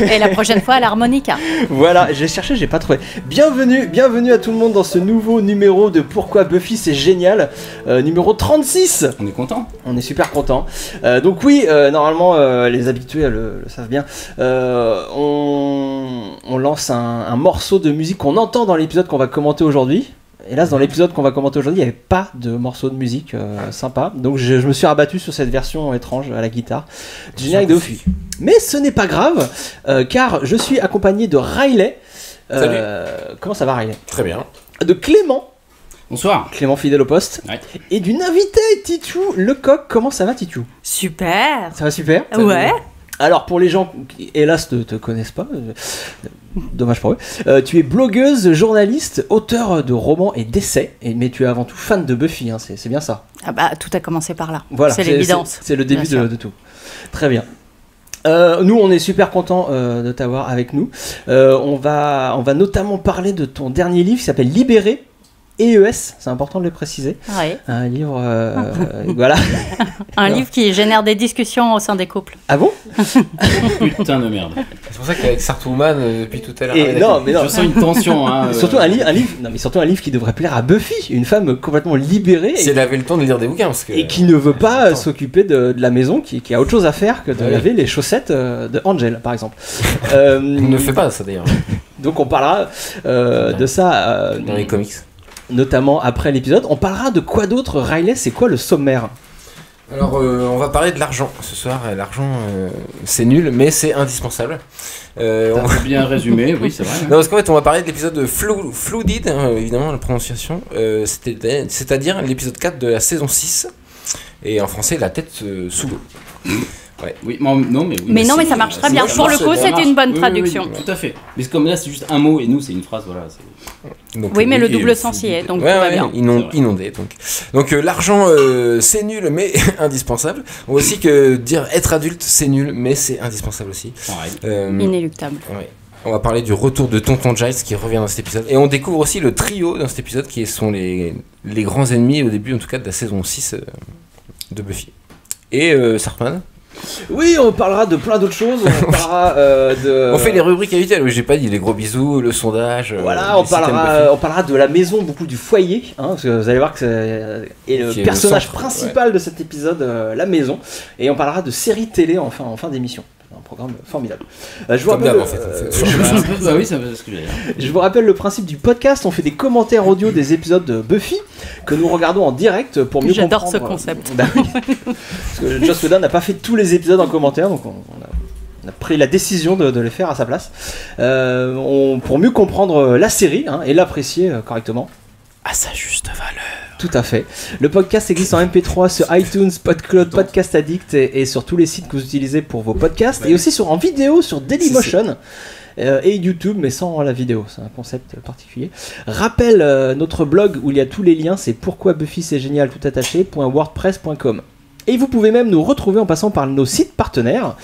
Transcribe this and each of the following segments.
Et la prochaine fois à l'harmonica. Voilà, j'ai cherché, j'ai pas trouvé. Bienvenue à tout le monde dans ce nouveau numéro de Pourquoi Buffy c'est génial, numéro 36. On est content. On est super content. Donc oui, normalement les habitués le savent bien. On lance un morceau de musique qu'on entend dans l'épisode qu'on va commenter aujourd'hui. Hélas, dans l'épisode qu'on va commenter aujourd'hui, il n'y avait pas de morceau de musique sympa. Donc je me suis rabattu sur cette version étrange à la guitare du générique de Buffy. Mais ce n'est pas grave, car je suis accompagné de Riley. Salut. Comment ça va, Riley ? Très bien. De Clément. Bonsoir. Clément fidèle au poste. Ouais. Et d'une invitée, Titou Lecoq. Comment ça va, Titou ? Super. Ça va super ? Ouais. Alors pour les gens qui hélas ne te connaissent pas, dommage pour eux, tu es blogueuse, journaliste, auteur de romans et d'essais, mais tu es avant tout fan de Buffy, hein, c'est bien ça. Ah bah tout a commencé par là. Voilà, c'est l'évidence. C'est le début de tout. Très bien. Nous on est super contents de t'avoir avec nous. On va notamment parler de ton dernier livre qui s'appelle Libéré. EES, c'est important de le préciser. Oui. Un livre, voilà. Un livre qui génère des discussions au sein des couples. Ah bon ? Putain de merde. C'est pour ça qu'avec Sartwoman, depuis tout à l'heure. Non, mais non. Je sens une tension. Hein, surtout un livre qui devrait plaire à Buffy, une femme complètement libérée. Si elle avait le temps de lire des bouquins. Parce que, et qui ne veut pas s'occuper de la maison, qui a autre chose à faire que de laver les chaussettes de Angel, par exemple. Ne fait pas ça d'ailleurs. Donc on parlera de ça dans les comics. Notamment après l'épisode. On parlera de quoi d'autre, Riley ? C'est quoi le sommaire ? Alors on va parler de l'argent ce soir. L'argent c'est nul mais c'est indispensable. On peut bien résumer, oui c'est vrai. Non, parce qu'en fait on va parler de l'épisode de Flooded, évidemment la prononciation, c'est-à-dire l'épisode 4 de la saison 6. Et en français la tête sous l'eau. Ouais. Oui, non, mais oui. Mais non, mais ça marche très bien. Pour le coup, c'était une bonne traduction. Oui, tout à fait. Mais comme là, c'est juste un mot et nous, c'est une phrase, voilà. Donc, oui, mais le double sens y est, donc tout va bien. Inondé, donc l'argent, c'est nul, mais indispensable. On va aussi dire être adulte, c'est nul, mais c'est indispensable aussi. Inéluctable. Ouais. On va parler du retour de Tonton Giles qui revient dans cet épisode. Et on découvre aussi le trio dans cet épisode qui sont les grands ennemis, au début en tout cas, de la saison 6 de Buffy. Et Sartman. Oui, on parlera de plein d'autres choses. On parlera On fait les rubriques habituelles. Oui, j'ai pas dit les gros bisous, le sondage. Voilà, on parlera de la maison, beaucoup du foyer, hein, parce que vous allez voir que c'est le personnage principal de cet épisode, la maison. Et on parlera de séries télé en fin d'émission. Un programme formidable. Je vous rappelle, je vous rappelle le principe du podcast. On fait des commentaires audio des épisodes de Buffy que nous regardons en direct pour mieux comprendre. J'adore ce concept. Oui. Parce que Joss Whedon n'a pas fait tous les épisodes en commentaire, donc on a pris la décision de les faire à sa place pour mieux comprendre la série et l'apprécier correctement. À sa juste valeur. Tout à fait. Le podcast existe en MP3 sur iTunes, PodCloud, Podcast Addict et sur tous les sites que vous utilisez pour vos podcasts. Et aussi en vidéo sur Dailymotion et YouTube, mais sans la vidéo. C'est un concept particulier. Rappel, notre blog où il y a tous les liens, c'est pourquoi Buffy c'est génial tout attaché, .wordpress.com. Et vous pouvez même nous retrouver en passant par nos sites partenaires,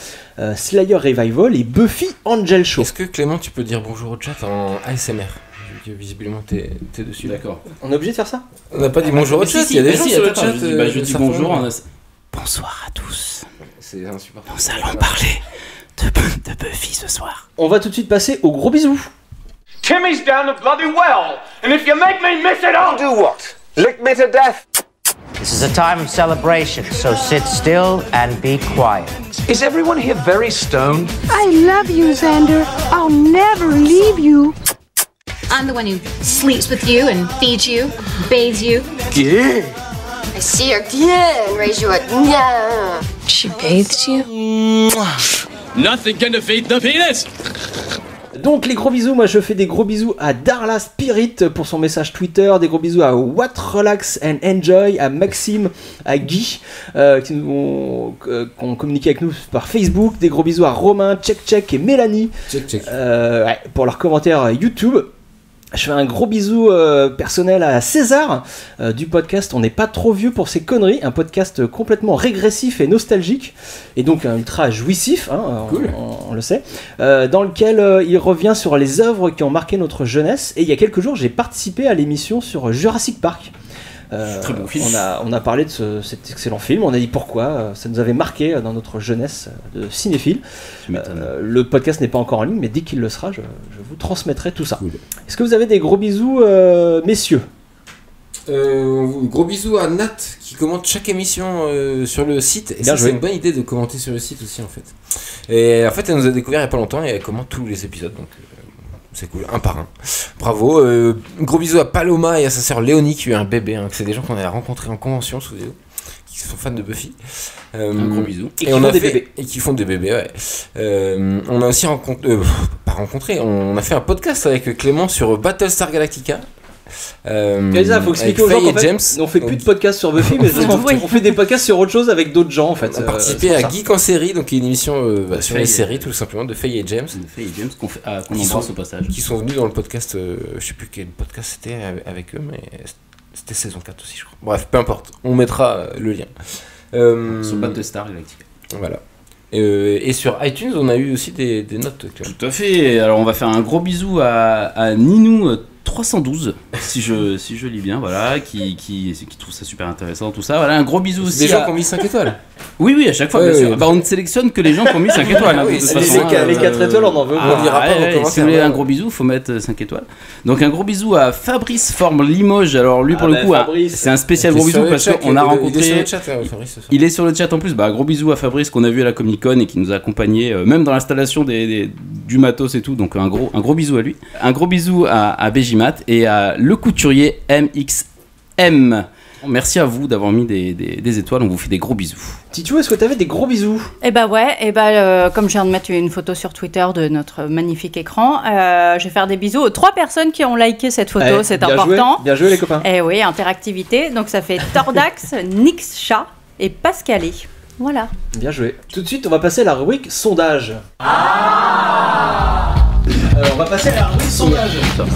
Slayer Revival et Buffy Angel Show. Est-ce que Clément, tu peux dire bonjour au chat en ASMR ? Visiblement t'es dessus. D'accord. On est obligé de faire ça ? On n'a pas dit bonjour au chat, il y a des gens sur le chat. Je dis bonjour. Bonsoir à tous. C'est insupportable. Nous allons parler de Buffy ce soir. On va tout de suite passer au gros bisous. Timmy's down the bloody well, and if you make me miss it, I'll do what? Lick me to death. This is a time of celebration, so sit still and be quiet. Is everyone here very stoned? I love you, Xander. I'll never leave you. I'm the one who sleeps with you and feeds you, bathes you. Yeah. I see her and raise you a yeah. She bathed you? Nothing can defeat the penis. Donc les gros bisous, moi je fais des gros bisous à Darla Spirit pour son message Twitter, des gros bisous à What Relax and Enjoy, à Maxime, à Guy qui ont communiqué avec nous par Facebook, des gros bisous à Romain, Check et Mélanie pour leurs commentaires YouTube. Je fais un gros bisou personnel à César du podcast On n'est pas trop vieux pour ces conneries, un podcast complètement régressif et nostalgique et donc ultra jouissif, cool. on le sait, dans lequel il revient sur les œuvres qui ont marqué notre jeunesse. Et il y a quelques jours j'ai participé à l'émission sur Jurassic Park Très bon film. On a parlé de cet excellent film, on a dit pourquoi, ça nous avait marqué dans notre jeunesse de cinéphile. Le podcast n'est pas encore en ligne, mais dès qu'il le sera, je vous transmettrai tout ça. Cool. Est-ce que vous avez des gros bisous, messieurs? Gros bisous à Nat qui commente chaque émission sur le site. Et ça, c'est une bonne idée de commenter sur le site aussi en fait. Et en fait, elle nous a découvert il n'y a pas longtemps et elle commente tous les épisodes. Donc c'est cool, un par un. Bravo. Gros bisous à Paloma et à sa sœur Léonie qui a eu un bébé. Hein, c'est des gens qu'on a rencontrés en convention sous vidéo, qui sont fans de Buffy. Un gros bisou. Et qui font des bébés, ouais. On a aussi on a fait un podcast avec Clément sur Battlestar Galactica. Kalisa, faut expliquer aux gens qu'en fait, on fait plus de podcasts sur Buffy, mais on fait des podcasts sur autre chose avec d'autres gens en fait. On a participé à Geek en série, donc une émission sur les séries tout simplement de Faye et James. Qu'on embrasse au passage. Qui sont venus dans le podcast, je sais plus quel podcast c'était avec eux, mais c'était saison 4 aussi, je crois. Bref, peu importe, on mettra le lien. Sur Battlestar Galactica. Voilà. Et sur iTunes, on a eu aussi des notes. Tout à fait. Alors, on va faire un gros bisou à Ninou 312, si je lis bien, voilà, qui trouve ça super intéressant, tout ça. Voilà, un gros bisou aussi. Des gens qui ont mis 5 étoiles. Oui, à chaque fois, bien sûr. Bah, on ne sélectionne que les gens qui ont mis 5 étoiles. Hein, les 4 étoiles, on en veut. On dira pas. Si vous voulez un gros bisou, il faut mettre 5 étoiles. Donc, un gros bisou à Fabrice Forme Limoges. Alors, lui, pour le coup, c'est un spécial gros bisou parce qu'on a rencontré. Il est sur le chat, Fabrice. Il est sur le chat en plus. Bah, gros bisou à Fabrice qu'on a vu à la Comic Con et qui nous a accompagnés, même dans l'installation du matos et tout. Donc, un gros bisou à lui. Un gros bisou à Béjimat et à Le Couturier MXM. Merci à vous d'avoir mis des étoiles, on vous fait des gros bisous. Titou, est-ce que tu avais des gros bisous? Eh bah ouais, comme je viens de mettre une photo sur Twitter de notre magnifique écran, je vais faire des bisous aux 3 personnes qui ont liké cette photo, c'est important. Bien joué les copains. Eh oui, interactivité, donc ça fait Tordax, Nixcha et Pascalé. Voilà. Bien joué. Tout de suite, on va passer à la rubrique sondage. On va passer à la rubrique sondage.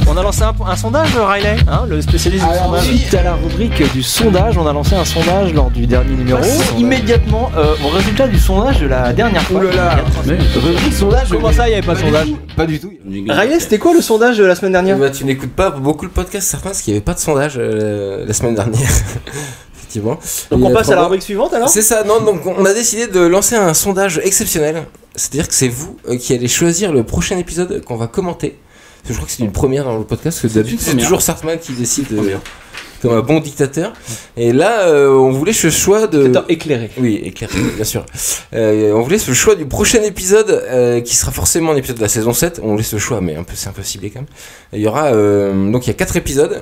On a lancé un sondage, Riley, hein, le spécialiste du sondage. Suite à la rubrique du sondage, on a lancé un sondage lors du dernier numéro. Immédiatement au résultat du sondage de la dernière fois. Oulala. Rubrique sondage. Comment ça, il n'y avait pas de sondage? Pas du tout. Riley, c'était quoi le sondage de la semaine dernière? Tu n'écoutes pas beaucoup le podcast, certains, parce qu'il n'y avait pas de sondage la semaine dernière. Effectivement. Donc on passe à la rubrique suivante alors? C'est ça, non, donc on a décidé de lancer un sondage exceptionnel. C'est-à-dire que c'est vous qui allez choisir le prochain épisode qu'on va commenter. Parce que je crois que c'est une première dans le podcast, parce que d'habitude c'est toujours Sartman qui décide comme un bon dictateur. Et là, on voulait ce choix de... Dictateur éclairé. Oui, éclairé, bien sûr. On voulait ce choix du prochain épisode, qui sera forcément un épisode de la saison 7. On laisse le choix, mais c'est un peu ciblé quand même. Et il y aura... donc il y a 4 épisodes.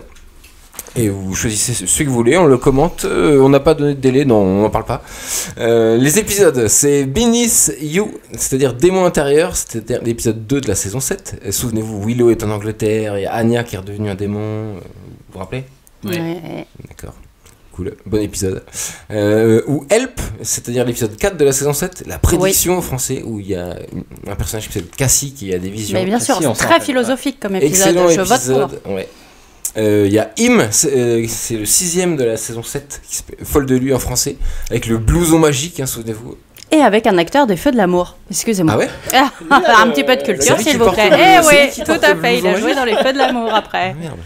Et vous choisissez celui que vous voulez, on le commente, on n'a pas donné de délai, non, on n'en parle pas. Les épisodes, c'est Beneath You, c'est-à-dire Démon intérieur, c'est-à-dire l'épisode 2 de la saison 7. Souvenez-vous, Willow est en Angleterre, il y a Anya qui est redevenue un démon, vous vous rappelez? Oui. D'accord, cool, bon épisode. Ou Help, c'est-à-dire l'épisode 4 de la saison 7, la prédiction en français, où il y a un personnage qui s'appelle Cassie qui a des visions. Mais bien sûr, c'est très philosophique comme épisode. Excellent je épisode, vote pour. ouais. Il y a Him, c'est le 6ème de la saison 7, qui s'appelle Folle de lui en français, avec le blouson magique, hein, souvenez-vous. Et avec un acteur des Feux de l'amour. Excusez-moi. Ah ouais? Un petit peu de culture, s'il vous plaît. Eh oui, tout à fait. Il a joué dans les Feux de l'amour après. Ah, merde.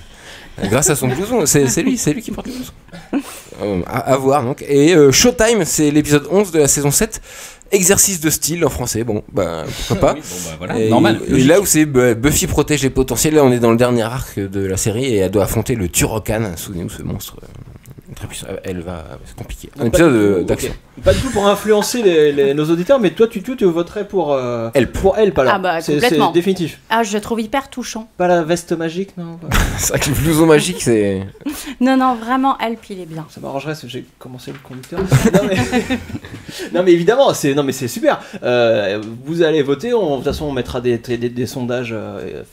Grâce à son blouson, c'est lui qui porte le blouson. À voir donc. Et Showtime, c'est l'épisode 11 de la saison 7. Exercice de style en français, bon, bah pourquoi pas. Oui, bon, bah, voilà, normal. Et là où c'est Buffy protège les potentiels, là on est dans le dernier arc de la série et elle doit affronter le Turok-Han, souvenez-vous ce monstre très puissant. C'est compliqué. Un épisode d'action. Okay. Pas du tout pour influencer nos auditeurs, mais toi tu voterais pour Help. Pour Help alors. Ah bah complètement. C'est définitif. Ah, je le trouve hyper touchant. Pas la veste magique, non? C'est vrai que le blouson magique c'est... Non, vraiment Help il est bien. Ça m'arrangerait si j'ai commencé le conducteur. Non mais évidemment, c'est super. Vous allez voter, de toute façon on mettra des sondages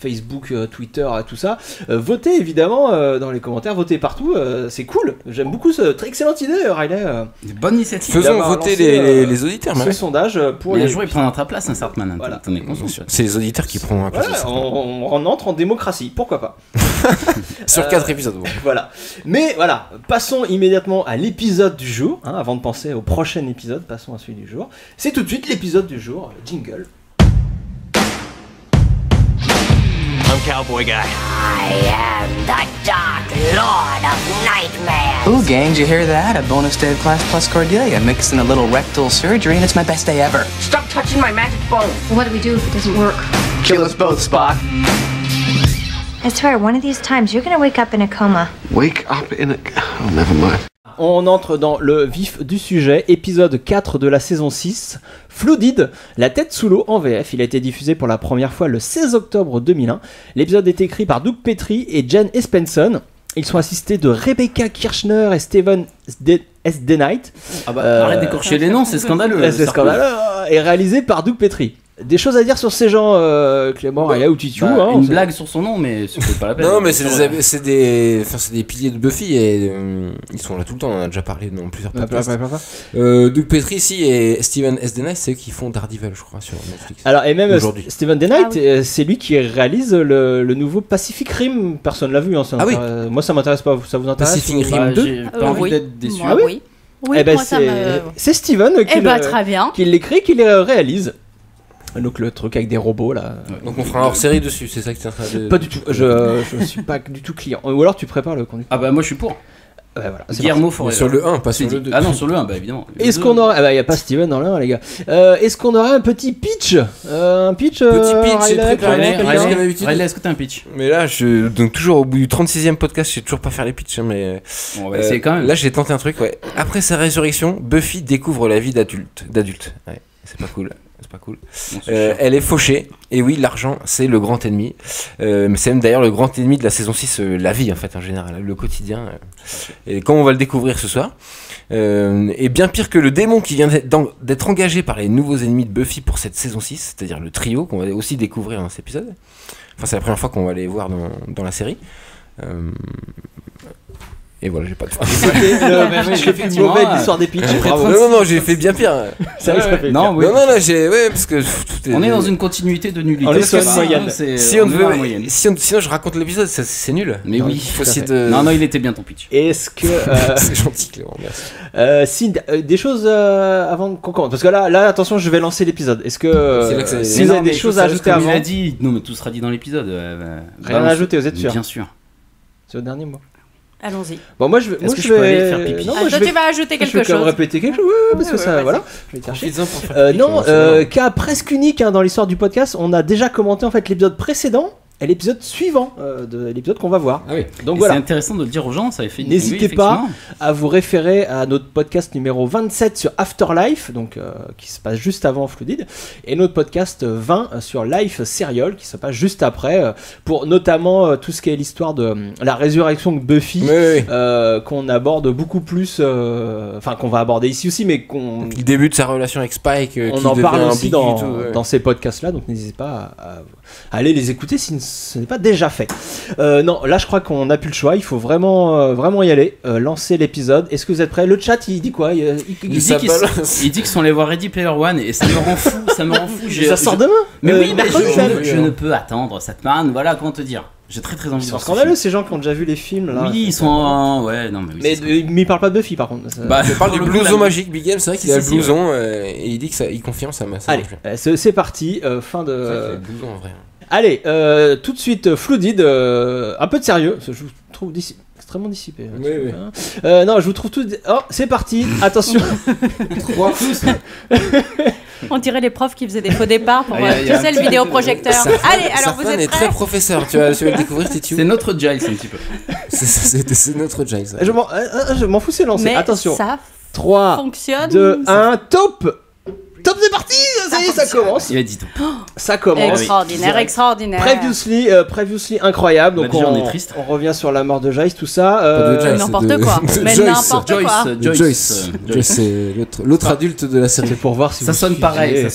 Facebook, Twitter, tout ça. Votez évidemment dans les commentaires, votez partout, c'est cool. J'aime beaucoup cette très excellente idée, Riley. Bonne initiative. Faisons voter les auditeurs. Ce sondage pour les joueurs, ils prendront ta place, un Sartman. Voilà. C'est les auditeurs qui prendront la place. Voilà, on entre en démocratie, pourquoi pas. Sur 4 épisodes. Bon. Voilà. Mais voilà, passons immédiatement à l'épisode du jour. Hein, avant de penser au prochain épisode, passons à celui du jour. C'est tout de suite l'épisode du jour, le jingle. I'm cowboy guy. I am the Dark Lord of Nightmares. Ooh, gang, did you hear that? A bonus day of Class Plus Cordelia. Mixed in a little rectal surgery, and it's my best day ever. Stop touching my magic bone. What do we do if it doesn't work? Kill us both, Spock. I swear, one of these times, you're gonna wake up in a coma. Wake up in a... Oh, never mind. On entre dans le vif du sujet, épisode 4 de la saison 6, Flooded, la tête sous l'eau en VF. Il a été diffusé pour la première fois le 16 octobre 2001. L'épisode est écrit par Doug Petrie et Jen Espenson. Ils sont assistés de Rebecca Kirchner et Steven S. DeKnight. Arrête d'écorcher les noms, c'est scandaleux. C'est scandaleux. Et réalisé par Doug Petrie. Des choses à dire sur ces gens, Clément, Raya ou Titiou. Une blague sur son nom, mais c'est peut-être pas la peine. Non, mais c'est des piliers de Buffy et ils sont là tout le temps. On en a déjà parlé dans plusieurs podcasts. Doug Petrie ici et Steven S. DeKnight, c'est eux qui font Daredevil, je crois, sur Netflix. Alors, et même Steven DeKnight, c'est lui qui réalise le nouveau Pacific Rim. Personne l'a vu. Hein, oui. Moi, ça m'intéresse pas. Ça vous intéresse? Pacific Rim 2. J'ai pas envie d'être déçu. Ah oui. Oui, c'est Steven qui l'écrit, qui le réalise. Donc le truc avec des robots là. Donc on fera un hors-série dessus, c'est ça que tu es en train de... Pas du tout, je suis pas du tout client. Ou alors tu prépares le conducteur. Ah bah moi je suis pour. Voilà, Guillermo Forever. Sur le 1, pas sur le 2. Ah non, sur le 1, bah évidemment. Est-ce qu'on aurait... Ah bah y a pas Steven dans le 1 les gars. Est-ce qu'on aurait un petit pitch Petit pitch, c'est très Riley, est-ce que t'as un pitch? Mais là, donc toujours au bout du 36e podcast, je sais toujours pas faire les pitchs, mais... On va essayer quand même. Là j'ai tenté un truc, ouais. Après sa résurrection, Buffy découvre la vie d'adulte. Ouais, c'est pas cool. C'est pas cool. Elle est fauchée, et oui, l'argent c'est le grand ennemi. Mais c'est même d'ailleurs le grand ennemi de la saison 6, la vie en fait en général, le quotidien. Et quand on va le découvrir ce soir, et bien pire que le démon qui vient d'être engagé par les nouveaux ennemis de Buffy pour cette saison 6, c'est-à-dire le trio qu'on va aussi découvrir dans cet épisode. Enfin, c'est la première fois qu'on va les voir dans la série. Et voilà, j'ai pas de fin. Je fais plus mauvais de l'histoire des pitchs. Non, j'ai fait bien pire. Non, parce que on est dans une continuité de nullité. On est sur une moyenne. Sinon, je raconte l'épisode, c'est nul. Mais oui, il faut essayer de. Non, il était bien ton pitch. Est-ce que c'est gentil, Clément, merci. Si des choses avant qu'on commence, parce que là, attention, je vais lancer l'épisode. Est-ce que si vous avez des choses à ajouter avant? Il a dit, non, mais tout sera dit dans l'épisode. Rien à ajouter, vous êtes sûr? Bien sûr. C'est au dernier mot. Allons-y. Bon, moi je vais. Je peux aller faire pipi? Non, toi tu vas ajouter quelque chose. Je vais répéter quelque chose, parce que ça, voilà. Je vais chercher. Non, cas presque unique dans l'histoire du podcast. On a déjà commenté en fait l'épisode précédent et l'épisode suivant de l'épisode qu'on va voir. Ah oui. Donc voilà. C'est intéressant de le dire aux gens, ça avait fait. N'hésitez pas à vous référer à notre podcast numéro 27 sur Afterlife, donc qui se passe juste avant Flooded, et notre podcast 20 sur Life Serial qui se passe juste après, pour notamment tout ce qui est l'histoire de la résurrection de Buffy, qu'on aborde beaucoup plus, enfin qu'on va aborder ici aussi, mais le début de sa relation avec Spike. On en parle aussi dans ces podcasts-là, donc n'hésitez pas à aller les écouter si ce n'est pas déjà fait. Non, là je crois qu'on n'a plus le choix, il faut vraiment y aller, lancer l'épisode. Est-ce que vous êtes prêts? Le chat il dit quoi? Il dit qu'ils sont allés voir Ready Player One et ça me rend fou, ça sort demain. Mais oui, mais je ne peux attendre cette man, voilà, comment te dire. J'ai très envie de voir. C'est scandaleux ces gens qui ont déjà vu les films là. Oui, ils sont ouais, non mais oui. Mais ils parlent pas de Buffy par contre. Il parle du blouson magique, Big Game, c'est vrai qu'il a le blouson et il dit que ça, il confirme ça. Allez, c'est parti, fin de. Le blouson en vrai. Allez, tout de suite, Flooded, un peu de sérieux, je vous trouve extrêmement dissipé. Oui. Non, je vous trouve tout... Oh, c'est parti, attention. 3 pouces. On dirait les profs qui faisaient des faux départs pour le vidéoprojecteur. Allez, alors vous êtes prêts? est très professeur, tu vas le découvrir, Titi. C'est notre Giles un petit peu. C'est notre Giles. Je m'en fous, c'est lancé. Mais attention. Ça 3, fonctionne. 2, 1, top. Top, c'est parti. Ça y est, ça commence. Il a dit top. Ça commence. Extraordinaire. Previously incroyable. Donc déjà, on est triste. On revient sur la mort de Giles, tout ça. N'importe quoi. Mais n'importe quoi. Joyce, c'est l'autre adulte de la série. C'est pour voir si ça sonne pareil.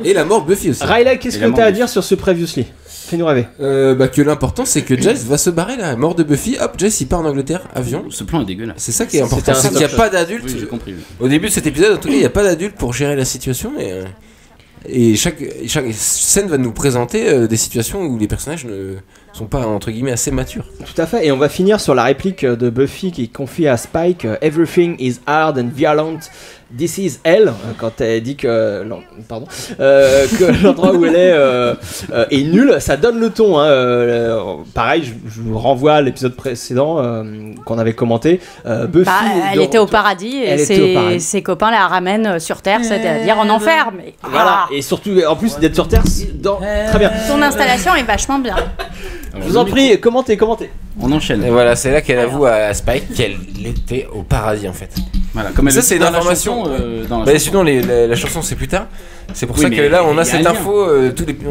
Et la mort de Buffy aussi. Riley, qu'est-ce que t'as à dire sur ce Previously? Fais-nous rêver. Que l'important c'est que Giles va se barrer là, mort de Buffy, hop, Giles il part en Angleterre, avion. Ce plan est dégueulasse. C'est ça qui est important, c'est qu'il n'y a pas d'adulte. Oui, j'ai compris. Au début de cet épisode, en tout cas, il n'y a pas d'adulte pour gérer la situation et chaque scène va nous présenter des situations où les personnages ne sont pas entre guillemets assez matures. Tout à fait, et on va finir sur la réplique de Buffy qui confie à Spike Everything is hard and violent This is Hell, quand elle dit que l'endroit où elle est nul, ça donne le ton. Pareil, je vous renvoie à l'épisode précédent qu'on avait commenté. Buffy, elle était au paradis et ses copains la ramènent sur Terre, c'est-à-dire en enfer. Mais voilà, et surtout, en plus d'être sur Terre, très bien. Son installation est vachement bien. Je vous en prie, commentez. On enchaîne. Et voilà, c'est là qu'elle avoue à Spike qu'elle était au paradis en fait. Voilà, comme ça, c'est une information. Sinon, la chanson, c'est plus tard. C'est pour ça que là, on a cette info.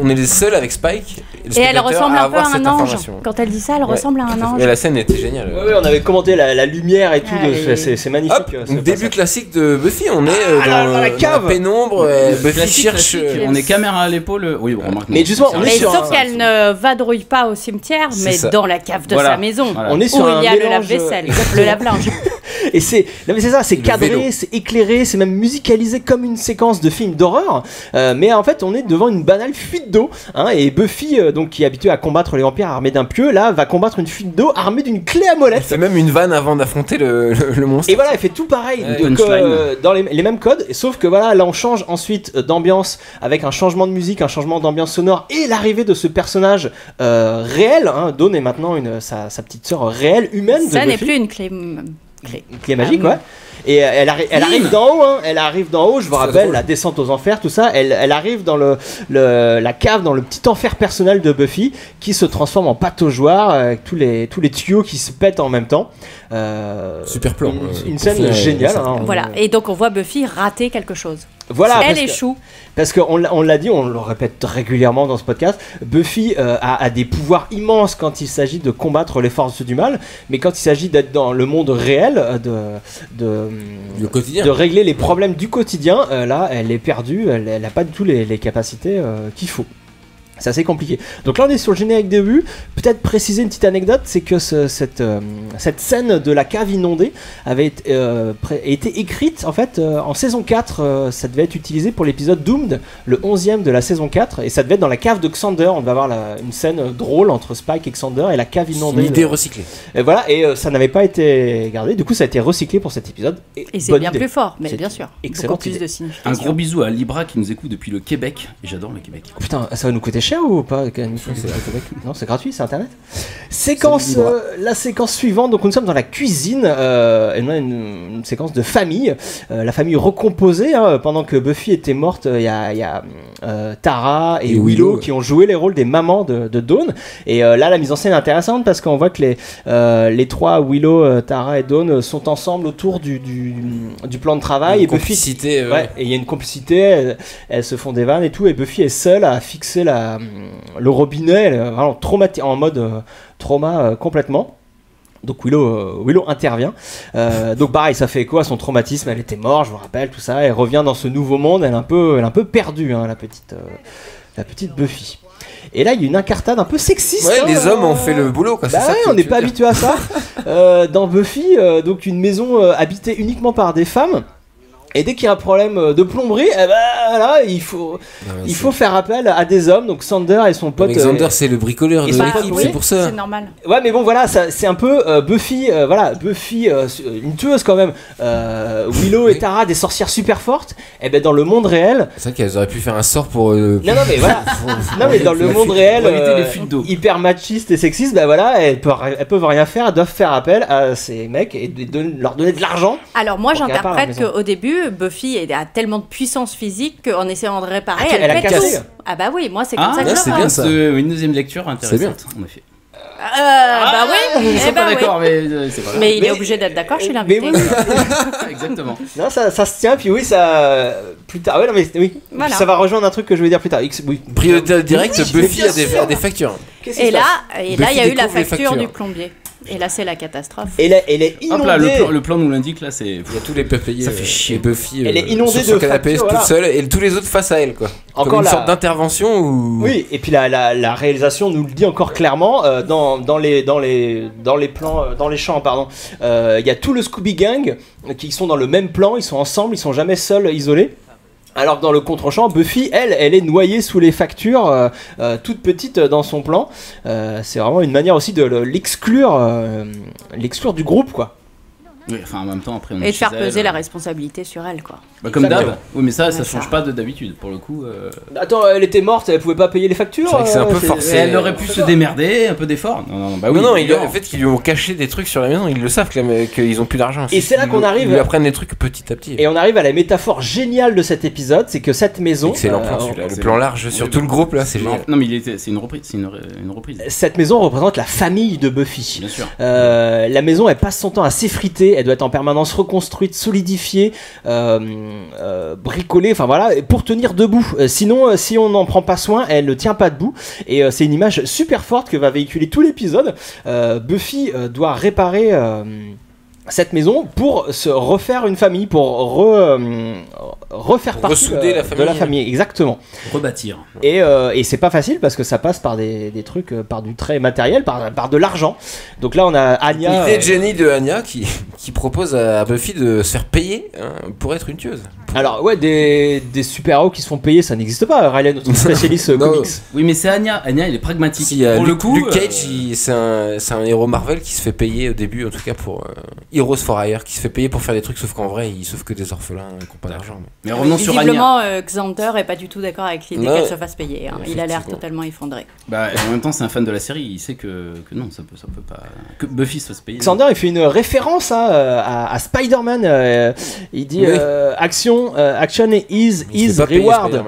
On est les seuls avec Spike. Et elle ressemble un peu à un ange. Quand elle dit ça, elle ressemble à un ange. Et la scène était géniale. Ouais, on avait commenté la lumière et tout. C'est magnifique. Début classique de Buffy. On est dans la cave. La pénombre. Buffy cherche. On est caméra à l'épaule. Oui, remarque. Mais justement, on est sur. Sauf qu'elle ne vadrouille pas au cimetière, mais dans la cave de sa maison. On est sur où il y a le lave-vaisselle, le lave-linge. Et c'est ça, c'est cadré, c'est éclairé, c'est même musicalisé comme une séquence de film d'horreur. Mais en fait, on est devant une banale fuite d'eau. Et Buffy, donc qui est habituée à combattre les vampires armés d'un pieu, là, va combattre une fuite d'eau armée d'une clé à molette. Elle fait même une vanne avant d'affronter le monstre. Et voilà, elle fait tout pareil, dans les mêmes codes. Sauf que voilà, là, on change ensuite d'ambiance avec un changement de musique, un changement d'ambiance sonore et l'arrivée de ce personnage réel. Dawn est maintenant sa petite sœur réelle, humaine. Ça n'est plus une clé magique, ouais. Et elle arrive d'en haut, elle arrive d'en haut, je vous rappelle, la descente aux enfers, tout ça, elle arrive dans la cave, dans le petit enfer personnel de Buffy, qui se transforme en pataugeoire, avec tous les tuyaux qui se pètent en même temps. Super plan. Une scène géniale. Voilà, et donc on voit Buffy rater quelque chose. Voilà, elle échoue. Parce qu'on l'a dit, on le répète régulièrement dans ce podcast, Buffy a des pouvoirs immenses quand il s'agit de combattre les forces du mal, mais quand il s'agit d'être dans le monde réel, le quotidien, de régler les problèmes du quotidien, là elle est perdue, elle n'a pas du tout les capacités qu'il faut. C'est assez compliqué. Donc là on est sur le générique de début. Peut-être préciser une petite anecdote, c'est que cette scène de la cave inondée avait été écrite en fait en saison 4. Ça devait être utilisé pour l'épisode Doomed, le 11e de la saison 4, et ça devait être dans la cave de Xander. On devait avoir une scène drôle entre Spike et Xander et la cave inondée. Une idée recyclée. Et voilà, et ça n'avait pas été gardé. Du coup ça a été recyclé pour cet épisode. Et c'est bien plus fort, mais bien sûr. Excellent. Plus de signification. Un gros bisou à Libra qui nous écoute depuis le Québec. Et j'adore le Québec. Oh, putain, ça va nous coûter cher ou pas? Non, c'est gratuit, c'est internet. La séquence suivante, donc nous sommes dans la cuisine, une séquence de famille, la famille recomposée, pendant que Buffy était morte, il y a Tara et Willow qui ont joué les rôles des mamans de Dawn, et là la mise en scène est intéressante parce qu'on voit que les trois, Willow, Tara et Dawn, sont ensemble autour du plan de travail, et Buffy, et il y a une complicité, elles se font des vannes et tout, et Buffy est seule à fixer le robinet, elle est vraiment en mode trauma complètement. Donc Willow intervient. Donc pareil, ça fait écho à son traumatisme. Elle était morte, je vous rappelle, tout ça. Elle revient dans ce nouveau monde. Elle est un peu perdue, la petite Buffy. Et là, il y a une incartade un peu sexiste. Ouais, les hommes ont fait le boulot. Quoi, on n'est pas habitué à ça. Dans Buffy, donc une maison habitée uniquement par des femmes. Et dès qu'il y a un problème de plomberie, là, il faut faire appel à des hommes. Donc Xander et son pote. Xander, c'est le bricoleur de l'équipe, c'est pour ça. C'est normal. Ouais, mais bon, voilà, c'est un peu Buffy, une tueuse quand même. Willow et Tara, des sorcières super fortes. Et ben dans le monde réel. C'est vrai qu'elles auraient pu faire un sort pour. Non, mais voilà. Non, mais dans le monde réel, hyper machiste et sexiste, ben voilà, elles peuvent rien faire. Elles doivent faire appel à ces mecs et leur donner de l'argent. Alors moi, j'interprète qu'au début, Buffy a tellement de puissance physique qu'en essayant de réparer, elle pète tout. Ah bah oui, moi c'est comme ça que je c'est bien ça. Une deuxième lecture intéressante, en effet. Bah oui, je suis pas d'accord, mais c'est pas grave. Mais il est obligé d'être d'accord, je suis l'invité. Oui. Exactement. Non, ça se tient, puis oui, ça. Plus tard. Ouais, non, mais oui. Voilà. Ça va rejoindre un truc que je vais dire plus tard. Oui. Priorité directe, Buffy a des factures. Et là, il y a eu la facture du plombier. Et là, c'est la catastrophe. Elle est inondée. Hop là, le plan nous l'indique, là, c'est. Il y a tous les peupliers. Ça fait chier. Buffy. Elle est inondée sur de canapé factures, toute seule et tous les autres face à elle, quoi. Encore comme une sorte d'intervention ou. Oui, et puis la réalisation nous le dit encore clairement dans les plans, dans les champs, pardon. Il y a tout le Scooby Gang qui sont dans le même plan, ils sont ensemble, ils sont jamais seuls, isolés. Alors que dans le contre-champ, Buffy, elle est noyée sous les factures, toute petite dans son plan. C'est vraiment une manière aussi de l'exclure du groupe, quoi. Oui, enfin en même temps après on et de faire peser la responsabilité sur elle quoi. Bah, comme d'hab. Oui mais ça change pas d'habitude pour le coup. Attends, elle était morte, elle pouvait pas payer les factures. C'est un peu forcé. Elle aurait pu se démerder, un peu d'effort. En fait ils lui ont caché des trucs sur la maison, ils le savent qu'ils ont plus d'argent. Et c'est là qu'on arrive. Ils lui apprennent des trucs petit à petit. Et on arrive à la métaphore géniale de cet épisode, c'est que cette maison. Excellent plan celui-là, le plan large sur tout le groupe là, c'est génial. Non mais c'est une reprise, une reprise. Cette maison représente la famille de Buffy. Bien sûr. La maison, elle passe son temps à s'effriter, elle doit être en permanence reconstruite, solidifiée, bricolée, enfin voilà, pour tenir debout. Sinon, si on n'en prend pas soin, elle ne tient pas debout. Et c'est une image super forte que va véhiculer tout l'épisode. Buffy doit réparer cette maison pour se refaire une famille, pour refaire partie de la famille, exactement. Rebâtir. Et c'est pas facile parce que ça passe par des trucs, par du très matériel, par de l'argent. Donc là on a Anya. L'idée de génie de Anya qui propose à Buffy de se faire payer pour être une tueuse. Alors ouais, des super-héros qui se font payer, ça n'existe pas. Riley, notre spécialiste comics. Oui mais c'est Anya. Anya il est pragmatique. Pour le coup, Luke Cage c'est un héros Marvel qui se fait payer au début, en tout cas pour Heroes for Hire, qui se fait payer pour faire des trucs, sauf qu'en vrai il sauve que des orphelins qui n'ont pas d'argent. Mais revenons sur Anya. Visiblement Xander est pas du tout d'accord avec l'idée qu'elle se fasse payer. Hein. Il a l'air totalement effondré. Bah en même temps c'est un fan de la série, il sait que non ça peut pas que Buffy se fasse payer. Xander il fait une référence à Spider-Man. Il dit action is reward.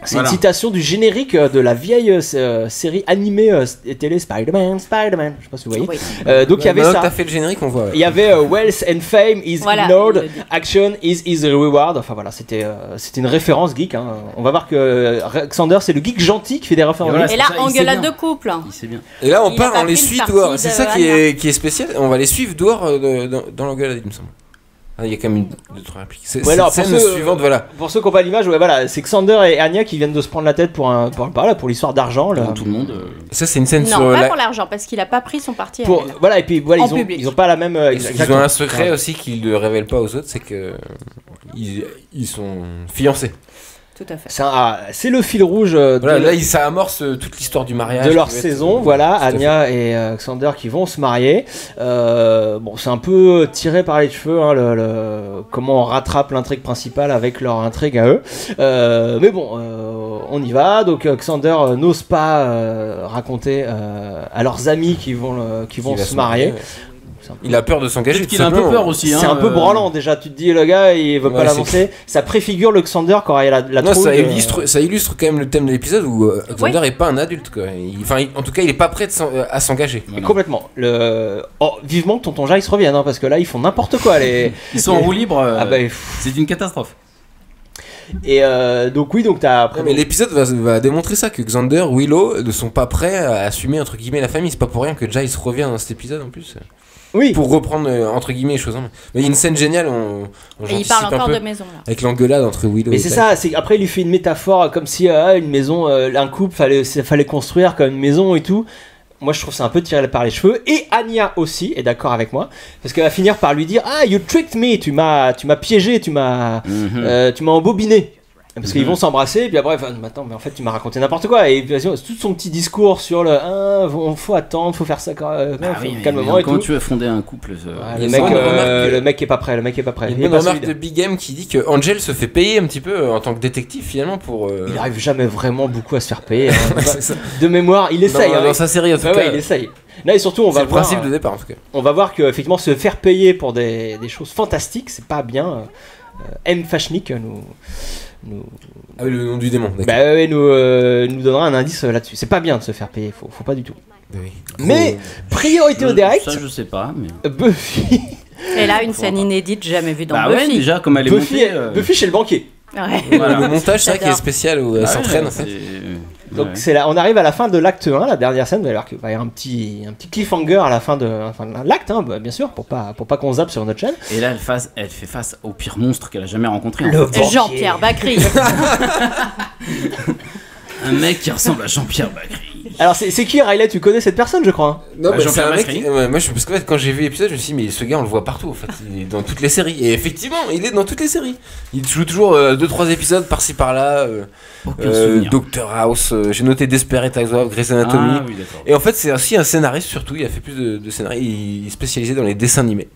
C'est une citation du générique de la vieille série animée télé Spider-Man. Je sais pas si vous voyez. Oui. Donc il y avait ça. T'as fait le générique, on voit. Il y avait wealth and fame is ignored, action is reward. Enfin voilà, c'était une référence geek. Hein. On va voir que Xander c'est le geek gentil qui fait des références. Et là, engueulade de couple. Il sait bien. Et là, on les suit dehors. C'est ça qui est spécial. On va les suivre dehors dans l'engueulade, il me semble. Il y a quand même deux trois répliques. C'est la scène suivante, voilà. Pour ceux qui n'ont pas l'image, voilà, c'est Xander et Anya qui viennent de se prendre la tête pour l'histoire d'argent. Tout le monde. Ça, c'est une scène non, sur. Non, pas pour l'argent, parce qu'il a pas pris son parti. Voilà, et puis voilà, ils ont pas la même. Ils ont un secret aussi qu'ils ne révèlent pas aux autres, c'est que ils sont fiancés. Tout à fait. C'est le fil rouge. Là, ça amorce toute l'histoire du mariage de leur saison. Voilà, Anya et Xander qui vont se marier. Bon, c'est un peu tiré par les cheveux, hein, comment on rattrape l'intrigue principale avec leur intrigue à eux. Mais bon, on y va. Donc Xander n'ose pas raconter à leurs amis qui vont se marier. Il a peur de s'engager. Peut-être qu'il a un peu peur aussi. C'est un peu branlant déjà. Tu te dis, le gars, il veut pas l'annoncer. Ça préfigure le Xander quand il y a la trouille. Ça illustre quand même le thème de l'épisode où Xander est pas un adulte. Quoi. En tout cas, il est pas prêt à s'engager. Complètement. Vivement que Tonton Giles revienne, hein, parce que là, ils font n'importe quoi. Ils sont en roue libre. C'est une catastrophe. Et donc t'as après. Mais l'épisode va démontrer ça, que Xander, Willow ne sont pas prêts à assumer entre guillemets la famille. C'est pas pour rien que Giles revient dans cet épisode en plus. Oui. Pour reprendre entre guillemets les choses en main. Mais il y a une scène géniale. Et il parle encore de maison là. Avec l'engueulade entre Willow. Mais c'est ça. Après il lui fait une métaphore comme si une maison, un couple fallait construire comme une maison et tout. Moi je trouve ça un peu tiré par les cheveux. Et Anya aussi est d'accord avec moi, parce qu'elle va finir par lui dire you tricked me, tu m'as piégé, tu m'as embobiné. Parce qu'ils vont s'embrasser, et puis après, attends, mais en fait, tu m'as raconté n'importe quoi. Et puis, tout son petit discours sur faut attendre, faut faire ça calmement et tout. Comment tu veux fonder un couple le mec est pas prêt, Il y a une remarque de Big M qui dit que Angel se fait payer un petit peu en tant que détective finalement pour. Il arrive jamais vraiment beaucoup à se faire payer. De mémoire, il essaye. Dans sa série en tout cas. Ouais, il essaye. Là et surtout, on va voir. C'est le principe de départ en tout cas. On va voir que effectivement, se faire payer pour des choses fantastiques, c'est pas bien. M. Fashnik Ah oui, le nom du démon. Nous donnera un indice là-dessus. C'est pas bien de se faire payer, faut pas du tout. Oui. Mais priorité au direct. Ça je sais pas. Mais... Buffy. Et là une scène inédite jamais vue dans Buffy. Ouais, déjà comme elle est montée. Buffy chez le banquier. Ouais. Voilà. Le montage, c'est ça qui est spécial où elle s'entraîne en fait. Donc c'est là, on arrive à la fin de l'acte 1, la dernière scène. Vous allez voir qu'il va y avoir un petit cliffhanger à la fin de l'acte, hein, bien sûr, pour pas qu'on zappe sur notre chaîne. Et là, elle fait face au pire monstre qu'elle a jamais rencontré. Jean-Pierre Bacri. Un mec qui ressemble à Jean-Pierre Bacri. Alors c'est qui Riley? Tu connais cette personne, je crois. Non, mais c'est un mec. Moi, parce que quand j'ai vu l'épisode, je me suis dit, mais ce gars, on le voit partout. En fait, il est dans toutes les séries. Et effectivement, il est dans toutes les séries. Il joue toujours 2-3 épisodes par-ci par-là. Doctor House. J'ai noté Desperate Housewives, Grey's Anatomy. Oui, et en fait, c'est aussi un scénariste surtout. Il a fait plus de scénarios. Il est spécialisé dans les dessins animés,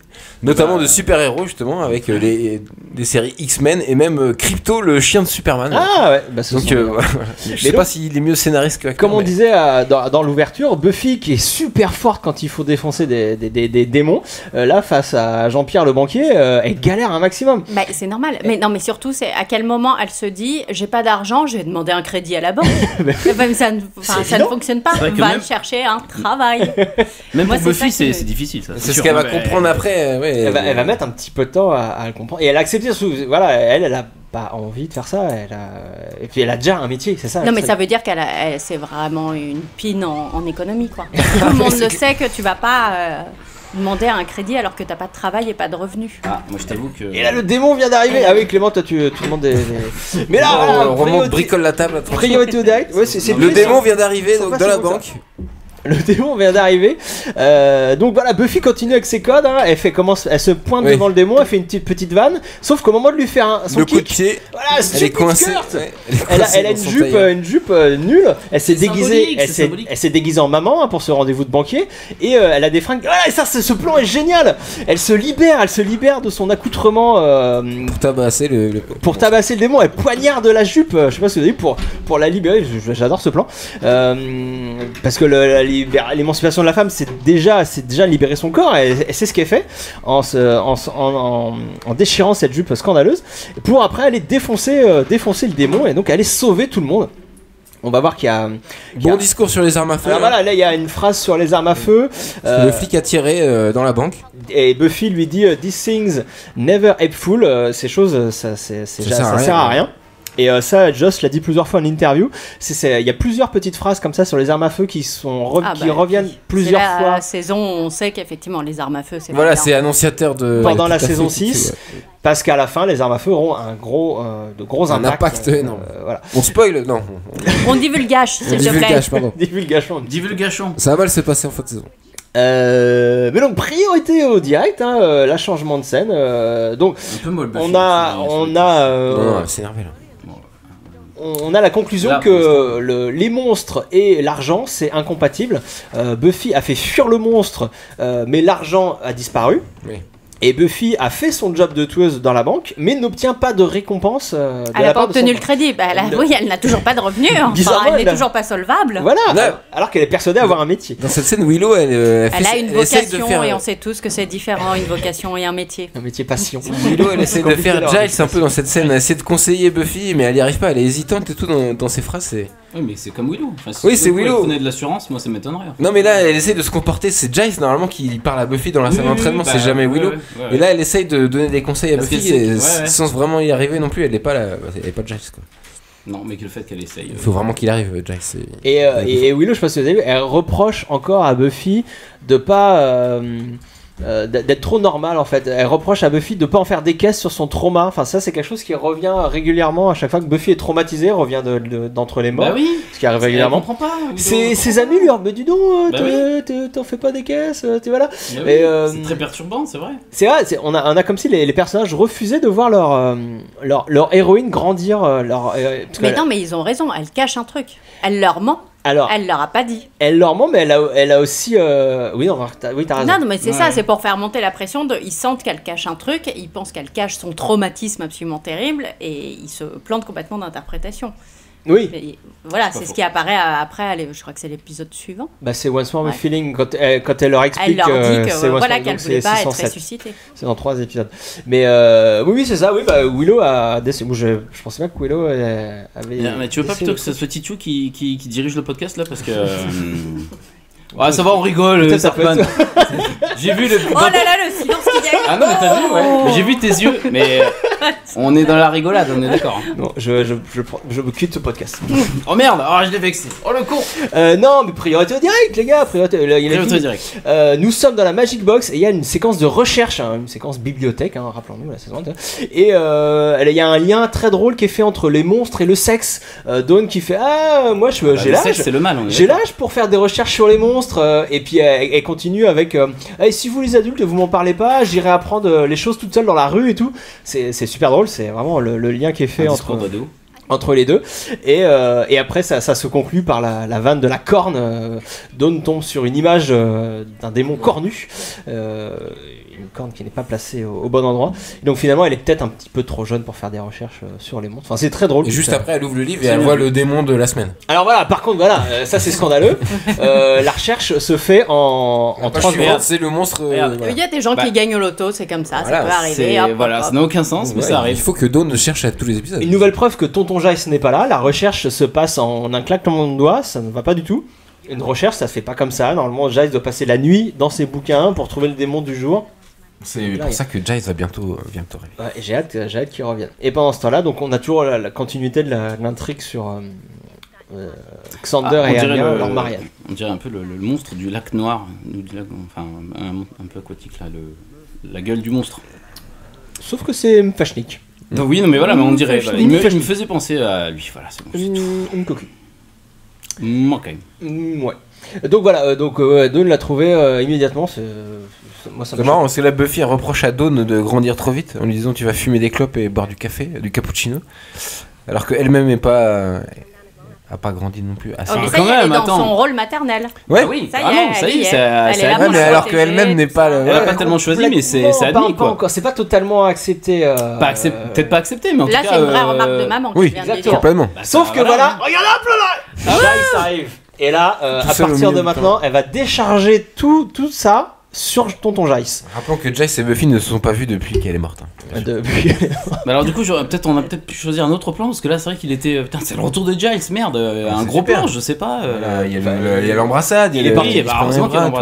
notamment de super-héros justement, avec des séries X-Men et même Crypto, le chien de Superman. Ah ouais. Donc voilà. Je sais pas s'il est mieux scénariste que. Comme on disait dans l'ouverture, Buffy qui est super forte quand il faut défoncer des démons, là face à Jean-Pierre le banquier, elle galère un maximum. Bah, c'est normal. Mais non, mais surtout, c'est à quel moment elle se dit j'ai pas d'argent, je vais demander un crédit à la banque. Ça ne fonctionne pas. Va chercher un travail. Même pour Buffy, c'est difficile. Ça. C'est ce qu'elle va comprendre après. Elle va mettre un petit peu de temps à le comprendre. Et elle a accepté. Voilà, elle a pas envie de faire ça. Et puis elle a déjà un métier, c'est ça. Non, mais ça veut dire c'est vraiment une pine en économie, quoi. Tout le monde le sait que tu vas pas demander un crédit alors que t'as pas de travail et pas de revenus. Ah, moi je t'avoue que. Et là le démon vient d'arriver. Ah oui, Clément, toi tu demandes des. Mais là, on bricole la table. Priorité au direct. Ouais, le démon vient d'arriver dans la banque. Le démon vient d'arriver. Donc voilà, Buffy continue avec ses codes. Hein. Elle se pointe devant le démon. Elle fait une petite vanne. Sauf qu'au moment de lui faire son coup de pied, voilà, elle est coincée. Elle a une jupe nulle. Elle s'est déguisée. Elle s'est déguisée en maman pour ce rendez-vous de banquier. Et elle a des fringues. Ah, ça, ce plan est génial. Elle se libère de son accoutrement pour tabasser le démon. Elle poignarde la jupe. Je sais pas si vous avez vu pour la libérer. J'adore ce plan parce que l'émancipation de la femme, c'est déjà libérer son corps, et c'est ce qu'elle fait en déchirant cette jupe scandaleuse pour après aller défoncer le démon et donc aller sauver tout le monde. On va voir qu'il y a discours sur les armes à feu. Alors voilà, là il y a une phrase sur les armes à feu. Le flic a tiré dans la banque. Et Buffy lui dit These things never helpful. Ces choses, ça sert à rien. Et ça, Joss l'a dit plusieurs fois en interview. Il y a plusieurs petites phrases comme ça sur les armes à feu qui reviennent plusieurs fois. La saison, on sait qu'effectivement les armes à feu, c'est c'est annonciateur de. Pendant la saison 6, parce qu'à la fin, les armes à feu auront un gros impact énorme. Voilà. On spoil, non. On divulgage, s'il te plaît. Divulgation. Ça va mal se passer en fin de saison. Mais donc priorité au direct, la changement de scène. Donc un peu molle, c'est énervé là. On a la conclusion que les monstres et l'argent c'est incompatible. Buffy a fait fuir le monstre, mais l'argent a disparu. Oui. Et Buffy a fait son job de tueuse dans la banque, mais n'obtient pas de récompense. Elle n'a pas obtenu le crédit. Oui, elle n'a toujours pas de revenus. Elle n'est toujours pas solvable. Voilà. Alors qu'elle est persuadée d'avoir un métier. Dans cette scène, Willow, elle a une vocation et on sait tous que c'est différent, une vocation et un métier. Un métier passion. Willow, elle essaie de faire Giles un peu dans cette scène. Elle essaie de conseiller Buffy, mais elle n'y arrive pas. Elle est hésitante et tout dans ses phrases. Oui, mais c'est comme Willow. Oui, c'est Willow. Elle prenait de l'assurance, moi ça m'étonnerait. Non, mais là, elle essaie de se comporter. C'est Giles normalement qui parle à Buffy dans la salle d'entraînement. C'est jamais Willow. Et là, elle essaye de donner des conseils à Buffy sans vraiment y arriver non plus. Elle n'est pas Giles, quoi. Non, mais que le fait qu'elle essaye. Il faut vraiment qu'il arrive, Giles. Et Willow, je pense que vous avez vu, elle reproche encore à Buffy de pas. D'être trop normal en fait. Elle reproche à Buffy de pas en faire des caisses sur son trauma. Enfin ça c'est quelque chose qui revient régulièrement à chaque fois que Buffy est traumatisée, revient d'entre les morts. Bah oui. Ce qui arrive régulièrement. Ses amis lui disent mais dis donc, t'en fais pas des caisses, voilà. Bah oui, c'est très perturbant, c'est vrai. C'est vrai, on a comme si les personnages refusaient de voir leur héroïne grandir. Mais non, mais ils ont raison. Elle cache un truc. Elle leur ment. Alors, elle leur a pas dit. Elle leur ment, mais elle a aussi. Oui, t'as raison. Non, mais c'est ça, c'est pour faire monter la pression. Ils sentent qu'elle cache un truc, ils pensent qu'elle cache son traumatisme absolument terrible, et ils se plantent complètement d'interprétation. Oui. Mais, voilà, c'est ce qui apparaît après. Je crois que c'est l'épisode suivant. Bah, c'est Once More My Feeling quand elle leur explique. Elle leur dit que qu'elle voulait pas être ressuscitée. C'est dans 3 épisodes. Mais oui, c'est ça. Oui, bah Willow a. Je pensais pas que Willow avait. Mais tu veux pas plutôt que ce soit Tichou qui dirige le podcast là parce que. Ouais, ça va, on rigole, Sarkman. J'ai vu le. Oh là là, le silence qu'il y a eu. Ah non, mais t'as vu, ouais. Mais j'ai vu tes yeux, mais. On est dans la rigolade, on est d'accord. Non, je me quitte ce podcast. Oh merde, je l'ai vexé. Oh le con. Non, mais priorité au direct, les gars. Priorité au direct. Nous sommes dans la Magic Box et il y a une séquence de recherche, une séquence bibliothèque, rappelons-nous la saison 1. Et il y a un lien très drôle qui est fait entre les monstres et le sexe. Dawn qui fait moi j'ai l'âge. C'est le mal. J'ai l'âge pour faire des recherches sur les monstres. Et puis elle continue avec si vous les adultes vous m'en parlez pas, j'irai apprendre les choses toute seule dans la rue et tout. C'est super drôle. C'est vraiment le lien qui est fait entre les deux. Et après ça se conclut par la vanne de la corne. Dawn tombe sur une image d'un démon cornu. Une corne qui n'est pas placée au bon endroit. Et donc finalement elle est peut-être un petit peu trop jeune pour faire des recherches sur les monstres. Enfin c'est très drôle. Et juste après elle ouvre le livre et elle voit le démon de la semaine. Alors voilà, par contre ça c'est scandaleux. La recherche se fait en 3 secondes. C'est le monstre. Il y a des gens qui gagnent au loto, c'est comme ça, ça peut arriver. Ça n'a aucun sens, mais ça arrive. Il faut que Dawn cherche à tous les épisodes. Une nouvelle preuve que Tonton Giles n'est pas là. La recherche se passe en un claquement de doigts, ça ne va pas du tout. Une recherche ça se fait pas comme ça. Normalement Giles doit passer la nuit dans ses bouquins pour trouver le démon du jour. C'est pour ça que Giles va bientôt arriver. Ouais, j'ai hâte qu'il revienne. Et pendant ce temps-là, donc on a toujours la continuité de l'intrigue sur Xander et Anya, leur mariage. On dirait un peu le monstre du lac noir, un peu aquatique là, la gueule du monstre. Sauf que c'est Fashnik. Donc, oui, non mais voilà, mais on dirait. Il me faisait penser à lui. Voilà, c'est bon. Une coquille. Ok. Ouais. Donc voilà, Dawn l'a trouvé immédiatement. C'est marrant parce que là Buffy elle reproche à Dawn de grandir trop vite en lui disant tu vas fumer des clopes et boire du café, du cappuccino, alors qu'elle-même a pas grandi non plus. Mais ça y est, elle est dans son rôle maternel. Ouais. Ah oui, ça y est, elle est là. Mais alors qu'elle-même n'est pas. Elle a pas tellement choisi, mais c'est admis quoi. Encore, c'est pas totalement accepté. Peut-être pas accepté, mais en tout cas. Là, c'est une vraie remarque de maman. Oui, exactement. Complètement. Sauf que voilà, regarde un peu là. Ça arrive. Et là, à partir de maintenant, elle va décharger tout ça sur Tonton Giles. Rappelons que Giles et Buffy ne se sont pas vus depuis qu'elle est morte. Mais alors du coup, on a peut-être pu choisir un autre plan parce que là, c'est vrai qu'il était. Putain, c'est le retour de Giles, merde, un gros plan, je sais pas. Il y a l'embrassade, il est parti.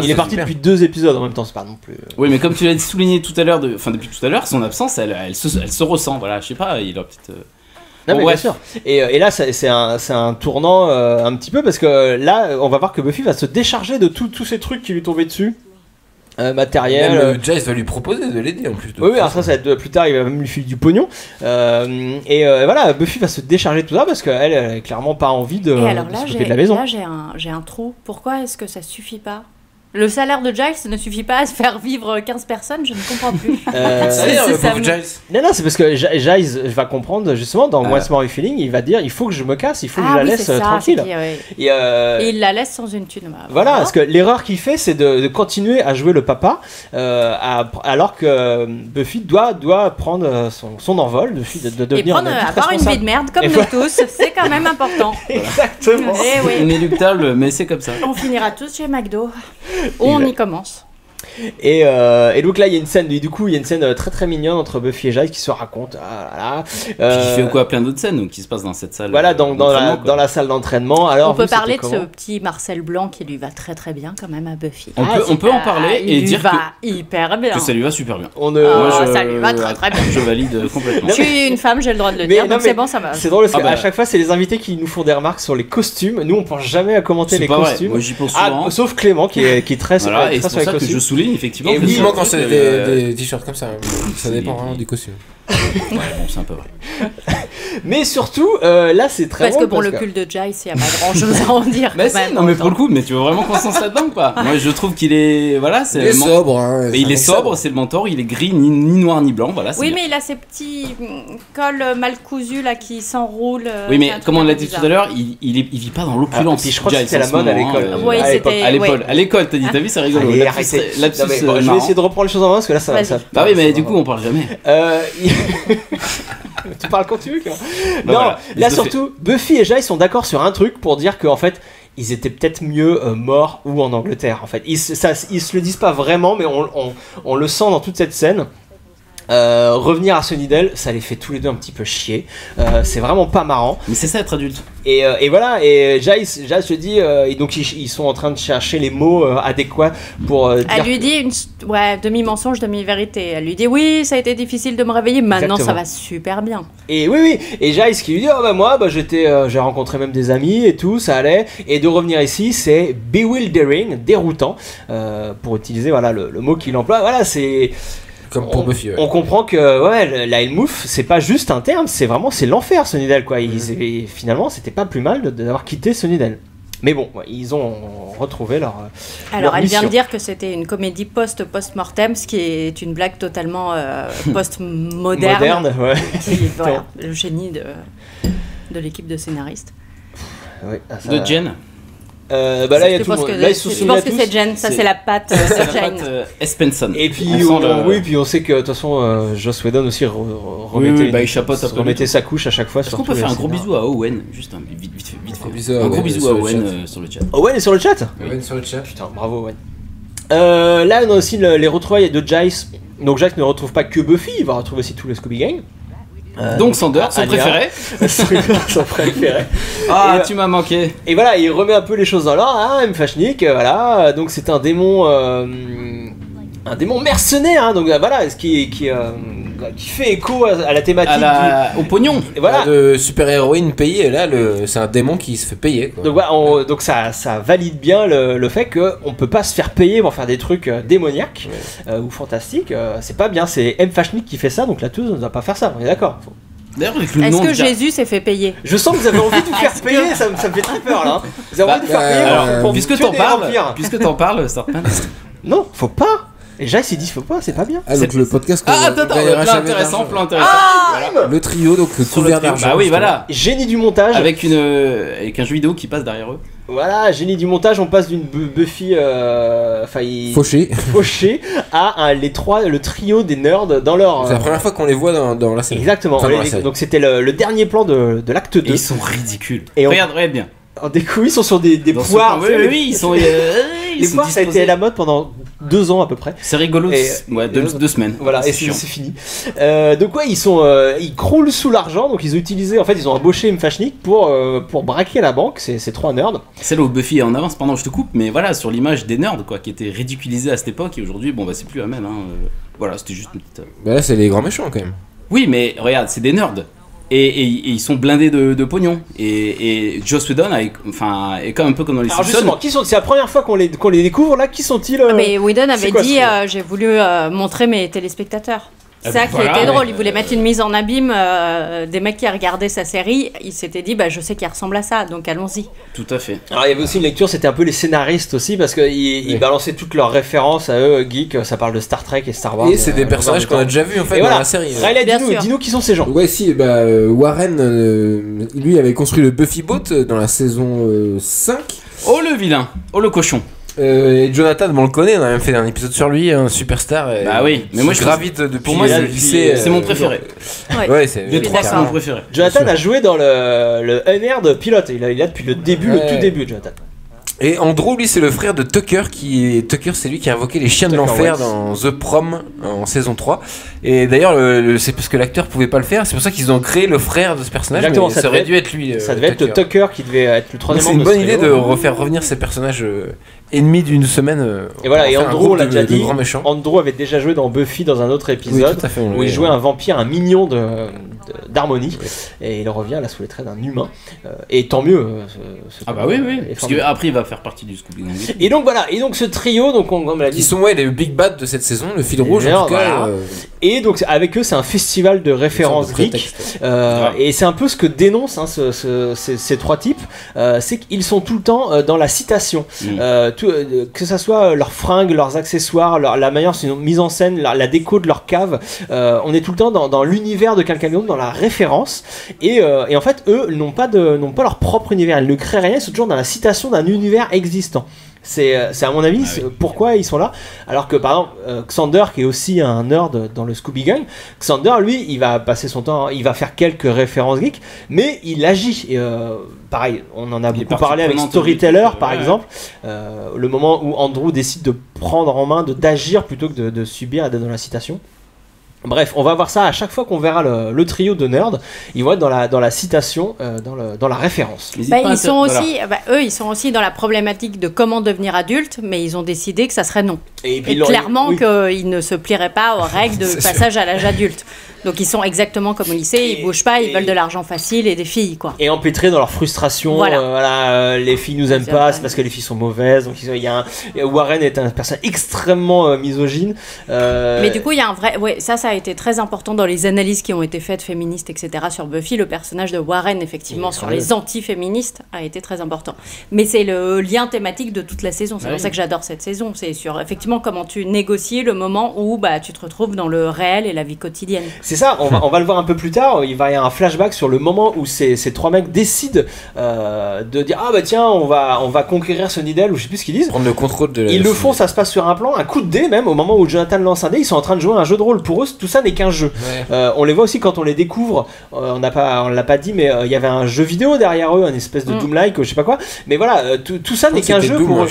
Il est parti depuis 2 épisodes en même temps, c'est pas non plus. Oui, mais comme tu l'as souligné tout à l'heure, depuis tout à l'heure, son absence, elle se ressent. Voilà, je sais pas, il a peut-être. Non mais bien sûr. Et là c'est un tournant un petit peu parce que là on va voir que Buffy va se décharger de tous ces trucs qui lui tombaient dessus. Matériel. Giles va lui proposer de l'aider en plus. Oui, alors ça va être plus tard, il va même lui filer du pognon. Et voilà, Buffy va se décharger de tout ça parce qu'elle a clairement pas envie de s'occuper de la maison. Là j'ai un trou. Pourquoi est-ce que ça suffit pas ? Le salaire de Giles ne suffit pas à se faire vivre 15 personnes, je ne comprends plus. Non, c'est parce que Giles va comprendre justement dans What's More Feeling, il va dire il faut que je me casse, il faut que je la laisse tranquille. Et il la laisse sans une thune. Voilà, parce que l'erreur qu'il fait, c'est de continuer à jouer le papa, alors que Buffy doit prendre son envol, de devenir avoir une vie de merde comme nous tous, c'est quand même important. Exactement. C'est inéluctable, mais c'est comme ça. On finira tous chez McDo. On y commence. Et donc là il y a une scène, du coup il y a une scène très très mignonne entre Buffy et Giles qui se racontent. Qui fait quoi, plein d'autres scènes qui se passent dans cette salle. Voilà, dans la salle d'entraînement. Alors on peut parler de ce petit Marcel Blanc qui lui va très très bien quand même à Buffy. On peut en parler et dire hyper bien. Que ça lui va super bien. Ça lui va très très bien. Je valide complètement. Je suis une femme, j'ai le droit de le dire, donc c'est bon, ça va. C'est drôle parce qu'à chaque fois c'est les invités qui nous font des remarques sur les costumes. Nous on pense jamais à commenter les costumes. Moi j'y pense souvent. Sauf Clément qui est très sur les costumes. Je souligne effectivement. Et uniquement quand c'est des t-shirts comme ça, ça dépend vraiment du costume. Ouais, bon, c'est un peu vrai. Mais surtout, là c'est très parce que pour le pull de Giles, il n'y a pas grand chose à en dire. Mais non, mais pour le coup, mais tu veux vraiment qu'on s'en là-dedans ou pas? Moi je trouve qu'il est. Voilà, il est sobre. Il est sobre, c'est le mentor, il est gris, ni noir ni blanc. Voilà, oui, mais il a ces petits cols mal cousus là qui s'enroulent. Oui, mais comme on l'a dit tout à l'heure, il vit pas dans l'opulence. Puis je crois que c'était la mode à l'école. Oui, c'était. À l'école, t'as dit, t'as vu, c'est rigolo. Je vais essayer de reprendre les choses en main parce que là ça va. Bah oui, mais du coup, on parle jamais. Tu parles quand tu veux. Non, là surtout, Buffy et Giles sont d'accord sur un truc pour dire qu'en fait, ils étaient peut-être mieux morts ou en Angleterre. En fait, ils se le disent pas vraiment, mais on le sent dans toute cette scène. Revenir à Sunnydale, ça les fait tous les deux un petit peu chier. C'est vraiment pas marrant. Mais c'est ça être adulte. Et voilà, et Giles se dit, et donc ils sont en train de chercher les mots adéquats pour dire. Elle lui dit demi-mensonge, demi-vérité. Elle lui dit oui, ça a été difficile de me réveiller, maintenant ça va super bien. Et oui, et Giles qui lui dit moi j'ai rencontré même des amis et tout, ça allait. Et de revenir ici, c'est bewildering, déroutant, pour utiliser le mot qu'il emploie. Voilà, c'est. Comme pour Buffy, on comprend que la Hellmouth, c'est pas juste un terme, c'est l'enfer, Sunnydale, quoi. Finalement, c'était pas plus mal d'avoir quitté Sunnydale. Mais bon, ils ont retrouvé leur. Alors, elle vient de dire que c'était une comédie post-mortem, ce qui est une blague totalement post-moderne. Moderne, ouais. Voilà, le génie de l'équipe de scénaristes. Oui, de Jen. Là, il y a tout le monde. Là, ils sont je pense que c'est Jen, ça c'est la patte Jane. Espenson. Et puis, puis on sait que de toute façon, Joss Whedon aussi remettait sa couche à chaque fois. Est-ce qu'on peut faire un gros bisou à Owen? Juste vite fait. Un gros bisou à Owen sur le chat. Owen est sur le chat? Owen sur le chat. Putain, bravo Owen. Là, on a aussi les retrouvailles de Giles. Donc, Giles ne retrouve pas que Buffy, il va retrouver aussi tous les Scooby Gang. Donc Sander, son préféré. Son préféré. Ah, tu m'as manqué. Et voilà, il remet un peu les choses dans l'ordre, M. Fashnik, voilà. Donc c'est un démon mercenaire, donc voilà, ce qui fait écho à la thématique au pognon. Et voilà. De super-héroïne payée, là c'est un démon qui se fait payer, quoi. Donc voilà, donc ça valide bien le fait qu'on peut pas se faire payer pour faire des trucs démoniaques ou fantastiques. C'est pas bien, c'est M. Fashnik qui fait ça, donc la tueuse ne doit pas faire ça, on est d'accord. D'ailleurs, est-ce que Jésus s'est fait payer? Je sens que vous avez envie de vous faire payer, ça me fait très peur là. Vous avez envie de faire payer pour puisque t'en parles, Sarpan. Non, faut pas. Et Giles il dit faut pas, c'est pas bien. Donc le podcast. Attends, plan intéressant. Voilà. Le trio, donc couvert d'argent. Bah oui, voilà. Génie du montage. Avec un jeu vidéo qui passe derrière eux. Voilà, génie du montage, on passe d'une Buffy fauchée à le trio des nerds dans leur. C'est la première fois qu'on les voit dans la série. Exactement. Enfin, donc c'était le dernier plan de l'acte 2. Et ils sont ridicules. Et regarde bien. Des coups, ils sont sur des poires. Oui, ils sont. Les poires, ça a été à la mode pendant 2 ans à peu près. C'est rigolo. 2 semaines. Voilà, et c'est fini. Donc ils croulent sous l'argent. Donc ils ont embauché M. Fashnik pour braquer la banque. C'est 3 nerds. Celle où Buffy est en avance. Pendant je te coupe, mais voilà, sur l'image des nerds qui étaient ridiculisés à cette époque, et aujourd'hui c'est plus la même. Voilà, c'était juste une petite. Là c'est les grands méchants quand même. Oui, mais regarde, c'est des nerds. Et ils sont blindés de pognon. Et Joss Whedon est comme un peu comme dans les Simpsons. Alors justement, c'est la première fois qu'on les découvre là. Qui sont-ils Mais Whedon avait dit j'ai voulu montrer mes téléspectateurs. C'est ça qui était drôle, il voulait mettre une mise en abîme des mecs qui regardaient sa série, il s'était dit je sais qu'il ressemble à ça, donc allons-y. Tout à fait. Alors il y avait aussi une lecture, c'était un peu les scénaristes aussi, parce qu'ils balançaient toutes leurs références à eux, geeks, ça parle de Star Trek et Star Wars. Et c'est des personnages qu'on a déjà vus en fait dans la série. Riley, dis-nous qui sont ces gens. Ouais, si, Warren, lui avait construit le Buffy Boat dans la saison 5. Oh le vilain, oh le cochon. Et Jonathan, on le connaît, on a même fait un épisode sur lui, un superstar. Bah oui, mais moi je gravite depuis. Pour moi, c'est mon préféré. Ouais, c'est les 3 c'est mon préféré. Jonathan a joué dans le Unaired pilote, il a depuis le début, le tout début, Jonathan. Et Andrew, lui, c'est le frère de Tucker. Tucker, c'est lui qui a invoqué les chiens de l'enfer dans The Prom en saison 3. Et d'ailleurs, c'est parce que l'acteur pouvait pas le faire. C'est pour ça qu'ils ont créé le frère de ce personnage. Exactement, mais ça aurait dû être lui. Ça devait être Tucker qui devait être le troisième membre. C'est une bonne idée de refaire revenir ces personnages ennemis d'une semaine. Et voilà, et Andrew, on l'a déjà dit. Méchant. Andrew avait déjà joué dans Buffy dans un autre épisode où il jouait un vampire, un mignon d'harmonie. Et il revient là sous les traits d'un humain. Et tant mieux. Oui. Parce qu'après, il va faire partie du Scooby Gang. Et donc voilà, ce trio, donc on l'a dit. Ils sont les big bad de cette saison, le fil rouge en tout cas. Et donc avec eux, c'est un festival de références geeks. Et c'est un peu ce que dénoncent ces 3 types, c'est qu'ils sont tout le temps dans la citation. Que ça soit leurs fringues, leurs accessoires, la manière dont mise en scène, la déco de leur cave, on est tout le temps dans l'univers de quelqu'un d'autre, dans la référence. Et en fait, eux n'ont pas leur propre univers, ils ne créent rien, ils sont toujours dans la citation d'un univers existant. C'est à mon avis pourquoi ils sont là, alors que par exemple Xander, qui est aussi un nerd dans le Scooby Gang, Xander lui il va passer son temps, il va faire quelques références geeks, mais il agit. Et pareil, on en a beaucoup parlé avec Storyteller par exemple, le moment où Andrew décide de prendre en main, d'agir plutôt que de subir et d'être dans la citation. Bref, on va voir ça à chaque fois qu'on verra le trio de nerds. Ils vont être dans la citation, dans la référence. Ils sont aussi dans la problématique de comment devenir adulte, mais ils ont décidé que ça serait non. Et clairement qu'ils ne se plieraient pas aux règles de passage à l'âge adulte. Donc ils sont exactement comme au lycée, ils bougent pas, ils veulent de l'argent facile et des filles, quoi. Et empêtrés dans leur frustration. Les filles nous aiment pas, c'est parce que les filles sont mauvaises. Donc Warren est un personnage extrêmement misogyne. Mais du coup, il y a un vrai, ça a été très important dans les analyses qui ont été faites féministes, etc. sur Buffy. Le personnage de Warren, effectivement, sur les anti-féministes, a été très important. Mais c'est le lien thématique de toute la saison. C'est pour ça que j'adore cette saison. C'est sur effectivement comment tu négocies le moment où tu te retrouves dans le réel et la vie quotidienne. C'est ça, on va le voir un peu plus tard. Il va y avoir un flashback sur le moment où ces trois mecs décident de dire tiens, on va conquérir Sunnydale, ou je sais plus ce qu'ils disent. Prendre le contrôle de la. Ils le font, ça se passe sur un plan, un coup de dé même, au moment où Jonathan lance un dé, ils sont en train de jouer un jeu de rôle. Pour eux, tout ça n'est qu'un jeu. On les voit aussi quand on les découvre. On l'a pas dit, mais il y avait un jeu vidéo derrière eux, un espèce de Doom-like, je sais pas quoi. Mais voilà, tout ça n'est qu'un jeu pour eux.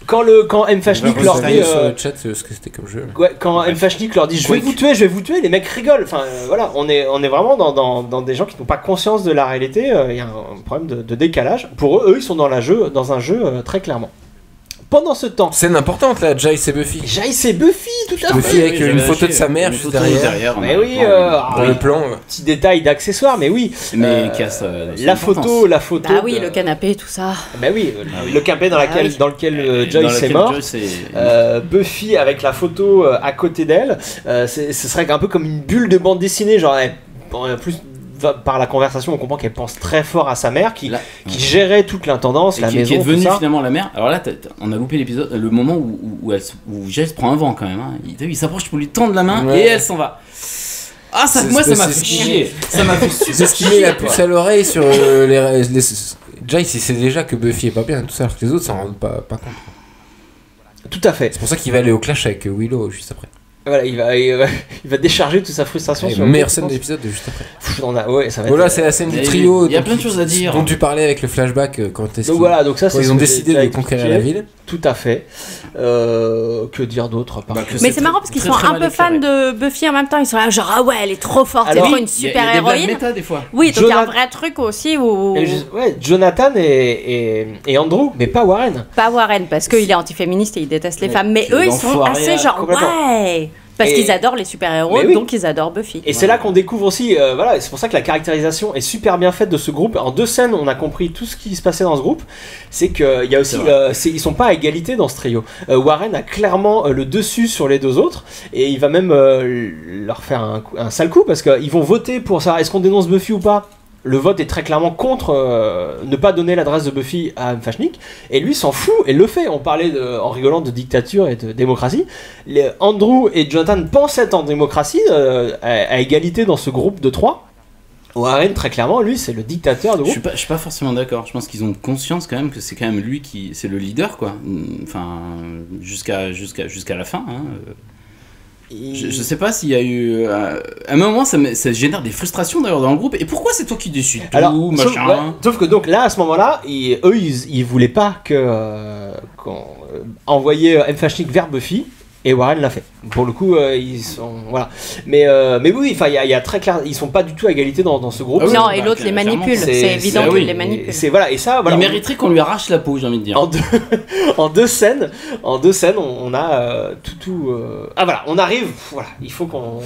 Quand M. Fashnik leur dit sur le chat ce que c'était comme jeu. Quand M. Fashnik leur dit je vais vous tuer, les mecs rigolent. Enfin voilà, on est vraiment dans des gens qui n'ont pas conscience de la réalité. Il y a un problème de décalage. Pour eux, ils sont dans un jeu très clairement. Pendant ce temps, scène importante là, Giles et Buffy. Tout à fait. Buffy avec une photo de sa mère juste derrière. Mais oui, dans le plan. Petit détail d'accessoires, mais oui. Mais casse la photo. Ah oui, le canapé, tout ça. Bah oui, le canapé dans lequel Joyce est mort. Buffy avec la photo à côté d'elle. Ce serait un peu comme une bulle de bande dessinée, genre plus. Par la conversation, on comprend qu'elle pense très fort à sa mère, qui gérait toute l'intendance, la maison, qui est devenue finalement la mère. Alors là, on a loupé l'épisode, le moment où Giles prend un vent quand même. Hein. Il s'approche pour lui tendre la main et elle s'en va. Ah, moi ça m'a fait chier. Ça m'a fait super. C'est ce qui met la puce à l'oreille sur les Giles. Il sait déjà que Buffy est pas bien, tout ça, alors que les autres s'en rendent pas compte. Tout à fait. C'est pour ça qu'il va aller au clash avec Willow juste après. Voilà, il va décharger toute sa frustration sur meilleure scène de l'épisode de juste après. Ça va voilà, c'est la scène du trio. Il y a plein de choses à dire. Dont tu parlais avec le flashback quand ils ont décidé de conquérir la ville. Tout à fait. Que dire d'autre mais c'est marrant parce qu'ils sont un peu fans de Buffy en même temps. Ils sont là genre elle est trop forte, c'est trop une super héroïne. Méta, des fois. Oui, donc il y a un vrai truc aussi où. Jonathan et Andrew, mais pas Warren. Pas Warren parce qu'il est antiféministe et il déteste les femmes. Mais eux, ils sont assez genre parce qu'ils adorent les super-héros, donc ils adorent Buffy. Et c'est là qu'on découvre aussi, c'est pour ça que la caractérisation est super bien faite de ce groupe. En 2 scènes, on a compris tout ce qui se passait dans ce groupe. C'est qu'il y a aussi, ils sont pas à égalité dans ce trio. Warren a clairement le dessus sur les 2 autres, et il va même leur faire un sale coup, parce qu'ils vont voter pour savoir est-ce qu'on dénonce Buffy ou pas. Le vote est très clairement contre ne pas donner l'adresse de Buffy à M. Fashnik, et lui s'en fout et le fait. On parlait en rigolant de dictature et de démocratie. Andrew et Jonathan pensent être en démocratie, à égalité dans ce groupe de 3. Warren, très clairement, lui, c'est le dictateur de groupe. Je suis pas forcément d'accord. Je pense qu'ils ont conscience quand même que c'est quand même lui qui c'est le leader, quoi. Enfin, jusqu'à la fin. Hein. Je sais pas s'il y a eu à un moment ça génère des frustrations d'ailleurs dans le groupe. Et pourquoi c'est toi qui décides tout, machin. Sauf que donc là à ce moment-là ils voulaient pas qu'on envoyer M. Fashnik vers Buffy. Et Warren l'a fait. Pour le coup, ils sont voilà. Mais oui, enfin, il y a très clair, ils sont pas du tout à égalité dans ce groupe. Non, et l'autre les manipule. C'est évident qu'il les manipule. C'est voilà, et ça, voilà. Il mériterait qu'on lui arrache la peau, j'ai envie de dire. En deux scènes, on a tout. Ah voilà, on arrive. Voilà, il faut qu'on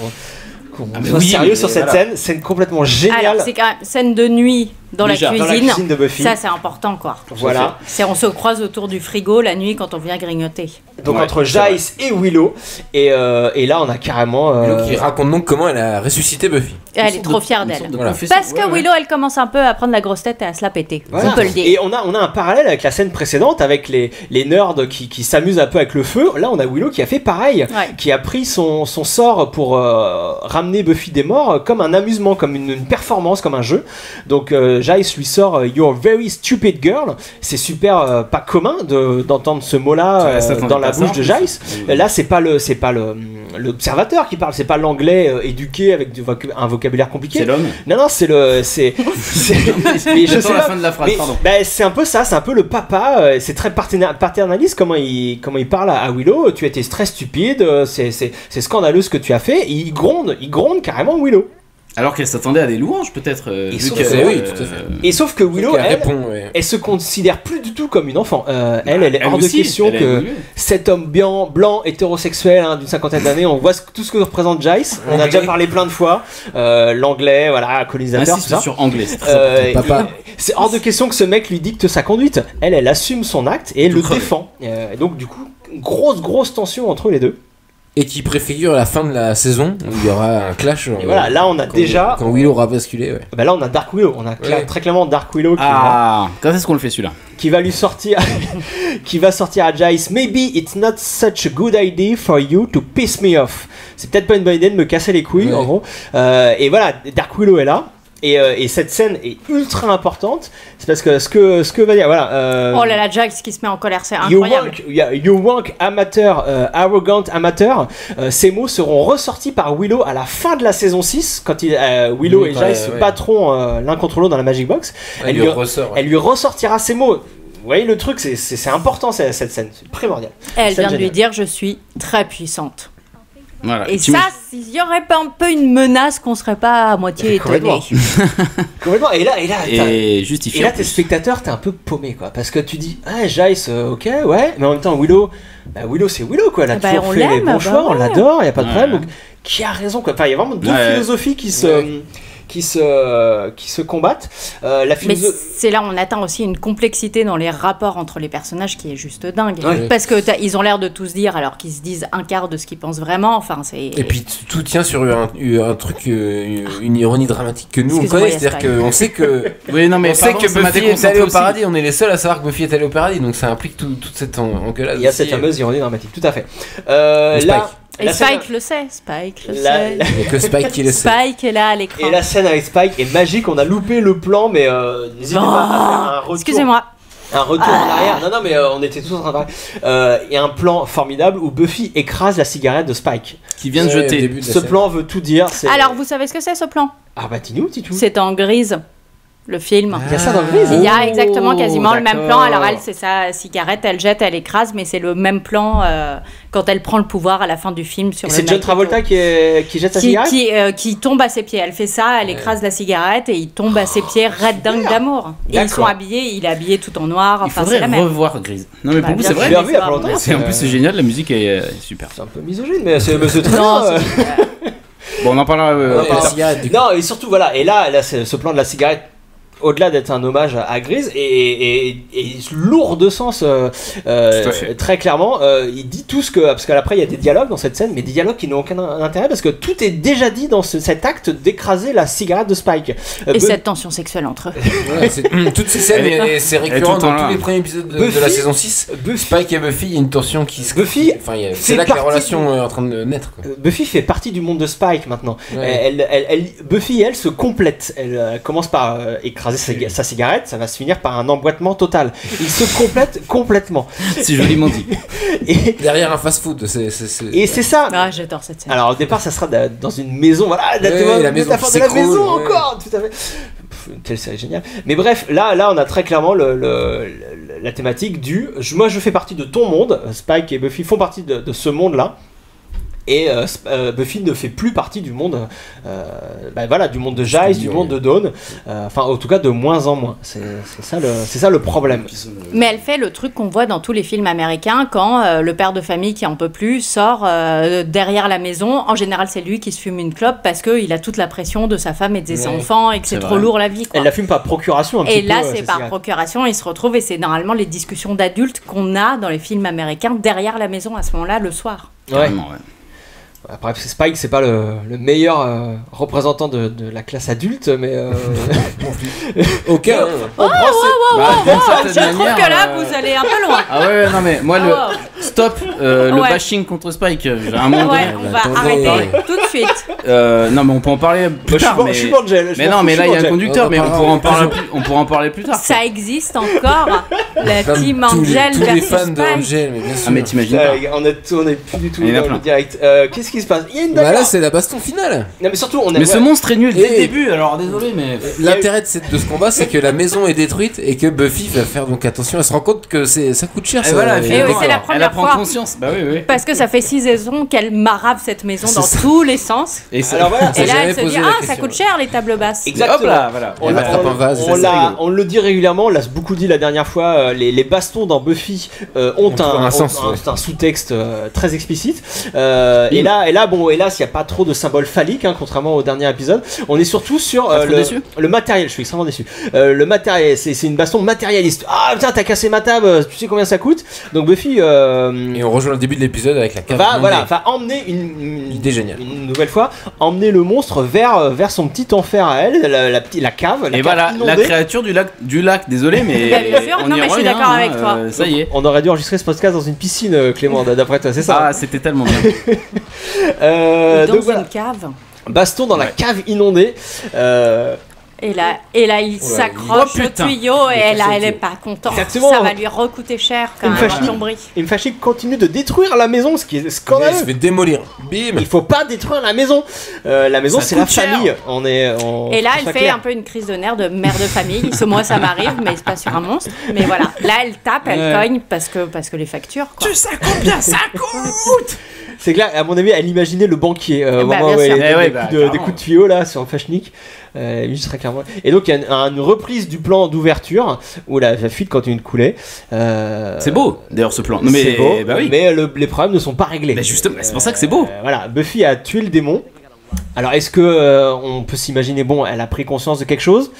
soit sérieux sur cette scène. C'est complètement génial. Alors, c'est quand même scène de nuit. Dans la cuisine de Buffy. Ça c'est important quoi. Voilà. On se croise autour du frigo la nuit quand on vient grignoter. Donc entre Giles et Willow et là on a carrément Willow qui raconte donc comment elle a ressuscité Buffy. Elle est trop fière d'elle. Parce que Willow elle commence un peu à prendre la grosse tête et à se la péter. Voilà. On peut le dire. Et on a un parallèle avec la scène précédente avec les nerds qui s'amusent un peu avec le feu. Là on a Willow qui a fait pareil, qui a pris son sort pour ramener Buffy des morts comme un amusement, comme une performance, comme un jeu. Donc Jace lui sort You're a very stupid girl. C'est super pas commun d'entendre ce mot-là dans la bouche de Jace. Là, c'est pas l'observateur qui parle, c'est pas l'anglais éduqué avec un vocabulaire compliqué. C'est l'homme. Non, c'est la fin de la phrase, pardon. C'est un peu ça, c'est un peu le papa. C'est très paternaliste comment il parle à Willow. Tu étais très stupide, c'est scandaleux ce que tu as fait. Et il gronde carrément Willow. Alors qu'elle s'attendait à des louanges peut-être. Oui, tout à fait. Et sauf que Willow, elle se considère plus du tout comme une enfant. Elle est hors de question que cet homme blanc, hétérosexuel d'une cinquantaine d'années, on voit tout ce que représente Jace. On a déjà parlé plein de fois. L'anglais, voilà, colonisateur, tout ça. Sur anglais, c'est très important. C'est hors de question que ce mec lui dicte sa conduite. Elle assume son acte et elle le défend. Donc du coup, grosse tension entre les deux. Et qui préfigure la fin de la saison où il y aura un clash. Et voilà, là on a quand Willow aura basculé. Bah là on a Dark Willow, très clairement Dark Willow. Quand est-ce qu'on le fait celui-là? Qui va lui sortir, qui va sortir à Jace. Maybe it's not such a good idea for you to piss me off. C'est peut-être pas une bonne idée de me casser les couilles en gros. Et voilà, Dark Willow est là. Et cette scène est ultra importante. C'est parce que ce que va dire, voilà. Oh là là, Jax qui se met en colère, c'est incroyable. You wank amateur, arrogant amateur. Ces mots seront ressortis par Willow à la fin de la saison 6, quand Willow et Jace se battront l'un contre l'autre dans la Magic Box. Elle lui ressortira ces mots. Vous voyez le truc, c'est important cette scène, c'est primordial. Elle vient de lui dire je suis très puissante. Voilà. Et ça, s'il y aurait pas un peu une menace qu'on serait pas à moitié étonné. Complètement. Et là, justifié. Et là, tes spectateurs, t'es un peu paumé, quoi, parce que tu dis, Jace, ok, ouais, mais en même temps, Willow, c'est Willow, quoi. Elle a toujours fait les bons choix, on l'adore, y a pas de problème. Donc, qui a raison, quoi. Enfin, il y a vraiment deux philosophies qui se combattent. Mais c'est là où on atteint aussi une complexité dans les rapports entre les personnages qui est juste dingue. Parce que ils ont l'air de tous dire alors qu'ils se disent un quart de ce qu'ils pensent vraiment. Enfin, et puis tout tient sur un truc, une ironie dramatique que nous on connaît, c'est-à-dire qu'on sait que Buffy est allée au paradis. On est les seuls à savoir que Buffy est allée au paradis, donc ça implique toute cette engueulade. Il y a cette fameuse ironie dramatique, tout à fait. Là. Et Spike le sait, Il n'y a que Spike qui le sait. Spike est là à l'écran. Et la scène avec Spike est magique, on a loupé le plan, mais n'hésitez pas à faire un retour. Excusez-moi. Un retour en arrière. Non, mais on était tous en train de parler. Et un plan formidable où Buffy écrase la cigarette de Spike. Qui vient de jeter. Ce plan veut tout dire. Alors, vous savez ce que c'est ce plan? Ah bah dis-nous, Titou. C'est en Grise. Le film. Il y a ça dans Grise. Il y a exactement quasiment le même plan. Alors elle, c'est sa cigarette, elle jette, elle écrase, mais c'est le même plan quand elle prend le pouvoir à la fin du film sur. C'est John Travolta qui jette sa cigarette. Qui tombe à ses pieds. Elle fait ça, elle écrase la cigarette et il tombe à ses pieds, red dingue d'amour. Et ils sont habillés, il est habillé tout en noir. Enfin, c'est la même. Revoir Grise. Non mais pour vous c'est vrai. Vu il y a pas longtemps. En plus c'est génial, la musique est super. C'est un peu misogyne, mais c'est très bien. Bon, on en parlera. Non, et surtout voilà. Et là, ce plan de la cigarette. Au-delà d'être un hommage à Grise et lourd de sens très clairement, il dit tout ce que parce qu'après il y a des dialogues dans cette scène, mais des dialogues qui n'ont aucun intérêt parce que tout est déjà dit dans cet acte d'écraser la cigarette de Spike et cette tension sexuelle entre eux. Toutes ces scènes c'est récurrent dans tous les premiers épisodes de la saison 6. Spike et Buffy, il y a une tension qui se c'est là que la relation est en train de naître, quoi. Buffy fait partie du monde de Spike maintenant. Buffy elle se complète, elle commence par écraser sa cigarette, ça va se finir par un emboîtement total. Il se complète complètement. C'est joliment dit. Et derrière un fast-food, et c'est ça. Ah, j'adore cette scène. Alors au départ, ça sera dans une maison. Voilà, la maison de la maison encore. Tout à fait. Quelle série géniale. Mais bref, là, on a très clairement la thématique du. Moi, je fais partie de ton monde. Spike et Buffy font partie de ce monde-là. Et Buffy ne fait plus partie du monde, du monde de Jace, du monde de Dawn. Enfin, en tout cas, de moins en moins. C'est ça le problème. Mais elle fait le truc qu'on voit dans tous les films américains quand le père de famille qui en peut plus sort derrière la maison. En général, c'est lui qui se fume une clope parce qu'il a toute la pression de sa femme et de ses enfants et que c'est trop lourd la vie, quoi. Elle la fume par procuration. Un petit peu, là, c'est par cigarette. procuration. Il se retrouve et c'est normalement les discussions d'adultes qu'on a dans les films américains derrière la maison à ce moment-là le soir. Ouais. Après, Spike, c'est pas le meilleur représentant de la classe adulte, mais. Ok. Je trouve que là, vous allez un peu loin. Ah ouais, non mais moi stop. le bashing contre Spike. J'ai un moment donné. On va arrêter tout de suite. Non, mais on peut en parler plus tard. Je suis Angel. Mais non, mais là il y a un conducteur, mais on pourra en parler plus tard. Ça existe encore, la team Angel tous versus les fans Spike. de Angel, mais bien sûr. Ah, mais t'imagines pas. On est plus du tout dans le direct. Qu'est-ce qui se passe? Il y a une Là, c'est la baston finale. Non, mais surtout, Mais ce monstre est nul dès le début, alors désolé, mais. L'intérêt de ce combat, c'est que la maison est détruite et que Buffy va faire donc attention. Elle se rend compte que ça coûte cher. Et voilà, Et oui, c'est la première prend fois. conscience. Bah oui. Parce que ça fait 6 saisons qu'elle marave cette maison dans tous les sens. Et alors voilà, Et là, elle se dit ça coûte cher les tables basses. Exactement. Hop là, voilà. On le dit régulièrement, on l'a beaucoup dit la dernière fois, les bastons dans Buffy ont un sous-texte très explicite. Et là, s'il n'y a pas trop de symboles phalliques, contrairement au dernier épisode, on est surtout sur le matériel. Je suis extrêmement déçu. Le matériel, c'est une baston matérialiste. Ah putain, t'as cassé ma table, tu sais combien ça coûte? Donc Buffy. Et on rejoint le début de l'épisode avec la cave. Va emmener une idée géniale. Une nouvelle fois, emmener le monstre vers son petit enfer à elle, la cave. Et voilà, la créature du lac. Désolé, mais. Bien sûr, non, mais je suis d'accord avec toi. Ça y est. On aurait dû enregistrer ce podcast dans une piscine, Clément, d'après toi, c'est ça? Ah, c'était tellement bien. Dans une cave. Baston dans la cave inondée. Et là, il s'accroche au tuyau et là, elle est pas contente. Exactement. Ça va lui recouter cher quand même. Et Mfashi continue de détruire la maison, ce qui est scandaleux. Il se fait démolir. Bim. Il faut pas détruire la maison. La maison, c'est la famille. Et là, elle fait un peu une crise de nerfs de mère de famille. Moi, ça m'arrive, mais c'est pas sur un monstre. Mais voilà, là, elle tape, elle cogne parce que les factures. Quoi. Tu sais combien ça coûte? C'est clair, à mon avis, elle imaginait le banquier. Des coups de tuyau là sur Fashnik. Très clairement. Et donc il y a une reprise du plan d'ouverture où la fuite continue de couler. C'est beau d'ailleurs ce plan. Non, mais c'est beau, mais les problèmes ne sont pas réglés. Mais justement, c'est pour ça que c'est beau. Voilà, Buffy a tué le démon. Alors est-ce que on peut s'imaginer, elle a pris conscience de quelque chose?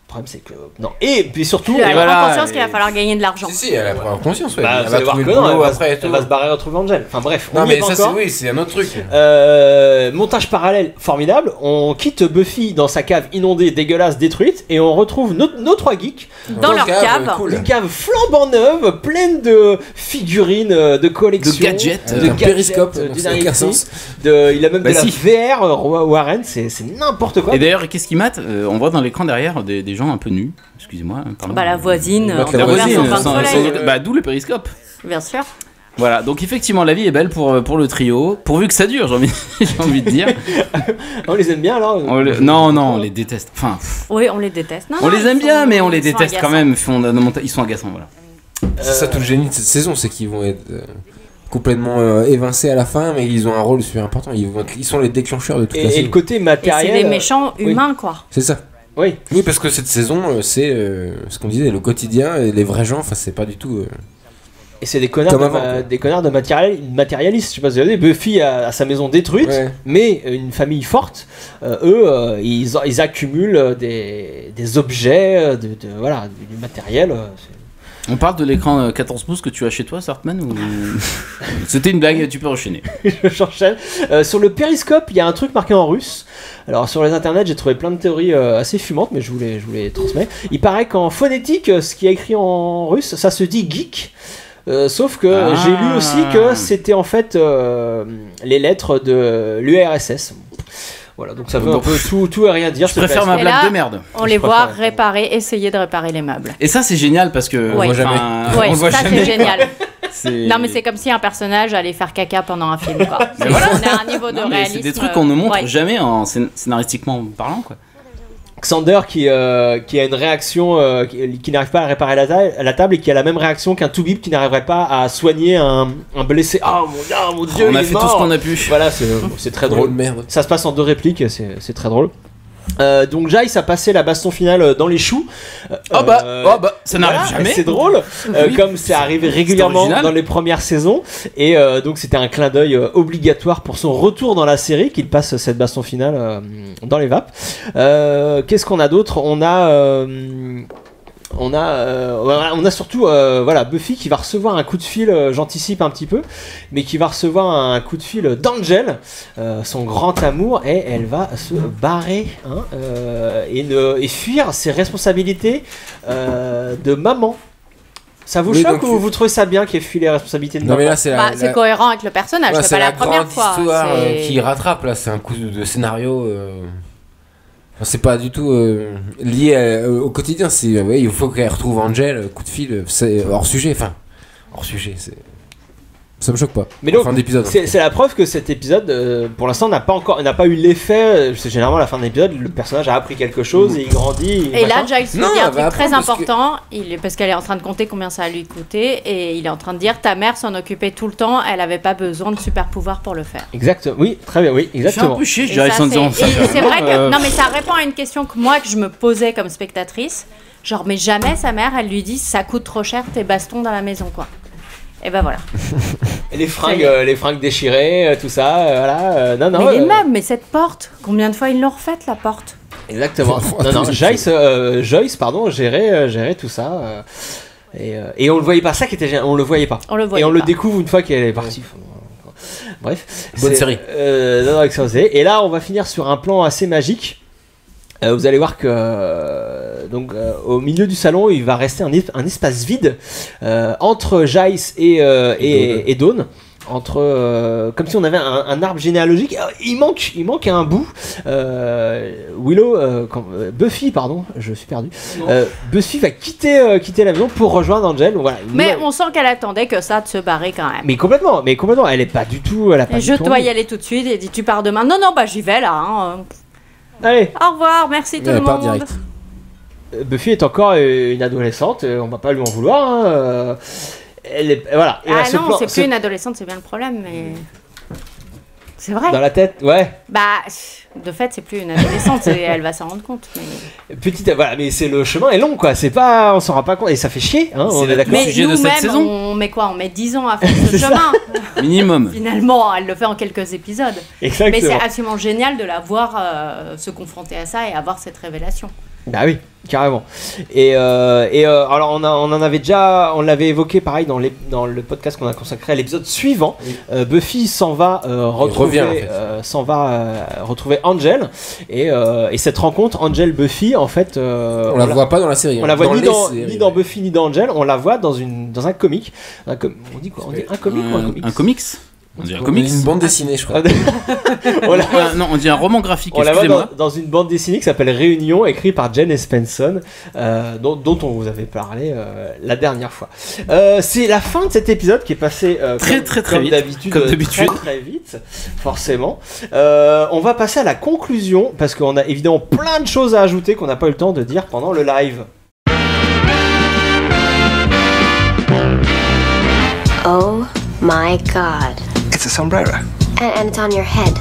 Le problème c'est que non. Et puis surtout, elle prend conscience qu'il va falloir gagner de l'argent. Si, elle a pris conscience. Elle va trouver le boulot après. Elle va se barrer retrouver Angel. Enfin bref. Non mais ça c'est un autre truc. Montage parallèle formidable. On quitte Buffy dans sa cave inondée, dégueulasse, détruite, et on retrouve nos 3 geeks dans leur cave. Cool. Une cave flambant neuve, pleine de figurines, de collections, de gadgets, de périscope. Il a même de la VR. Warren, c'est n'importe quoi. Et d'ailleurs, qu'est-ce qu'il mate? On voit dans l'écran derrière des gens un peu nus. Excusez-moi. La voisine. D'où le périscope. Bien sûr. Voilà, donc effectivement la vie est belle pour le trio, pourvu que ça dure, j'ai envie de dire. On les aime bien alors? Non, on les déteste. Enfin. Oui, on les déteste. Non, on les aime bien, mais on les déteste quand même. Ils sont agaçants, voilà. C'est ça tout le génie de cette saison, c'est qu'ils vont être complètement évincés à la fin, mais ils ont un rôle super important. Ils sont les déclencheurs de toute la saison. Et le côté matériel. Et c'est les méchants humains, quoi. C'est ça. Oui, parce que cette saison, c'est ce qu'on disait, le quotidien, et les vrais gens, enfin, c'est pas du tout. Et c'est des connards de matérialistes. Je sais pas si vous avez vu, Buffy a sa maison détruite, mais une famille forte. Ils accumulent des objets, du matériel. On parle de l'écran 14 pouces que tu as chez toi, Sartman, ou c'était une blague? Tu peux enchaîner. J'enchaîne. Sur le périscope, il y a un truc marqué en russe. Alors sur les internets, j'ai trouvé plein de théories assez fumantes, mais je vous les transmets. Il paraît qu'en phonétique, ce qui est écrit en russe, ça se dit geek. Sauf que j'ai lu aussi que c'était en fait les lettres de l'URSS. Voilà, donc ça veut un peu tout et rien dire. Je préfère ma blague de merde. On les voit essayer de réparer les meubles. Et ça c'est génial parce que on voit jamais. On voit jamais. C'est génial. Non mais c'est comme si un personnage allait faire caca pendant un film, quoi. On a un niveau de réalisme. C'est des trucs qu'on ne montre jamais scénaristiquement parlant, quoi. Xander qui a une réaction qui n'arrive pas à réparer la table et qui a la même réaction qu'un Toubib qui n'arriverait pas à soigner un blessé. Ah mon dieu, on a fait tout ce qu'on a pu. Voilà, c'est très drôle. Merde. Ça se passe en 2 répliques, c'est très drôle. Donc Jace a passé la baston finale dans les choux. Ça n'arrive jamais. C'est drôle, comme c'est arrivé régulièrement dans les premières saisons. Et donc c'était un clin d'œil obligatoire pour son retour dans la série qu'il passe cette baston finale dans les vapes. Qu'est-ce qu'on a d'autre? On a surtout Buffy qui va recevoir un coup de fil, j'anticipe un petit peu, mais qui va recevoir un coup de fil d'Angel, son grand amour, et elle va se barrer et fuir ses responsabilités de maman. Ça vous choque ou vous trouvez ça bien qu'il ait fui les responsabilités de Non mais là c'est cohérent avec le personnage, c'est pas la première fois. C'est la grande histoire qui rattrape là, c'est un coup de scénario. C'est pas du tout lié au quotidien. C'est il faut qu'elle retrouve Angel, coup de fil, c'est hors sujet. Enfin, hors sujet, ça me choque pas. Mais donc, c'est la preuve que cet épisode, pour l'instant, n'a pas eu l'effet. C'est généralement à la fin de l'épisode, le personnage a appris quelque chose et il grandit. Et là, Giles dit un truc très important, parce qu'elle est en train de compter combien ça a lui coûté, et il est en train de dire ta mère s'en occupait tout le temps, elle avait pas besoin de super pouvoir pour le faire. Exactement. Oui, très bien. Oui, exactement. Je dirais sans dire. C'est vrai que non, mais ça répond à une question que je me posais comme spectatrice. Genre, mais jamais sa mère, elle lui dit ça coûte trop cher tes bastons dans la maison, quoi. Et ben voilà. Et les fringues déchirées, tout ça, voilà. Non. Mais les meubles, mais cette porte, combien de fois ils l'ont refaite la porte? Exactement. non, Joyce, gérait tout ça. Et on le voyait pas, ça qui était génial, on le voyait pas. Et on le découvre une fois qu'elle est partie. Bref. Bonne série. Et là, on va finir sur un plan assez magique. Vous allez voir que au milieu du salon, il va rester un espace vide entre Giles et Dawn. Comme si on avait un arbre généalogique. Il manque un bout. Buffy, pardon, je suis perdu. Buffy va quitter la maison pour rejoindre Angel. Donc, voilà, mais on sent qu'elle attendait que ça de se barrer quand même. Mais complètement. Elle est pas du tout. Je dois y aller tout de suite. Et dit tu pars demain. Non, bah j'y vais là. Hein. Allez. Au revoir, merci tout le monde. Direct. Buffy est encore une adolescente, on va pas lui en vouloir. Hein. Voilà. Ah non, c'est plus une adolescente, c'est bien le problème, mais c'est vrai. Dans la tête, ouais. Bah, de fait, c'est plus une adolescente, elle va s'en rendre compte. Mais... voilà, mais c'est le chemin est long, quoi. C'est pas, on s'en rend pas compte et ça fait chier. Hein, on est d'accord. Mais sujet de cette saison. On met quoi? On met 10 ans à faire ce chemin. Minimum. Finalement, elle le fait en quelques épisodes. Exactement. Mais c'est absolument génial de la voir se confronter à ça et avoir cette révélation. Bah oui, carrément. Et alors on l'avait évoqué pareil dans le podcast qu'on a consacré à l'épisode suivant. Oui. Buffy s'en va retrouver Angel et cette rencontre Angel-Buffy en fait. On la voit pas dans la série. On la voit ni dans Buffy ni dans Angel. On la voit dans un comic. On dit quoi? On dit un comic ou un comics? Un comics. On dit un comics. Une bande dessinée, je crois. Non, on dit un roman graphique. On la voit dans une bande dessinée qui s'appelle Réunion, écrite par Jen Espenson, dont on vous avait parlé la dernière fois. C'est la fin de cet épisode qui est passé très vite. Comme d'habitude. Très vite, forcément. On va passer à la conclusion parce qu'on a évidemment plein de choses à ajouter qu'on n'a pas eu le temps de dire pendant le live. Oh my God. It's a sombrero. And it's on your head.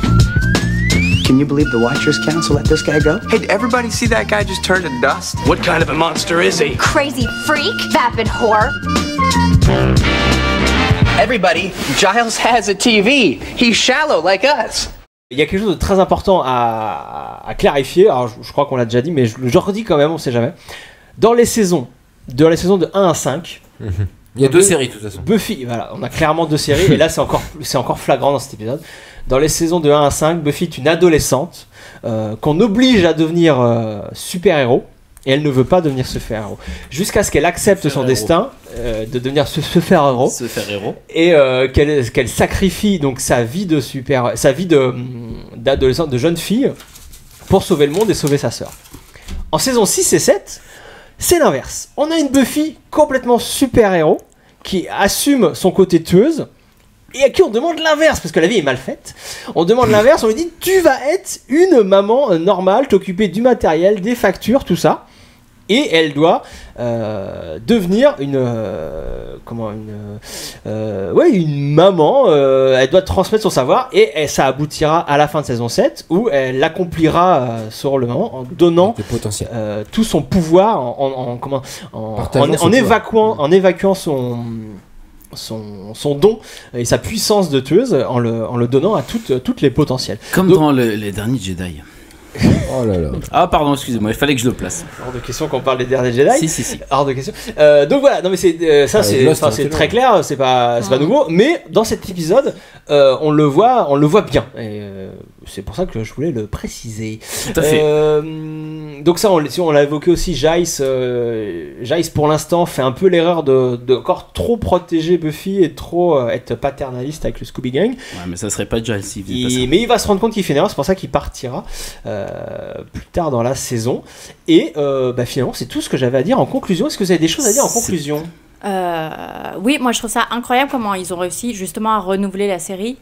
Can you believe the Watchers Council let this guy go? Hey, did everybody see that guy just turn to dust? What kind of a monster is he? Crazy freak, vapid whore. Everybody, Giles has a TV. He's shallow like us. Il y a quelque chose de très important à clarifier. Alors, je crois qu'on l'a déjà dit, mais je le redis quand même, on sait jamais. Dans les saisons de 1 à 5, il y a 2 séries de toute façon. Buffy, voilà, on a clairement 2 séries et là c'est encore flagrant dans cet épisode. Dans les saisons de 1 à 5, Buffy est une adolescente qu'on oblige à devenir super-héros et elle ne veut pas devenir super-héros. Jusqu'à ce qu'elle accepte son destin de devenir super-héros. Et qu'elle sacrifie donc sa vie d'adolescente, de jeune fille pour sauver le monde et sauver sa sœur. En saison 6 et 7, c'est l'inverse. On a une Buffy complètement super-héros qui assume son côté tueuse et à qui on demande l'inverse parce que la vie est mal faite. On demande l'inverse, on lui dit tu vas être une maman normale, t'occuper du matériel, des factures, tout ça. Et elle doit devenir une maman. Elle doit transmettre son savoir et ça aboutira à la fin de saison 7 où elle l'accomplira sur le moment en donnant tout son pouvoir, en évacuant son don et sa puissance de tueuse en le donnant à toutes les potentielles. Comme dans les derniers Jedi. Oh là là. Ah pardon, excusez-moi, il fallait que je le place. Hors de question qu'on parle des derniers Jedi. Si. Hors de question. Donc voilà, non mais c'est très clair, c'est pas nouveau, mais dans cet épisode, on le voit bien. Et c'est pour ça que je voulais le préciser. Tout à fait. Donc ça, on l'a évoqué aussi. Jace pour l'instant fait un peu l'erreur de encore trop protéger Buffy et trop être paternaliste avec le Scooby Gang. Ouais, mais ça serait pas Jace s'il faisait pas ça. Mais il va se rendre compte qu'il fait une erreur, c'est pour ça qu'il partira plus tard dans la saison. Et finalement, c'est tout ce que j'avais à dire en conclusion. Est-ce que vous avez des choses à dire en conclusion ? Oui, moi je trouve ça incroyable comment ils ont réussi justement à renouveler la série.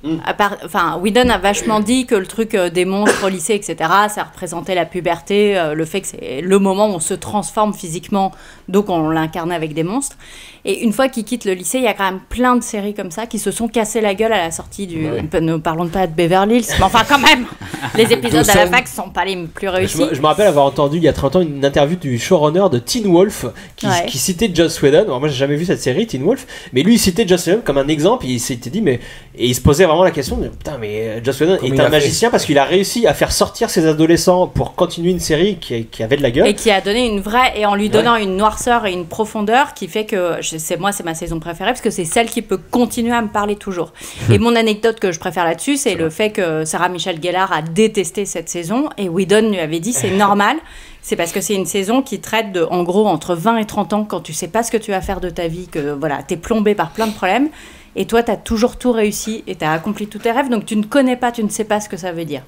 Whedon a vachement dit que le truc des monstres au lycée, etc., ça représentait la puberté, le fait que c'est le moment où on se transforme physiquement, donc on l'incarnait avec des monstres. Et une fois qu'ils quittent le lycée, il y a quand même plein de séries comme ça qui se sont cassées la gueule à la sortie du... Ouais. Ne parlons pas de Beverly Hills, mais enfin quand même, les épisodes à la fac sont pas les plus réussis. Je me rappelle avoir entendu il y a 30 ans une interview du showrunner de Teen Wolf qui citait Joss Whedon. Alors moi j'ai jamais vu cette série Teen Wolf, mais lui il citait Joss Whedon comme un exemple. Il s'était dit et il se posait vraiment la question de putain, mais Joss Whedon est un magicien parce qu'il a réussi à faire sortir ses adolescents pour continuer une série qui avait de la gueule et qui a donné une vraie, et en lui donnant une noirceur et une profondeur qui fait que c'est ma saison préférée parce que c'est celle qui peut continuer à me parler toujours. Et mon anecdote que je préfère là-dessus, c'est le fait que Sarah Michelle Gellar a détesté cette saison et Whedon lui avait dit c'est normal. C'est parce que c'est une saison qui traite de, en gros, entre 20 et 30 ans, quand tu sais pas ce que tu vas faire de ta vie, que voilà, t'es plombé par plein de problèmes, et toi, t'as toujours tout réussi, et t'as accompli tous tes rêves, donc tu ne connais pas, tu ne sais pas ce que ça veut dire.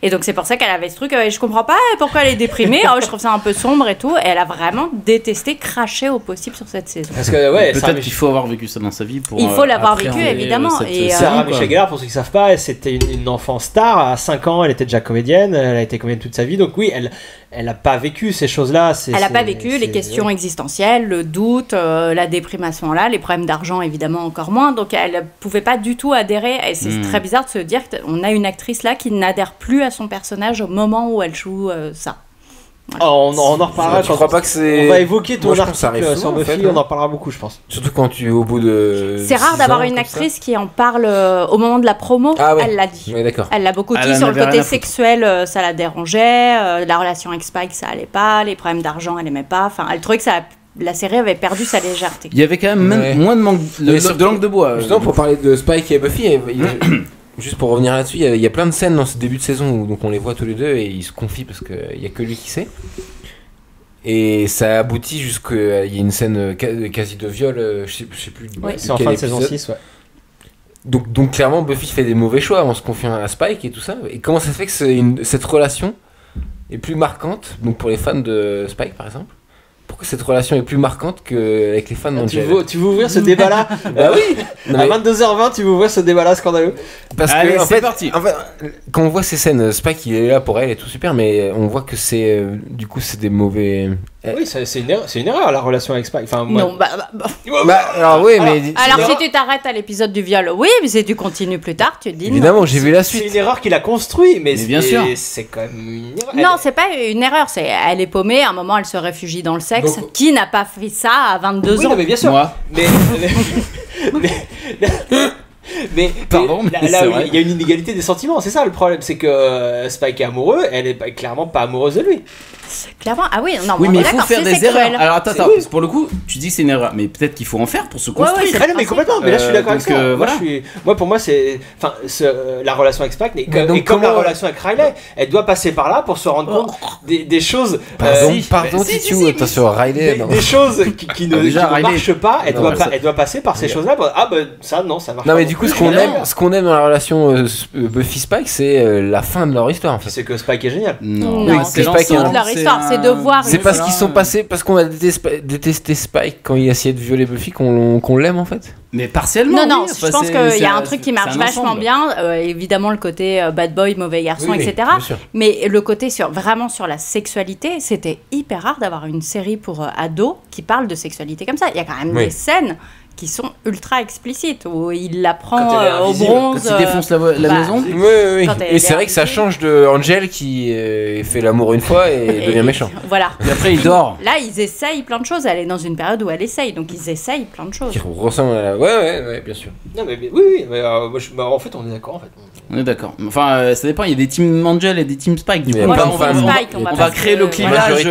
Et donc c'est pour ça qu'elle avait ce truc, je comprends pas pourquoi elle est déprimée, je trouve ça un peu sombre et tout, et elle a vraiment détesté, craché au possible sur cette saison. Parce que, peut-être qu'il faut avoir vécu ça dans sa vie pour... Il faut l'avoir vécu, évidemment. Sarah Michelle Gellar, pour ceux qui ne savent pas, c'était une enfant star, à 5 ans, elle était déjà comédienne, elle a été comédienne toute sa vie, donc oui, elle n'a pas vécu ces choses-là. Elle n'a pas vécu les questions existentielles, le doute, la déprime à ce moment-là, les problèmes d'argent évidemment encore moins. Donc elle ne pouvait pas du tout adhérer. Et c'est très bizarre de se dire qu'on a une actrice là qui n'adhère plus à son personnage au moment où elle joue ça. Voilà. On en reparlera. Je crois pas que c'est. On va évoquer ton article sur Buffy, on en parlera beaucoup, je pense. Surtout quand tu es au bout de. C'est rare d'avoir une actrice qui en parle au moment de la promo. Ah ouais. Elle l'a dit. Ouais, d'accord. Elle l'a beaucoup dit sur le côté sexuel, ça la dérangeait. La relation avec Spike, ça allait pas. Les problèmes d'argent, elle aimait pas. Enfin, elle trouvait que la série avait perdu sa légèreté. Il y avait quand même moins de manque de langue de bois. Justement, pour parler de Spike et Buffy, juste pour revenir là-dessus, il y a plein de scènes dans ce début de saison où donc on les voit tous les deux et ils se confient parce qu'il n'y a que lui qui sait. Et ça aboutit jusqu'à il y a une scène quasi de viol, je sais plus. Ouais, c'est en fin de saison 6, ouais. Donc clairement, Buffy fait des mauvais choix en se confiant à Spike et tout ça. Et comment ça se fait que cette relation est plus marquante, donc pour les fans de Spike par exemple? Pourquoi cette relation est plus marquante qu'avec les fans d'Angel? Tu veux ouvrir ce débat-là? Bah oui. À 22h20, tu veux ouvrir ce débat-là scandaleux? Parce que en fait, quand on voit ces scènes, Spike il est là pour elle et tout super, mais on voit que c'est du coup c'est des mauvais. Oui, c'est une erreur la relation avec Spike. Enfin, moi... Non, alors oui, mais alors si tu t'arrêtes à l'épisode du viol, oui, mais si tu continues plus tard, tu te dis évidemment, non. j'ai vu la suite. C'est une erreur qu'il a construit, mais bien sûr. C'est quand même une erreur. Non, c'est pas une erreur, elle est paumée, à un moment elle se réfugie dans le sexe. Donc, qui n'a pas fait ça à 22 ans? Non, mais bien sûr. Moi. Mais pardon, mais là il y a une inégalité des sentiments, c'est ça le problème, c'est que Spike est amoureux, elle est clairement pas amoureuse de lui. Clairement, ah oui, non, oui, mais il faut faire des sexuel. erreurs. Alors attends, pour le coup, tu dis que c'est une erreur, mais peut-être qu'il faut en faire pour se construire. Ouais, mais complètement, mais là je suis d'accord avec ça. Voilà. Moi, pour moi, c'est. Enfin, la relation avec Spike, et comme la relation avec Riley, elle doit passer par là pour se rendre compte des choses. Pardon, Titu, attention, Riley. Des choses qui ne marchent pas, elle doit passer par ces choses-là. Ça marche pas. Non, mais du coup, ce qu'on aime dans la relation Buffy-Spike, c'est la fin de leur histoire en fait. C'est que Spike est génial. Non, c'est Spike de leur histoire, c'est de voir. C'est parce qu'ils sont passés, parce qu'on a détesté Spike quand il a essayé de violer Buffy qu'on l'aime en fait. Mais partiellement. Non, je pense qu'il y a un truc qui marche vachement bien. Évidemment, le côté bad boy, mauvais garçon, etc. Mais le côté vraiment sur la sexualité, c'était hyper rare d'avoir une série pour ados qui parle de sexualité comme ça. Il y a quand même des scènes qui sont ultra explicites, où il la prend au bronze. Quand il défonce la maison. Oui. Et c'est vrai que ça change de Angel qui fait l'amour une fois et devient méchant. Voilà. Et après il dort. Là, ils essayent plein de choses. Elle est dans une période où elle essaye, donc ils essayent plein de choses. Qui ressemble à la... Ouais, bien sûr. Non, mais oui, mais en fait, on est d'accord, en fait. On est d'accord. Enfin, ça dépend. Il y a des teams Angel et des teams Spike. Du coup, on va créer le clivage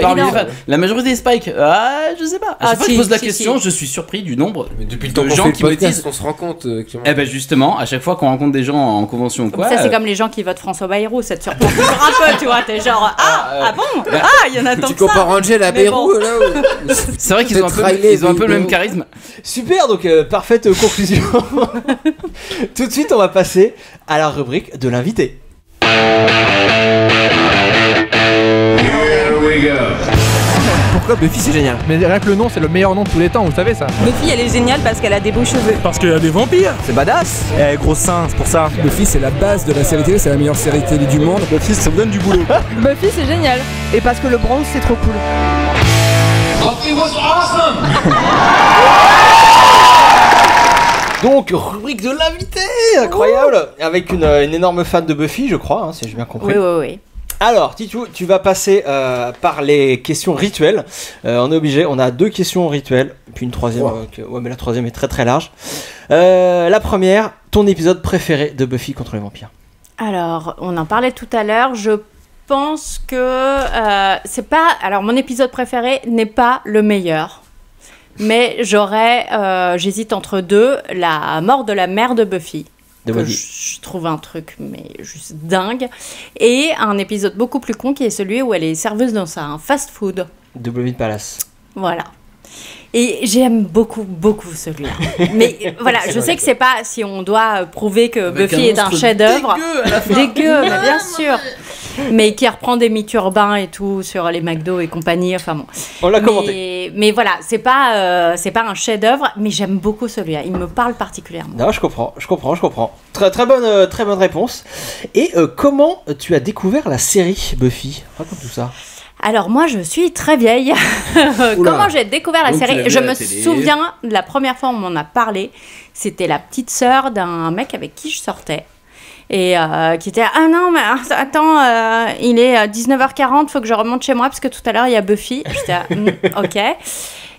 parmi les fans. La majorité est Spike. Je sais pas. À chaque fois que je pose la question, je suis surpris du nombre de gens qui me disent. On se rend compte. Eh ben justement, à chaque fois qu'on rencontre des gens en convention ou quoi. Ça, c'est comme les gens qui votent François Bayrou. Ça te surprend toujours un peu, tu vois. T'es genre bon. Il y en a tant que ça. Tu compares Angel à Bayrou là. C'est vrai qu'ils ont un peu le même charisme. Super, donc parfaite conclusion. Tout de suite, on va passer à la rubrique de l'invité. Pourquoi Buffy c'est génial? Mais rien que le nom, c'est le meilleur nom de tous les temps, vous savez ça. Buffy elle est géniale parce qu'elle a des beaux cheveux. Parce qu'il y a des vampires. C'est badass. Eh gros sein, c'est pour ça. Buffy c'est la base de la série télé, c'est la meilleure série télé du monde. Buffy ça me donne du boulot. Buffy c'est génial. Et parce que le bronze c'est trop cool. Buffy was awesome. Donc, rubrique de l'invité, incroyable, avec une énorme fan de Buffy, je crois, si j'ai bien compris. Oui. Alors, Titou, tu vas passer par les questions rituelles. On est obligé, on a 2 questions rituelles, puis une troisième. Mais la troisième est très très large. La première, ton épisode préféré de Buffy contre les vampires. Alors, on en parlait tout à l'heure. Je pense que c'est pas. Alors, mon épisode préféré n'est pas le meilleur. Mais j'hésite entre 2, la mort de la mère de Buffy, que je trouve un truc mais juste dingue, et un épisode beaucoup plus con qui est celui où elle est serveuse dans un fast-food. De Buffy Palace. Voilà. Et j'aime beaucoup celui-là. Mais voilà, je sais que c'est pas si on doit prouver que Buffy est un chef-d'œuvre. Dégueu, mais bien sûr. Mais qui reprend des mythes urbains et tout sur les McDo et compagnie. Enfin bon. On l'a commenté. Mais voilà, c'est pas un chef-d'œuvre, mais j'aime beaucoup celui-là. Il me parle particulièrement. Non, je comprends. Très bonne réponse. Et comment tu as découvert la série Buffy? Raconte tout ça. Alors moi je suis très vieille. Comment j'ai découvert la série? Je me souviens de la première fois où on m'en a parlé. C'était la petite sœur d'un mec avec qui je sortais. Et qui était « Ah non, mais attends, il est 19h40, faut que je remonte chez moi parce que tout à l'heure il y a Buffy. » J'étais « Ok. »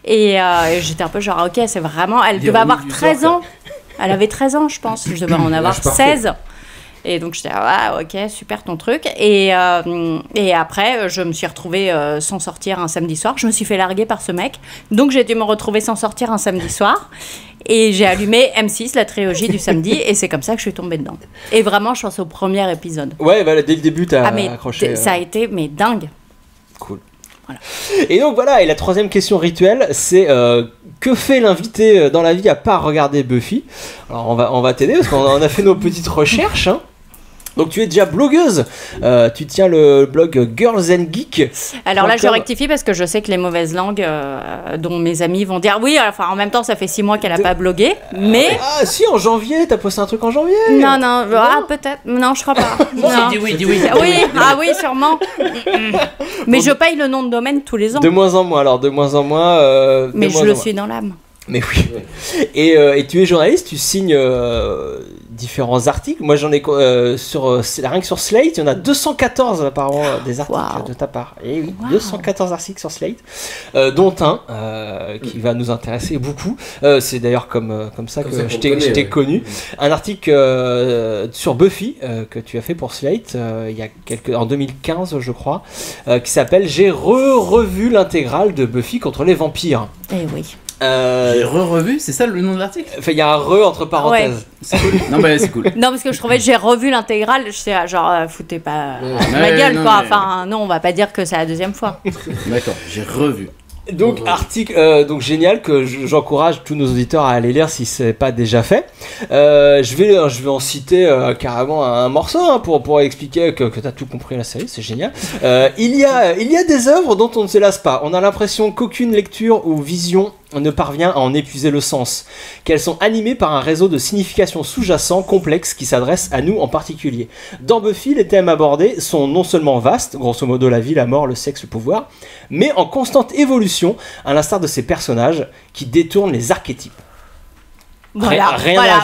Et j'étais un peu genre « Ok, c'est vraiment... » Elle devait avoir 13 ans. Elle avait 13 ans, je pense. Je devais en avoir 16. Et donc j'étais ok, super ton truc. Et après, je me suis retrouvée sans sortir un samedi soir. Je me suis fait larguer par ce mec. Donc j'ai dû me retrouver sans sortir un samedi soir. Et j'ai allumé M6, la trilogie du samedi. Et c'est comme ça que je suis tombée dedans. Et vraiment, je pense au premier épisode. Ouais, dès le début, t'as accroché. Ça a été, mais dingue. Cool. Voilà. Et donc voilà, et la troisième question rituelle, c'est que fait l'invité dans la vie à part regarder Buffy? Alors on va t'aider parce qu'on a fait nos petites recherches. Donc tu es déjà blogueuse, tu tiens le blog Girls and Geek. Alors là je rectifie parce que je sais que les mauvaises langues dont mes amis vont dire oui, enfin en même temps ça fait 6 mois qu'elle a pas blogué, mais... Ah si, en janvier, t'as posté un truc en janvier. Non, peut-être, non je crois pas. Non. Dis oui. Oui, sûrement. Mais je paye le nom de domaine tous les ans. De moins en moins. Mais je le suis dans l'âme. Mais oui. Et tu es journaliste, tu signes différents articles. Moi, j'en ai rien que sur Slate, il y en a 214 apparemment des articles de ta part. Et oui, 214 articles sur Slate, dont un qui va nous intéresser beaucoup. C'est d'ailleurs comme ça que je t'ai connu. Un article sur Buffy que tu as fait pour Slate il y a en 2015, je crois, qui s'appelle J'ai revu l'intégrale de Buffy contre les vampires. Eh oui. J'ai revu, c'est ça le nom de l'article? Enfin, il y a un entre parenthèses. Ouais. C'est cool. Non, bah c'est cool. Non, parce que je trouvais que j'ai revu l'intégrale, j'étais genre, foutez pas ma gueule, quoi. Enfin, non, on va pas dire que c'est la deuxième fois. D'accord, j'ai revu. Donc, article génial que j'encourage tous nos auditeurs à aller lire si c'est pas déjà fait. Je vais en citer carrément un morceau pour expliquer que tu as tout compris à la série, c'est génial. Il y a des œuvres dont on ne se lasse pas. On a l'impression qu'aucune lecture ou vision ne parvient à en épuiser le sens, qu'elles sont animées par un réseau de significations sous-jacents complexes qui s'adressent à nous en particulier. Dans Buffy, les thèmes abordés sont non seulement vastes, grosso modo la vie, la mort, le sexe, le pouvoir, mais en constante évolution, à l'instar de ces personnages qui détournent les archétypes. Voilà,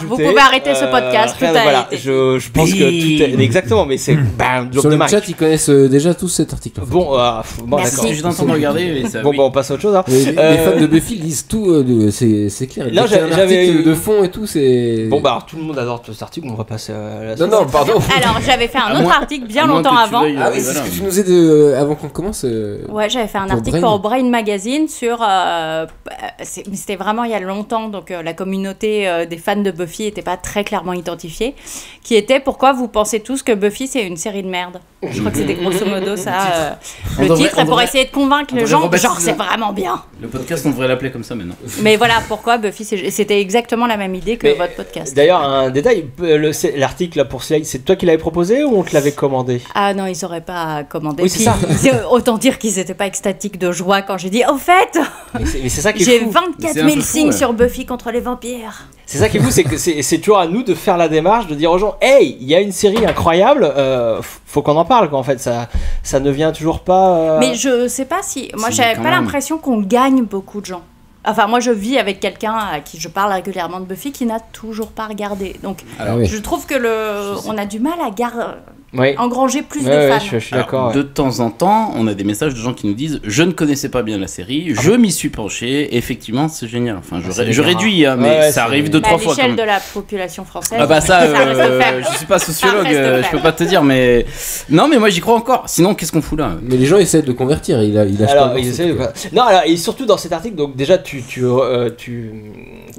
vous pouvez arrêter ce podcast. Je pense que tout est... Exactement, mais c'est sur le chat, ils connaissent déjà tous cet article. Bon, d'accord. Je t'entends regarder. Bon, on passe à autre chose. Hein. Les fans de Buffy lisent tout, c'est clair. Là, j'avais de fond et tout, c'est. Bon, bah, alors, tout le monde adore cet article, on va passer à la suite. Non, pardon. Alors, j'avais fait un autre article bien longtemps avant. Ah oui, c'est ce que tu nous aides avant qu'on commence. Ouais, j'avais fait un article pour Brain Magazine sur. C'était vraiment il y a longtemps, donc la communauté des fans de Buffy n'était pas très clairement identifiée, qui était pourquoi vous pensez tous que Buffy c'est une série de merde. Je crois que c'était grosso modo ça le titre, et pour essayer de convaincre les gens, genre c'est vraiment bien. Le podcast on devrait l'appeler comme ça maintenant. Mais voilà pourquoi Buffy c'était exactement la même idée que votre podcast. D'ailleurs un détail, l'article là pour Slade, c'est toi qui l'avais proposé ou on te l'avait commandé? Ah non, ils auraient pas commandé. Oui, c'est ça. Autant dire qu'ils n'étaient pas extatiques de joie quand j'ai dit au fait mais c'est ça qui est j'ai fou. 24 000 signes sur Buffy contre les vampires. C'est ça qui est fou, c'est que c'est toujours à nous de faire la démarche, de dire aux gens, hey, il y a une série incroyable, faut qu'on en parle, quoi. En fait, ça ne vient toujours pas. Mais je sais pas si, moi j'avais pas l'impression qu'on gagne beaucoup de gens. Enfin, moi je vis avec quelqu'un à qui je parle régulièrement de Buffy qui n'a toujours pas regardé. Donc, je trouve que on a du mal à engranger plus de fans. Je suis d'accord. De temps en temps, on a des messages de gens qui nous disent je ne connaissais pas bien la série, je m'y suis penché, effectivement c'est génial. Enfin, je réduis, hein, mais ça arrive 2-3 fois. À l'échelle de la population française. Ah bah ça, je suis pas sociologue, je peux pas te dire, mais non, mais moi j'y crois encore. Sinon, qu'est-ce qu'on fout là? Mais les gens essaient de le convertir. Non, alors, et surtout dans cet article, donc déjà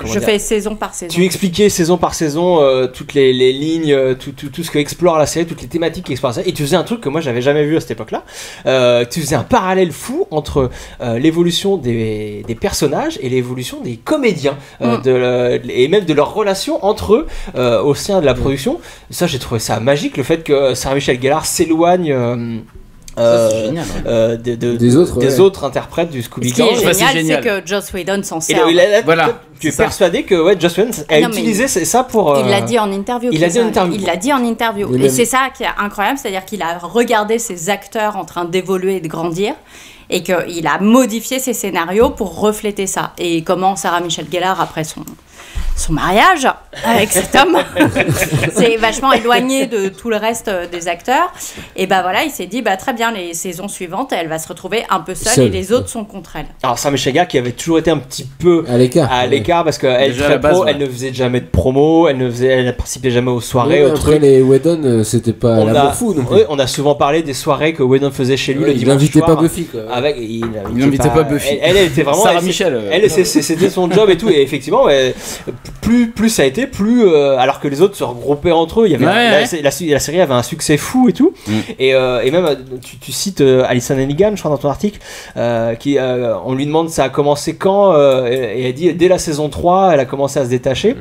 je fais saison par saison. Tu expliquais saison par saison toutes les lignes, tout ce que explore la série, toutes les thématiques qui explore la série, et tu faisais un truc que moi j'avais jamais vu à cette époque-là. Tu faisais un parallèle fou entre l'évolution des personnages et l'évolution des comédiens, et même de leur relation entre eux au sein de la production. Ça, j'ai trouvé ça magique, le fait que Sarah Michelle Gellar s'éloigne. Des autres interprètes du Scooby Gang. Ce qui est génial, c'est que Joss Whedon s'en sert. Tu es persuadé que Joss Whedon a utilisé ça pour. Il l'a dit en interview. Il l'a dit en interview. Et c'est ça qui est incroyable, c'est-à-dire qu'il a regardé ses acteurs en train d'évoluer et de grandir, et qu'il a modifié ses scénarios pour refléter ça. Et comment Sarah Michelle Gellar, après son mariage avec cet homme c'est vachement éloigné de tout le reste des acteurs, et bah voilà, il s'est dit bah très bien, les saisons suivantes elle va se retrouver un peu seule et les autres sont contre elle. Alors Sarah Michelle Gellar qui avait toujours été un petit peu à l'écart parce qu'elle elle ne faisait jamais de promo, elle ne participait jamais aux soirées. Après les Whedon c'était pas l'amour fou non plus. On a souvent parlé des soirées que Whedon faisait chez lui le dimanche soir. Il n'invitait pas Buffy quoi. Il n'invitait pas Buffy. Elle était vraiment Sarah Michelle. C'était son job et tout, et effectivement plus ça a été, plus alors que les autres se regroupaient entre eux, il y avait la série avait un succès fou et tout, et même tu cites Alison Hannigan, je crois, dans ton article, qui on lui demande ça a commencé quand, et elle dit dès la saison 3 elle a commencé à se détacher.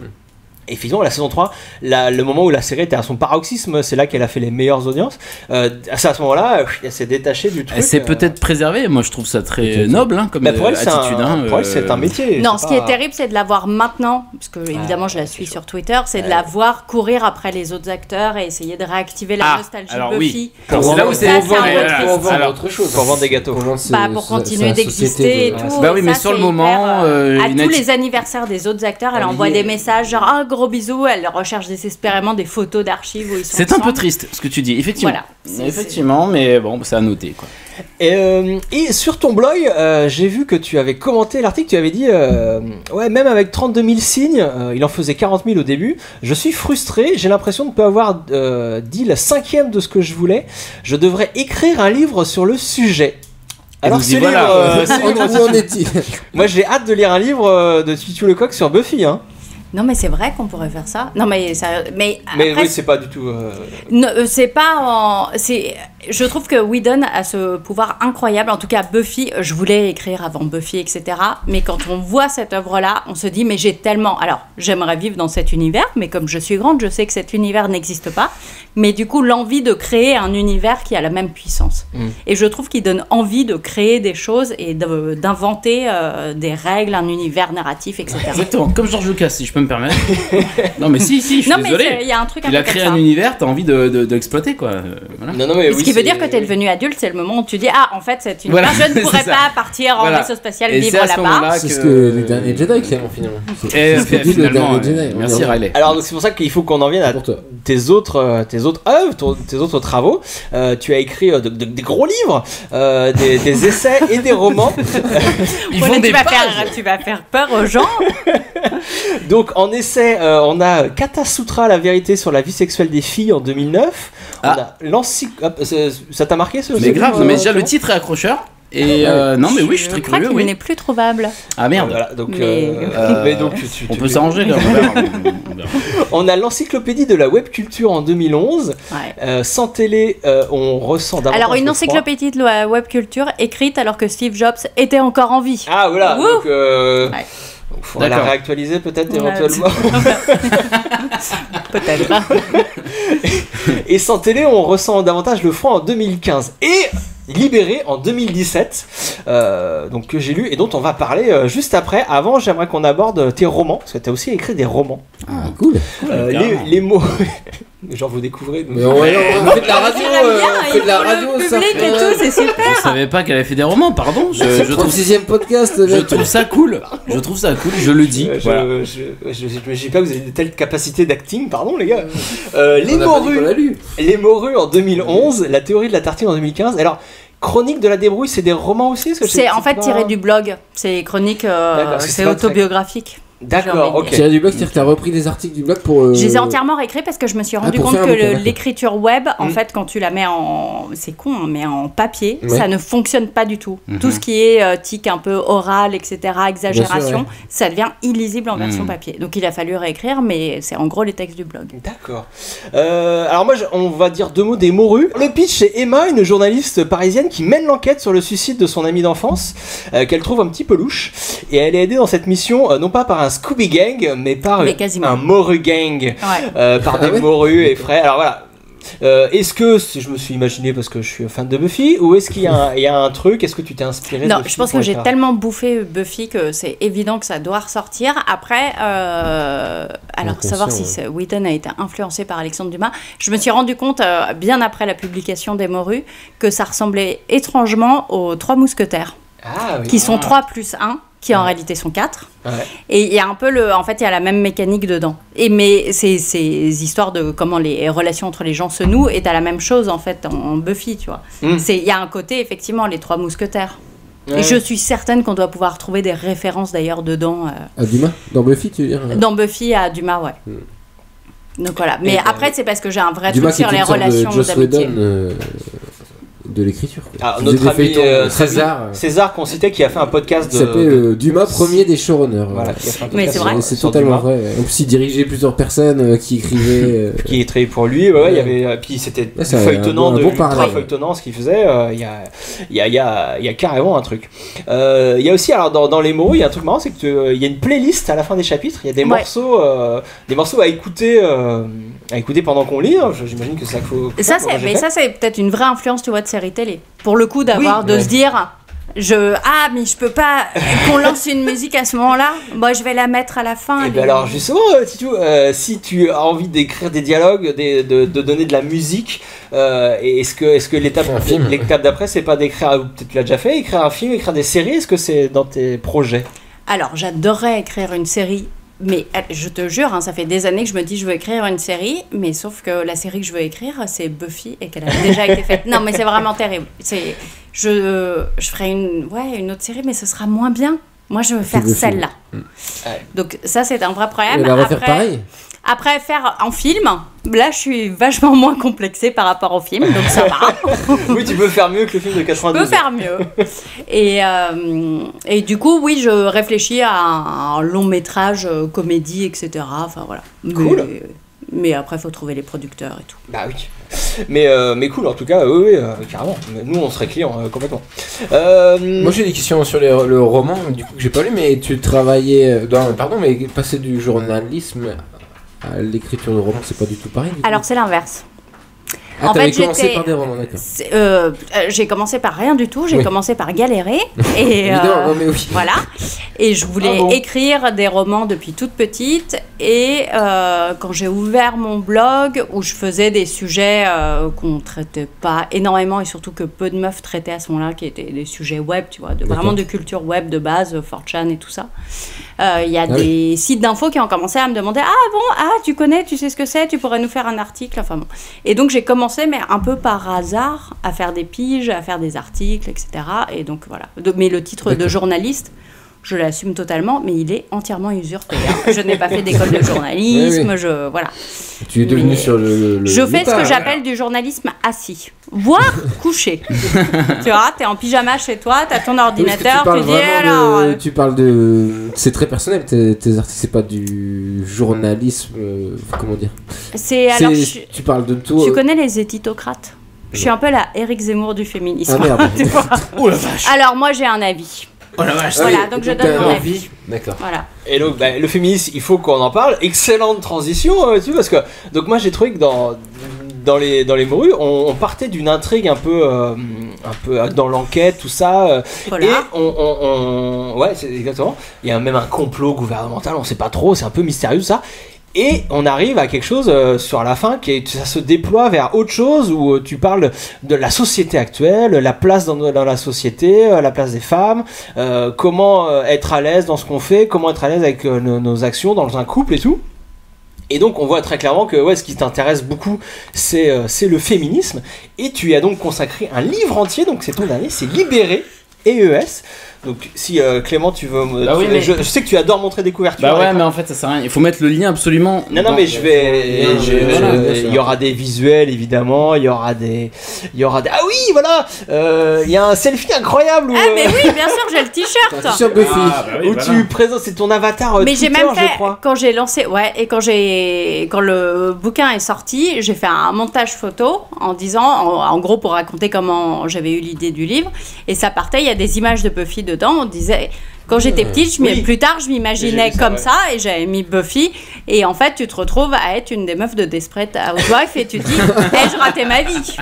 Et finalement, la saison 3, le moment où la série était à son paroxysme, c'est là qu'elle a fait les meilleures audiences. C'est à ce moment-là, elle s'est détachée du truc. Elle s'est peut-être préservée. Moi, je trouve ça très noble comme pour elle, attitude. Pour elle, c'est un métier. Non, ce qui est terrible, c'est de la voir maintenant, parce que évidemment, je la suis sur Twitter, c'est de la voir courir après les autres acteurs et essayer de réactiver la nostalgie Buffy. C'est là où c'est pour vendre autre chose. Pour vendre des gâteaux. Pour continuer d'exister et tout. Bah oui, mais sur le moment. À tous les anniversaires des autres acteurs, elle envoie des messages genre gros bisous, elle recherche désespérément des photos d'archives où ils sont C'est un peu triste ce que tu dis, effectivement. Voilà, effectivement, mais bon, c'est à noter quoi. Et sur ton blog, j'ai vu que tu avais commenté l'article, tu avais dit même avec 32 000 signes, il en faisait 40 000 au début, je suis frustré, j'ai l'impression de ne pas avoir dit la 5e de ce que je voulais, je devrais écrire un livre sur le sujet. Alors ce livre, où en est-il? Moi j'ai hâte de lire un livre de Tutu Lecoq sur Buffy, hein. Non, mais c'est vrai qu'on pourrait faire ça. Non, mais mais après, oui, c'est pas du tout. C'est pas. Je trouve que Whedon a ce pouvoir incroyable. En tout cas, Buffy, je voulais écrire avant Buffy, etc. Mais quand on voit cette œuvre-là, on se dit, mais j'ai tellement. Alors, j'aimerais vivre dans cet univers, mais comme je suis grande, je sais que cet univers n'existe pas. Mais du coup, l'envie de créer un univers qui a la même puissance. Et je trouve qu'il donne envie de créer des choses et d'inventer des règles, un univers narratif, etc. Exactement, comme George Lucas, si je peux me permettre. Non, mais si, je suis désolé. Il y a un truc il a créé un univers, t'as envie de l'exploiter, quoi. Voilà. Non, mais ce qui veut dire que t'es devenu adulte, c'est le moment où tu dis en fait, cet univers, je ne pourrais pas partir en vaisseau spatial vivre là-bas. C'est ce que les derniers Jedi créent finalement. Finalement, merci Riley. Alors donc c'est pour ça qu'il faut qu'on en vienne à tes autres œuvres, tes autres travaux. Tu as écrit des gros livres, des essais et des romans. Tu vas faire peur aux gens. Donc en essai, on a Kata Sutra, la vérité sur la vie sexuelle des filles en 2009. On a ça t'a marqué ce Mais grave, mais déjà le titre est accrocheur. Et non mais oui, je suis très curieux. Il n'est plus trouvable. Ah merde. Voilà, donc, mais donc on peut s'arranger quand même. On a l'encyclopédie de la web culture en 2011. Sans télé, on ressent davantage. Alors une encyclopédie de la web culture écrite alors que Steve Jobs était encore en vie. Ah voilà. Donc il faudra la réactualiser peut-être éventuellement. Peut-être. Et sans télé, on ressent davantage le froid en 2015. Et Libéré en 2017, donc que j'ai lu et dont on va parler juste après. Avant, j'aimerais qu'on aborde tes romans, parce que tu as aussi écrit des romans. Ah, cool. Les mots. Genre, vous découvrez. Mais on fait de la radio, on fait de la radio, ça. Et tout, c'est super. Je savais pas qu'elle avait fait des romans, pardon. Je trouve 6ème podcast. Je trouve ça cool. Je le dis. Je sais pas que vous avez de telles capacités d'acting, pardon les gars. Les morues en 2011, la théorie de la tartine en 2015. Alors, Chronique de la débrouille, c'est des romans aussi? C'est en fait tiré du blog. C'est chronique, c'est autobiographique. D'accord, ok. Tiré du blog, c'est-à-dire que tu as repris des articles du blog pour. Je les ai entièrement réécrits parce que je me suis rendu compte que l'écriture web, en fait, quand tu la mets en. C'est con, hein, mais en papier, ça ne fonctionne pas du tout. Tout ce qui est tic un peu oral, etc., exagération, ça devient illisible en version papier. Donc il a fallu réécrire, mais c'est en gros les textes du blog. D'accord. Alors moi, on va dire deux mots des morues. Le pitch, c'est Emma, une journaliste parisienne qui mène l'enquête sur le suicide de son ami d'enfance, qu'elle trouve un petit peu louche. Et elle est aidée dans cette mission, non pas par un Scooby Gang, mais par un Moru Gang, par des morus et frères. Alors voilà. Est-ce que je me suis imaginé parce que je suis fan de Buffy, ou est-ce qu'il y a un truc? Est-ce que tu t'es inspiré? Non, je pense que j'ai tellement bouffé Buffy que c'est évident que ça doit ressortir. Après, alors savoir si Whedon a été influencé par Alexandre Dumas, je me suis rendu compte bien après la publication des Morues que ça ressemblait étrangement aux Trois Mousquetaires, qui sont 3 plus 1. Qui en réalité sont 4. Et il y a un peu en fait il y a la même mécanique dedans. Mais ces histoires de comment les relations entre les gens se nouent, et t'as la même chose en fait en Buffy, tu vois. Il y a un côté effectivement les 3 mousquetaires. Et je suis certaine qu'on doit pouvoir trouver des références d'ailleurs dedans. À Dumas? Dans Buffy, tu veux dire? Dans Buffy à Dumas, ouais. Donc voilà. Mais après c'est parce que j'ai un vrai truc sur les relations d'amitié. De l'écriture. Notre ami César qu'on citait, qui a fait un podcast qui s'appelle Dumas, premier des showrunners. Voilà, mais c'est vrai. C'est totalement vrai. En plus, il dirigeait plusieurs personnes qui écrivaient. Qui écrivaient pour lui. Il y avait. Puis c'était feuilletonnant, feuilletonnant ce qu'il faisait. Il y a carrément un truc. Il y a aussi, alors dans les mots, il y a un truc marrant, c'est qu'il y a une playlist à la fin des chapitres. Il y a des morceaux à écouter pendant qu'on lit. J'imagine que ça faut. Ça c'est peut-être une vraie influence, tu vois, de série télé. Pour le coup, de se dire, mais je peux pas qu'on lance une musique à ce moment-là. Moi, je vais la mettre à la fin. Et alors justement, si tu as envie d'écrire des dialogues, de donner de la musique, est-ce que l'étape d'après, c'est pas d'écrire, peut-être tu l'as déjà fait, écrire un film, écrire des séries? Est-ce que c'est dans tes projets? Alors, j'adorerais écrire une série. Mais je te jure, ça fait des années que je me dis je veux écrire une série, mais sauf que la série que je veux écrire, c'est Buffy et qu'elle a déjà été faite. Non, mais c'est vraiment terrible. Je ferai une autre série, mais ce sera moins bien. Moi, je veux faire celle-là. Donc ça, c'est un vrai problème. Elle va refaire pareil. Après, faire en film, là, je suis vachement moins complexée par rapport au film, donc ça va. Oui, tu peux faire mieux que le film de 92. Je peux faire mieux. Et du coup, oui, je réfléchis à un long métrage, comédie, etc. Enfin, voilà. Cool. Mais après, il faut trouver les producteurs et tout. Bah oui. Mais cool, en tout cas, oui, carrément. Nous, on serait clients complètement. Moi, j'ai des questions sur le roman, du coup, que j'ai pas lu, mais tu travaillais mais passer du journalisme à l'écriture de roman, c'est pas du tout pareil. Alors, c'est l'inverse. Ah, t'avais commencé par des romans, d'accord. J'ai commencé par rien du tout, j'ai commencé par galérer. Et, non, mais oui. Voilà. Et je voulais écrire des romans depuis toute petite. Et quand j'ai ouvert mon blog, où je faisais des sujets qu'on ne traitait pas énormément, et surtout que peu de meufs traitaient à ce moment-là, qui étaient des sujets web, tu vois, vraiment de culture web de base, 4chan et tout ça. Il y a des sites d'infos qui ont commencé à me demander tu connais, tu sais ce que c'est, tu pourrais nous faire un article, enfin bon. Et donc j'ai commencé, mais un peu par hasard, à faire des piges, à faire des articles, etc. Et donc voilà. Mais le titre de journaliste, je l'assume totalement, mais il est entièrement usurpé. Je n'ai pas fait d'école de journalisme, voilà. Tu es devenu sur le je fais ce que j'appelle du journalisme assis, voire couché. Tu vois, t'es en pyjama chez toi, t'as ton ordinateur, tu dis alors... Tu parles de... C'est très personnel, tes articles, c'est pas du journalisme... comment dire tu parles de tout... Tu connais les éthitocrates? Je suis un peu la Éric Zemmour du féminisme. Ah merde. Oh la vache. Alors moi j'ai un avis. Oh la vache. Voilà, donc je donne mon avis. D'accord. Voilà. Et donc le féminisme, il faut qu'on en parle. Excellente transition, tu parce que donc moi j'ai trouvé que dans les morues, on partait d'une intrigue un peu dans l'enquête, tout ça. Voilà. Et ouais, c'est exactement. Il y a même un complot gouvernemental, on sait pas trop, c'est un peu mystérieux ça. Et on arrive à quelque chose sur la fin ça se déploie vers autre chose où tu parles de la société actuelle, la place dans la société, la place des femmes, comment être à l'aise dans ce qu'on fait, comment être à l'aise avec nos actions dans un couple et tout. Et donc on voit très clairement que ce qui t'intéresse beaucoup c'est le féminisme, et tu y as donc consacré un livre entier, donc c'est ton dernier, c'est Libéré EES. Donc si Clément tu veux je sais que tu adores montrer des couvertures. Bah ouais, mais en fait ça sert à rien, il faut mettre le lien absolument. Non mais il y aura des visuels évidemment, il y aura des ah oui voilà, il y a un selfie incroyable mais oui bien sûr, j'ai le t-shirt sur Buffy où tu présentes, c'est ton avatar mais Twitter, j'ai même fait je crois. quand j'ai lancé et quand le bouquin est sorti, j'ai fait un montage photo en disant en gros pour raconter comment j'avais eu l'idée du livre, et ça partait, il y a des images de Buffy dedans, on disait quand j'étais petite, plus tard je m'imaginais comme ça et j'avais mis Buffy, et en fait tu te retrouves à être une des meufs de Desperate Housewives et tu te dis je ratais ma vie.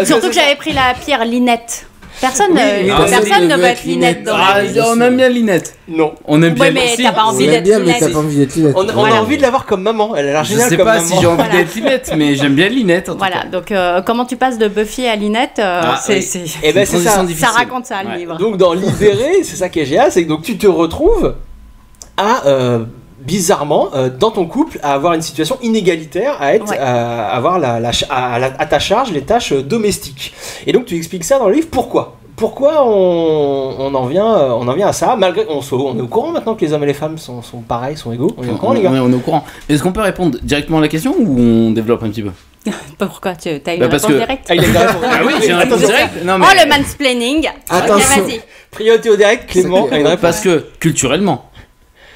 Surtout que j'avais pris la pire Linette. Personne ne veut être Linette dans la vie. On aime bien Linette. Non. On aime bien mais t'as pas envie d'être Linette. On a envie de l'avoir comme maman. Elle a l'air géniale comme maman. Je sais pas si j'ai envie d'être Linette, mais j'aime bien Linette. Voilà, donc comment tu passes de Buffy à Linette, c'est ça. Ça raconte ça, le livre. Donc dans Libéré, c'est ça qui est génial, c'est que donc tu te retrouves à bizarrement dans ton couple à avoir une situation inégalitaire, à être à avoir à ta charge les tâches domestiques. Et donc tu expliques ça dans le livre. Pourquoi on en vient à ça, malgré on est au courant maintenant que les hommes et les femmes sont pareils, sont égaux. On est au courant, les gars. On est au courant. Est-ce qu'on peut répondre directement à la question ou on développe un petit peu? Pourquoi tu as une réponse directe? Ah oui, j'ai une réponse directe. Le mansplaining. Attention. Vas-y. Priorité au direct, Clément. Parce que culturellement.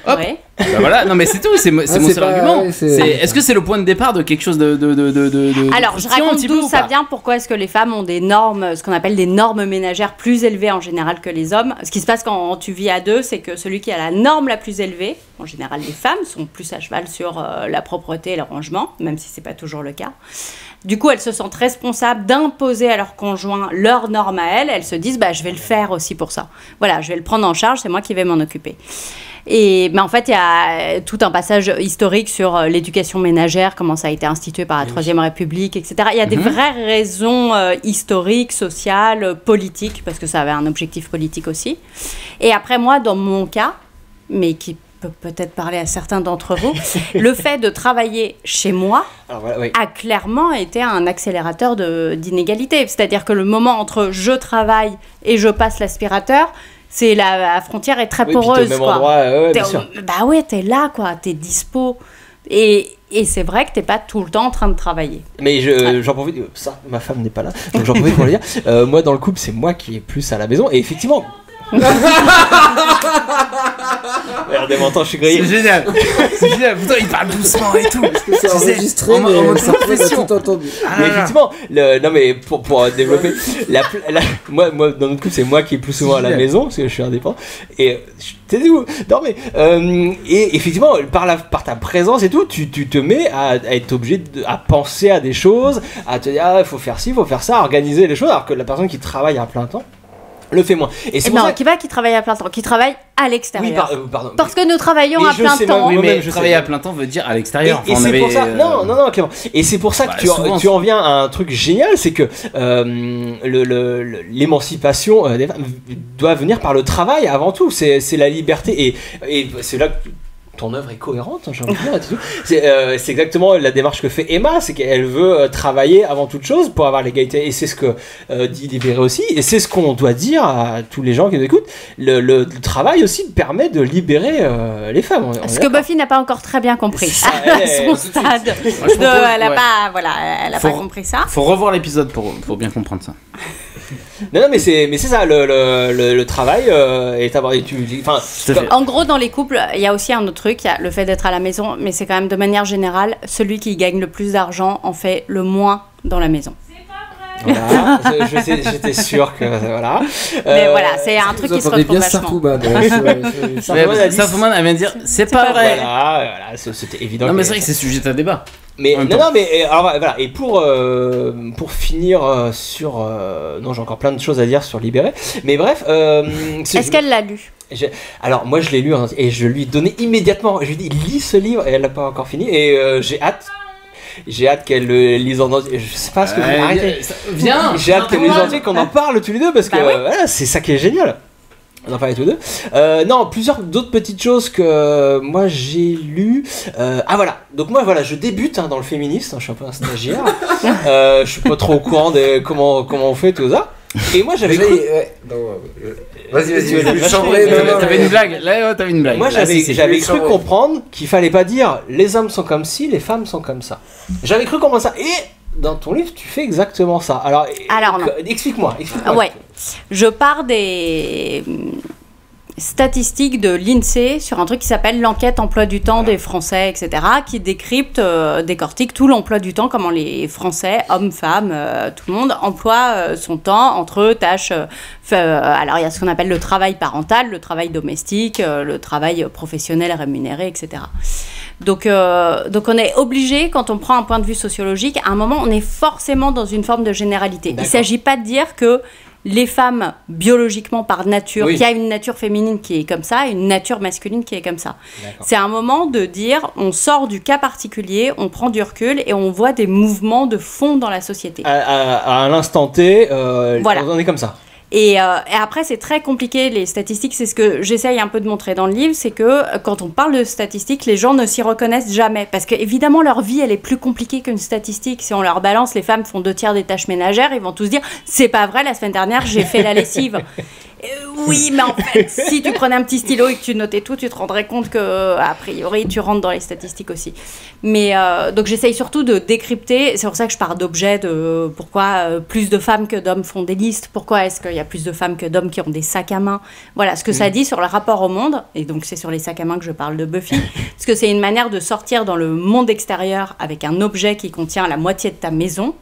Hop. Ouais. Bah voilà, non mais c'est tout, c'est mon seul argument. Est-ce que c'est le point de départ de quelque chose de Alors, je raconte d'où ça vient, pourquoi est-ce que les femmes ont des normes, ce qu'on appelle des normes ménagères plus élevées en général que les hommes. Ce qui se passe quand tu vis à deux, c'est que celui qui a la norme la plus élevée, en général les femmes, sont plus à cheval sur la propreté et le rangement, même si c'est pas toujours le cas. Du coup, elles se sentent responsables d'imposer à leur conjoint leurs normes à elles. Elles se disent, je vais le faire aussi pour ça. Voilà, je vais le prendre en charge, c'est moi qui vais m'en occuper. Et en fait, il y a tout un passage historique sur l'éducation ménagère, comment ça a été institué par la Troisième République, etc. Il y a des vraies raisons historiques, sociales, politiques, parce que ça avait un objectif politique aussi. Et après, moi, dans mon cas, mais qui peut peut-être parler à certains d'entre vous, le fait de travailler chez moi a clairement été un accélérateur d'inégalité. C'est-à-dire que le moment entre je travaille et je passe l'aspirateur, la frontière est très poreuse. Puis t'es au même endroit, bien sûr. Bah ouais, t'es là, quoi. T'es dispo Et c'est vrai que t'es pas tout le temps en train de travailler. Mais j'en profite, ça, ma femme n'est pas là, donc j'en profite pour le dire. Moi, dans le couple, c'est moi qui est plus à la maison, et effectivement. Regardez, m'entend, je suis grillé. C'est génial. C'est génial. Putain, il parle doucement et tout. Parce que c'est enregistré, mais ça peut être tout entendu. Mais effectivement, non mais pour développer, moi dans notre couple, c'est moi qui est plus souvent à la maison parce que je suis indépendant. Et t'es où? Non mais et effectivement, par ta présence et tout, tu te mets à être obligé à penser à des choses, à te dire il faut faire ci, il faut faire ça, à organiser les choses, alors que la personne qui travaille à plein temps le fait moins. Et c'est pour ça qui travaille à plein temps, qui travaille à l'extérieur. Oui, pardon. Parce que nous travaillons à plein temps. Oui, mais travailler à plein temps veut dire à l'extérieur. Et c'est pour ça. Non, clairement. Et c'est pour ça que tu en viens à un truc génial, c'est que l'émancipation des femmes doit venir par le travail avant tout. C'est la liberté et c'est là que ton œuvre est cohérente, j'ai envie de dire. C'est exactement la démarche que fait Emma, c'est qu'elle veut travailler avant toute chose pour avoir l'égalité, et c'est ce que dit Libéré aussi, et c'est ce qu'on doit dire à tous les gens qui nous écoutent. Le travail aussi permet de libérer les femmes. Ce que Buffy n'a pas encore très bien compris à son stade. Elle n'a pas compris ça. Faut revoir l'épisode pour bien comprendre ça. Non, mais c'est ça, le travail est avoir. En gros, dans les couples, il y a aussi un autre truc, il y a le fait d'être à la maison, mais c'est quand même de manière générale, celui qui gagne le plus d'argent en fait le moins dans la maison. Voilà, j'étais sûr que voilà. Mais voilà, c'est un truc qui se retrouve vachement. Saint-Fouman, elle vient de dire c'est pas vrai. Voilà, c'était évident. Non, mais c'est vrai que c'est sujet à débat. Mais alors voilà, et pour finir sur non, j'ai encore plein de choses à dire sur Libéré, mais bref, est-ce qu'elle l'a lu? Alors moi je l'ai lu et je lui ai donné immédiatement, je lui ai dit lis ce livre, et elle l'a pas encore fini, et j'ai hâte qu'elle le lise en entier. Je sais pas ce que vous arrêtez. Viens. J'ai hâte qu'elle le lise en entier, qu'on en parle tous les deux, parce que voilà, c'est ça qui est génial. On en parlait tous les deux. Non, plusieurs d'autres petites choses que moi j'ai lues. Voilà. Donc moi voilà, je débute dans le féministe. Je suis un peu un stagiaire. Je suis pas trop au courant de comment on fait tout ça. Et moi j'avais cru... Vas-y, t'avais une blague. Là, t'avais une blague. Moi j'avais cru comprendre qu'il fallait pas dire les hommes sont comme ci, les femmes sont comme ça. J'avais cru comprendre ça. Et dans ton livre, tu fais exactement ça. Alors non. Explique-moi. Ouais. Je pars des statistiques de l'INSEE sur un truc qui s'appelle l'enquête emploi du temps des Français, etc., qui décortique tout l'emploi du temps, comment les Français, hommes, femmes, tout le monde, emploient son temps entre tâches. Alors il y a ce qu'on appelle le travail parental, le travail domestique, le travail professionnel rémunéré, etc. Donc on est obligé, quand on prend un point de vue sociologique, à un moment, on est forcément dans une forme de généralité. D'accord. Il ne s'agit pas de dire que les femmes, biologiquement, par nature, qu'il y a une nature féminine qui est comme ça et une nature masculine qui est comme ça. D'accord. C'est un moment de dire, on sort du cas particulier, on prend du recul et on voit des mouvements de fond dans la société. À l'instant T, voilà. On est comme ça. Et après, c'est très compliqué, les statistiques. C'est ce que j'essaye un peu de montrer dans le livre, c'est que quand on parle de statistiques, les gens ne s'y reconnaissent jamais. Parce qu'évidemment, leur vie, elle est plus compliquée qu'une statistique. Si on leur balance, les femmes font 2/3 des tâches ménagères, ils vont tous dire « C'est pas vrai, la semaine dernière, j'ai fait la lessive ». Oui, mais en fait, si tu prenais un petit stylo et que tu notais tout, tu te rendrais compte que, a priori, tu rentres dans les statistiques aussi. Mais donc, j'essaye surtout de décrypter. C'est pour ça que je pars d'objets, de pourquoi plus de femmes que d'hommes font des listes, pourquoi est-ce qu'il y a plus de femmes que d'hommes qui ont des sacs à main. Voilà, ce que ça dit sur le rapport au monde. Et donc, c'est sur les sacs à main que je parle de Buffy. Parce que c'est une manière de sortir dans le monde extérieur avec un objet qui contient la moitié de ta maison,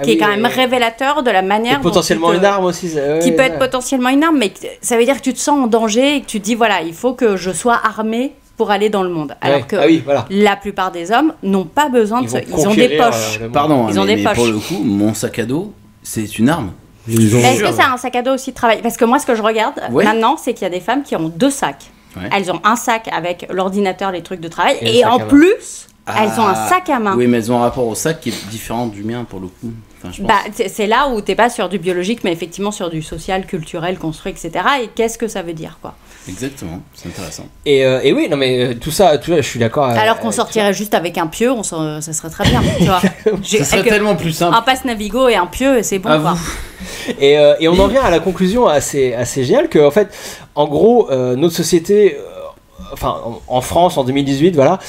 qui est quand même révélateur de la manière dont potentiellement une arme aussi. Qui peut être potentiellement une arme, mais ça veut dire que tu te sens en danger et que tu te dis, voilà, il faut que je sois armée pour aller dans le monde. Alors que la plupart des hommes n'ont pas besoin de ça. Ils ont des poches. Pardon, ils ont des poches. Pour le coup, mon sac à dos, c'est une arme. Est-ce que c'est un sac à dos aussi de travail? Parce que moi, ce que je regarde maintenant, c'est qu'il y a des femmes qui ont 2 sacs. Ouais. Elles ont un sac avec l'ordinateur, les trucs de travail, et en plus, elles ont un sac à main. Oui, mais elles ont un rapport au sac qui est différent du mien pour le coup. Enfin, je pense. C'est là où t'es pas sur du biologique, mais effectivement sur du social, culturel, construit, etc. Et qu'est-ce que ça veut dire, quoi? Exactement, c'est intéressant. Et oui, non mais tout ça, je suis d'accord. Alors qu'on sortirait juste avec un pieu, ça serait très bien, tu vois. Ça serait tellement plus simple. Un passe Navigo et un pieu, et c'est bon, quoi. Et on en vient à la conclusion assez géniale que, en fait, en gros, notre société en France en 2018, voilà,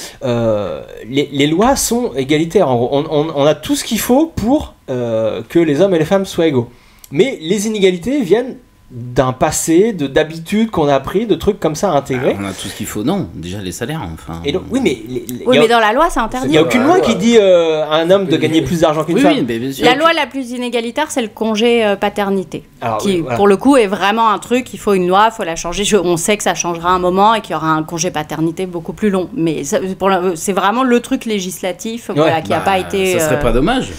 les lois sont égalitaires. On a tout ce qu'il faut pour que les hommes et les femmes soient égaux. Mais les inégalités viennent d'un passé, d'habitudes qu'on a appris, de trucs comme ça à intégrer. On a tout ce qu'il faut, non. Déjà les salaires, enfin. Et donc, oui, mais mais dans la loi, c'est interdit. Il n'y a aucune loi qui dit à un homme de gagner plus d'argent qu'une femme. Mais bien sûr. La loi la plus inégalitaire, c'est le congé paternité. Alors, qui, voilà. pour le coup, est vraiment un truc, il faut une loi, il faut la changer. On sait que ça changera un moment et qu'il y aura un congé paternité beaucoup plus long. Mais c'est vraiment le truc législatif qui n'a pas été... Ça serait pas dommage.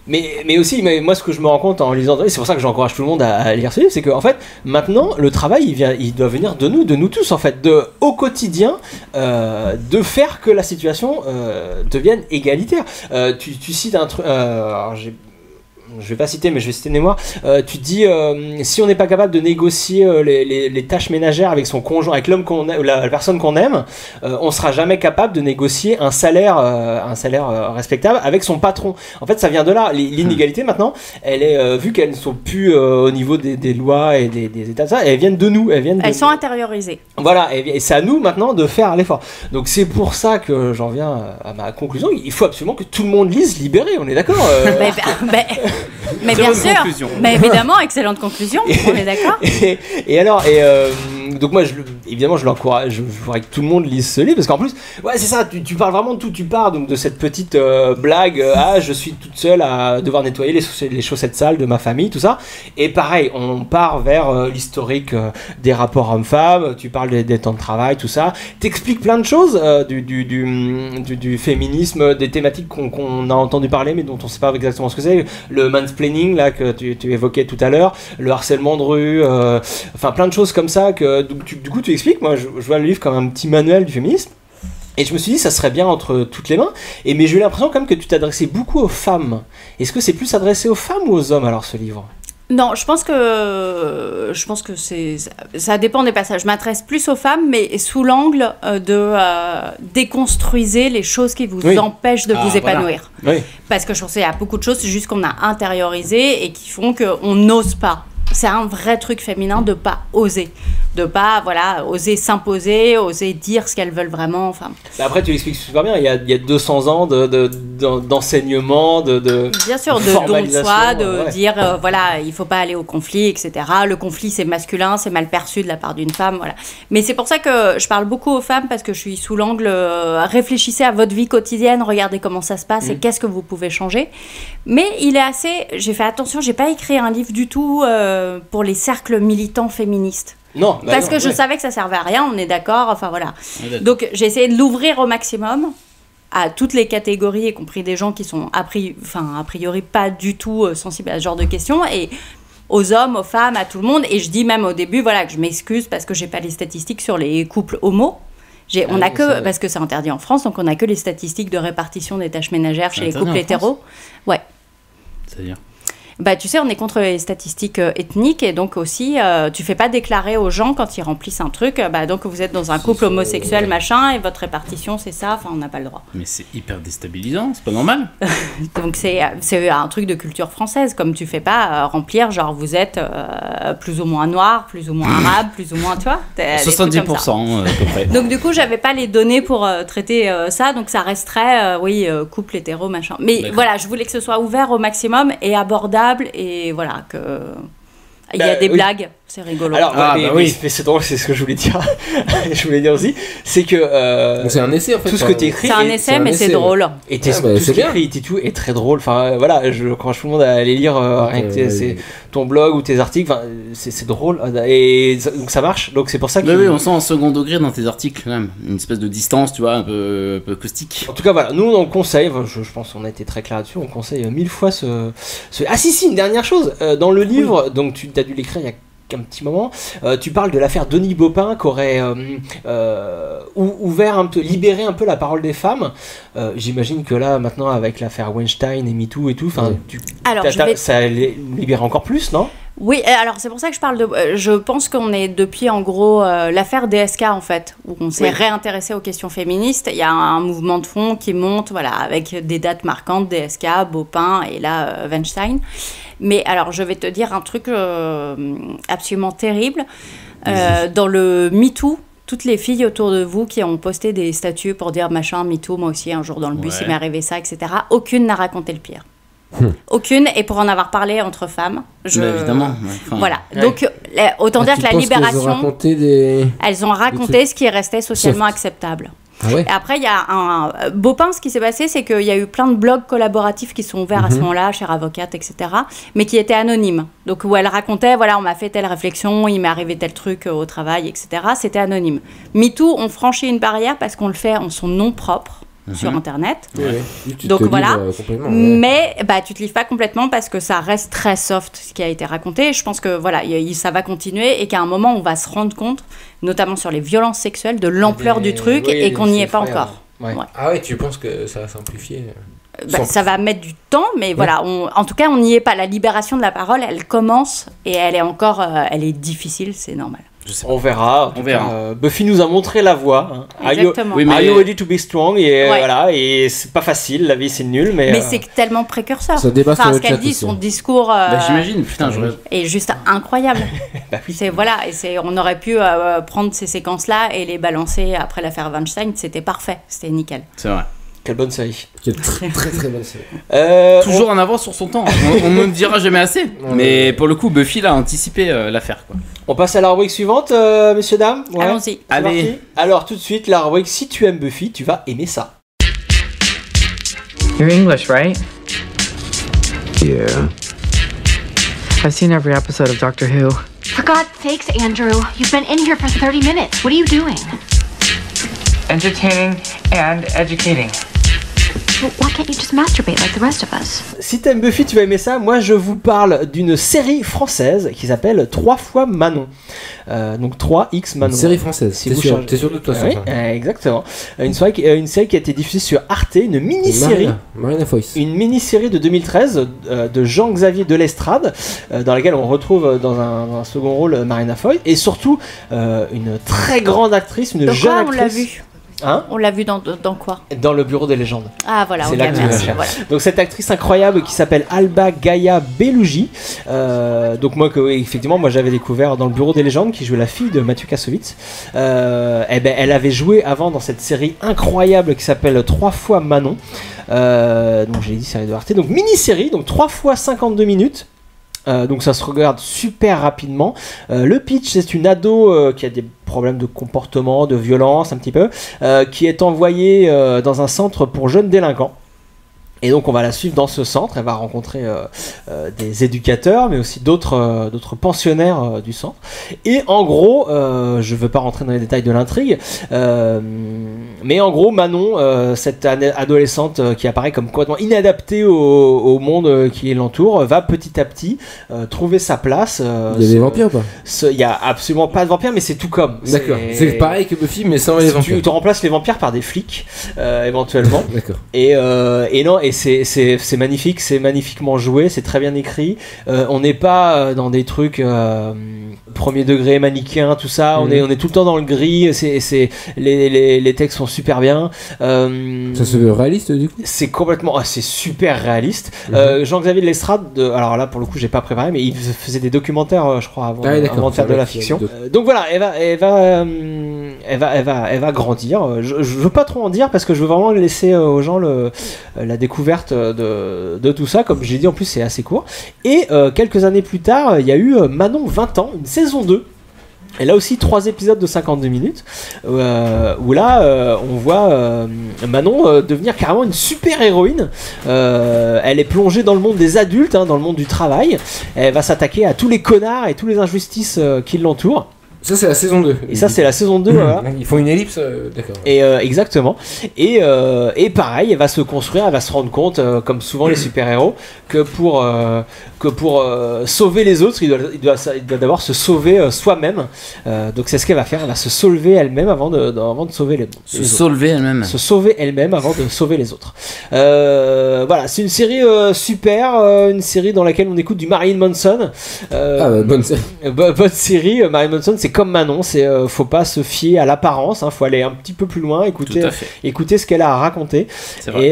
Mais aussi, moi, ce que je me rends compte en lisant, c'est pour ça que j'encourage tout le monde à lire ce livre, c'est qu'en fait, maintenant, le travail, il doit venir de nous tous, en fait, au quotidien, de faire que la situation devienne égalitaire. Tu cites un truc, je vais pas citer, mais je vais citer de mémoire. Tu dis, si on n'est pas capable de négocier les tâches ménagères avec son conjoint, avec l'homme qu'on aime, la personne qu'on aime, on sera jamais capable de négocier un salaire respectable avec son patron. En fait, ça vient de là. L'inégalité maintenant, elle est vu qu'elles ne sont plus au niveau des lois et des états, elles viennent de nous. Elles sont intériorisées. Voilà, et c'est à nous maintenant de faire l'effort. Donc c'est pour ça que j'en viens à ma conclusion. Il faut absolument que tout le monde lise Libéré. On est d'accord Mais bien sûr, mais évidemment, excellente conclusion, on est d'accord. Donc moi, évidemment, je l'encourage, je voudrais que tout le monde lise ce livre, parce qu'en plus, ouais, c'est ça, tu parles vraiment de tout, tu pars donc de cette petite blague, je suis toute seule à devoir nettoyer les chaussettes sales de ma famille, tout ça, et pareil, on part vers l'historique des rapports hommes-femmes, tu parles des temps de travail, tout ça, t'expliques plein de choses du féminisme, des thématiques qu'on a entendu parler, mais dont on sait pas exactement ce que c'est, le mansplaining, là, que tu évoquais tout à l'heure, le harcèlement de rue, enfin plein de choses comme ça que du coup tu expliques. Moi je vois le livre comme un petit manuel du féminisme et je me suis dit ça serait bien entre toutes les mains, mais j'ai eu l'impression quand même que tu t'adressais beaucoup aux femmes. Est-ce que c'est plus adressé aux femmes ou aux hommes alors ce livre? Non, je pense que ça dépend des passages. Je m'adresse plus aux femmes, mais sous l'angle de déconstruisez les choses qui vous empêchent de vous épanouir. Voilà. Oui. Parce que je pense qu'il y a beaucoup de choses, c'est juste qu'on a intériorisé et qui font qu'on n'ose pas. C'est un vrai truc féminin de pas oser, de pas oser s'imposer, oser dire ce qu'elles veulent vraiment. Enfin. Après tu l'expliques super bien. Il y a 200 ans d'enseignement, bien sûr, de don de soi, dire il faut pas aller au conflit, etc. Le conflit c'est masculin, c'est mal perçu de la part d'une femme, voilà. Mais c'est pour ça que je parle beaucoup aux femmes parce que je suis sous l'angle réfléchissez à votre vie quotidienne, regardez comment ça se passe et qu'est-ce que vous pouvez changer. Mais j'ai fait attention, j'ai pas écrit un livre du tout pour les cercles militants féministes. Non, parce que je savais que ça servait à rien, on est d'accord, enfin voilà. Donc j'ai essayé de l'ouvrir au maximum à toutes les catégories, y compris des gens qui sont a priori pas du tout sensibles à ce genre de questions, et aux hommes, aux femmes, à tout le monde. Et je dis même au début que je m'excuse parce que j'ai pas les statistiques sur les couples homo. Parce que c'est interdit en France, donc on n'a que les statistiques de répartition des tâches ménagères chez les couples hétéros. Ouais. C'est-à-dire ? Tu sais, on est contre les statistiques ethniques et donc aussi, tu fais pas déclarer aux gens quand ils remplissent un truc, donc vous êtes dans un couple homosexuel, machin, et votre répartition, c'est ça, enfin, on n'a pas le droit. Mais c'est hyper déstabilisant, c'est pas normal. Donc c'est un truc de culture française, comme tu fais pas remplir, genre vous êtes plus ou moins noir, plus ou moins arabe, plus ou moins, tu vois. 70% à peu près. Donc du coup, j'avais pas les données pour traiter ça, donc ça resterait, couple hétéro, machin. Mais voilà, je voulais que ce soit ouvert au maximum et abordable. Et voilà, il y a des blagues, c'est rigolo. Alors, mais c'est drôle, c'est ce que je voulais dire. Je voulais dire aussi, c'est que c'est un essai en fait. Tout ce que tu écris, c'est un essai, mais c'est drôle. Et tout ce que tu écris et tout est très drôle. Enfin voilà, je encourage tout le monde à aller lire rien que ton blog ou tes articles. Enfin, c'est drôle et donc ça marche. Donc c'est pour ça que. Oui, on sent en second degré dans tes articles quand même, une espèce de distance, tu vois, un peu caustique. En tout cas, voilà, nous on conseille. Je pense qu'on a été très clair là-dessus. On conseille 1000 fois ce. Ah si, une dernière chose dans le livre. Donc tu as dû l'écrire il y a un petit moment, tu parles de l'affaire Denis Baupin qui aurait ouvert un peu, libéré un peu la parole des femmes. J'imagine que là maintenant avec l'affaire Weinstein et MeToo et tout, ça libère encore plus, non? Oui, alors c'est pour ça que je parle de... je pense qu'on est depuis en gros l'affaire DSK en fait, où on s'est réintéressé aux questions féministes. Il y a un mouvement de fond qui monte, avec des dates marquantes, DSK, Baupin et là Weinstein. Mais alors je vais te dire un truc absolument terrible. Dans le MeToo, toutes les filles autour de vous qui ont posté des statuts pour dire machin, MeToo, moi aussi un jour dans le bus il m'est arrivé ça, etc. Aucune n'a raconté le pire. Aucune, et pour en avoir parlé entre femmes, évidemment. Voilà. Donc autant dire que la Libération, elles ont raconté ce qui restait socialement acceptable. Ah ouais. Et après, il y a un beau pain. Ce qui s'est passé, c'est qu'il y a eu plein de blogs collaboratifs qui sont ouverts à ce moment-là, Chère Avocate, etc., mais qui étaient anonymes. Donc, où elle racontait, voilà, on m'a fait telle réflexion, il m'est arrivé tel truc au travail, etc. C'était anonyme. MeToo, on franchit une barrière parce qu'on le fait en son nom propre sur Internet. Donc voilà. Mais tu te livres pas complètement parce que ça reste très soft ce qui a été raconté. Je pense que voilà, ça va continuer et qu'à un moment on va se rendre compte, notamment sur les violences sexuelles, de l'ampleur du truc et qu'on n'y est pas encore. Ouais. Ah ouais, tu penses que ça va s'amplifier ça va mettre du temps, mais voilà, en tout cas on n'y est pas. La libération de la parole, elle commence et elle est encore, elle est difficile, c'est normal. On verra. Buffy nous a montré la voie. Exactement. Are you ready to be strong? Et voilà, et c'est pas facile, la vie c'est nul, mais c'est tellement précurseur. Ça débat sur le ce qu'elle dit, son discours. J'imagine, putain, est juste incroyable. On aurait pu prendre ces séquences-là et les balancer après l'affaire Weinstein, c'était parfait, c'était nickel. C'est vrai. Quelle bonne série. Quelle très très bonne série. Toujours en avance sur son temps. On ne dira jamais assez. Mais pour le coup, Buffy a anticipé l'affaire, quoi. On passe à la rubrique suivante, messieurs, dames. Allons-y. Allez. Alors tout de suite, la rubrique si tu aimes Buffy, tu vas aimer ça. You're English, right? Yeah. I've seen every episode of Doctor Who. For God's sakes, Andrew, you've been in here for 30 minutes. What are you doing? Entertaining and educating. Well, why can't you just masturbate like the rest of us? Si t'aimes Buffy, tu vas aimer ça. Moi, je vous parle d'une série française qui s'appelle 3 fois Manon. Donc 3x Manon. Une série française. Si t'es sûr de toi, ça. Oui, exactement. Une série qui a été diffusée sur Arte, une mini-série. Marina Foïs. Une mini-série de 2013 de Jean-Xavier Delestrade, dans laquelle on retrouve dans un second rôle Marina Foïs, et surtout une très grande actrice, une jeune actrice. On l'a vu. On l'a vu dans quoi? Dans le Bureau des légendes. Ah voilà, c'est là que merci. Voilà. Donc cette actrice incroyable qui s'appelle Alba Gaia Belugi. Donc effectivement, moi j'avais découvert dans le Bureau des légendes, qui jouait la fille de Mathieu Kassovitz. Elle avait joué avant dans cette série incroyable qui s'appelle 3 fois Manon. Donc j'ai dit série de Arte. Donc mini-série, donc 3 fois 52 minutes. Donc ça se regarde super rapidement. Le pitch, c'est une ado qui a des problèmes de comportement, de violence un petit peu, qui est envoyée dans un centre pour jeunes délinquants. Et donc on va la suivre dans ce centre, elle va rencontrer des éducateurs, mais aussi d'autres pensionnaires du centre. Et en gros, je ne veux pas rentrer dans les détails de l'intrigue, mais en gros Manon, cette adolescente qui apparaît comme complètement inadaptée au monde qui l'entoure, va petit à petit trouver sa place. Il y a des vampires ou pas? Il n'y a absolument pas de vampires, mais c'est tout comme. D'accord, c'est pareil que Buffy, mais sans les vampires. Tu remplaces les vampires par des flics, éventuellement. D'accord. Et non, et c'est magnifique, c'est magnifiquement joué, c'est très bien écrit. On n'est pas dans des trucs premier degré, manichéen, tout ça. On est tout le temps dans le gris. Les textes sont super bien. Ça se veut réaliste du coup? C'est complètement, c'est super réaliste. Jean-Xavier Delestrade, alors là pour le coup j'ai pas préparé, mais il faisait des documentaires, je crois, avant de faire de la fiction. Donc voilà, elle va grandir. Je veux pas trop en dire parce que je veux vraiment laisser aux gens la découverte de tout ça. Comme j'ai dit, en plus c'est assez court. Et quelques années plus tard, il y a eu Manon 20 ans, une saison 2. Et là aussi 3 épisodes de 52 minutes où là on voit Manon devenir carrément une super héroïne. Elle est plongée dans le monde des adultes, dans le monde du travail. Elle va s'attaquer à tous les connards et toutes les injustices qui l'entourent. Ça c'est la saison 2. Et ça c'est la saison 2. Voilà. Ils font une ellipse, d'accord. Et exactement. Et pareil, elle va se construire, elle va se rendre compte, comme souvent les super-héros, que pour sauver les autres, il doit d'abord se sauver soi-même. Donc c'est ce qu'elle va faire, elle va se sauver elle-même avant de sauver les autres. Se sauver elle-même avant de sauver les autres. Voilà, c'est une série super, une série dans laquelle on écoute du Marilyn Manson. Bonne série. Bonne série. Marilyn Manson, c'est c'est comme Manon, faut pas se fier à l'apparence, faut aller un petit peu plus loin, écouter ce qu'elle a à raconter. C'est vrai.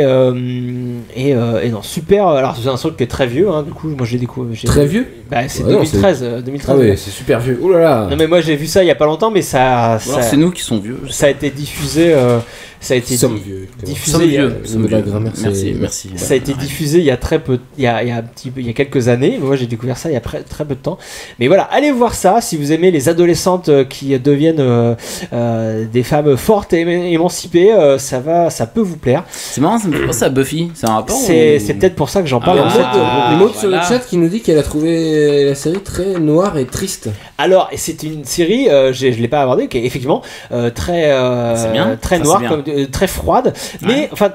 Et non, super. Alors c'est un truc qui est très vieux, du coup moi j'ai découvert. Très vieux. C'est 2013. Ah ouais, c'est super vieux. Oh là là. Non mais moi j'ai vu ça il y a pas longtemps, mais ça c'est nous qui sommes vieux. Ça a été diffusé. Ça a été diffusé. Merci. Ça a été diffusé il y a très peu, il y a quelques années. Moi j'ai découvert ça il y a très peu de temps. Mais voilà, allez voir ça si vous aimez les adolescentes qui deviennent des femmes fortes et émancipées. Ça peut vous plaire. C'est marrant, ça me fait penser à Buffy. C'est un rapport. C'est peut-être pour ça que j'en parle. Une autre sur le chat qui nous dit qu'elle a trouvé la série très noire et triste. Alors c'est une série, je l'ai pas abordée, qui est effectivement très noire, comme très froide, mais enfin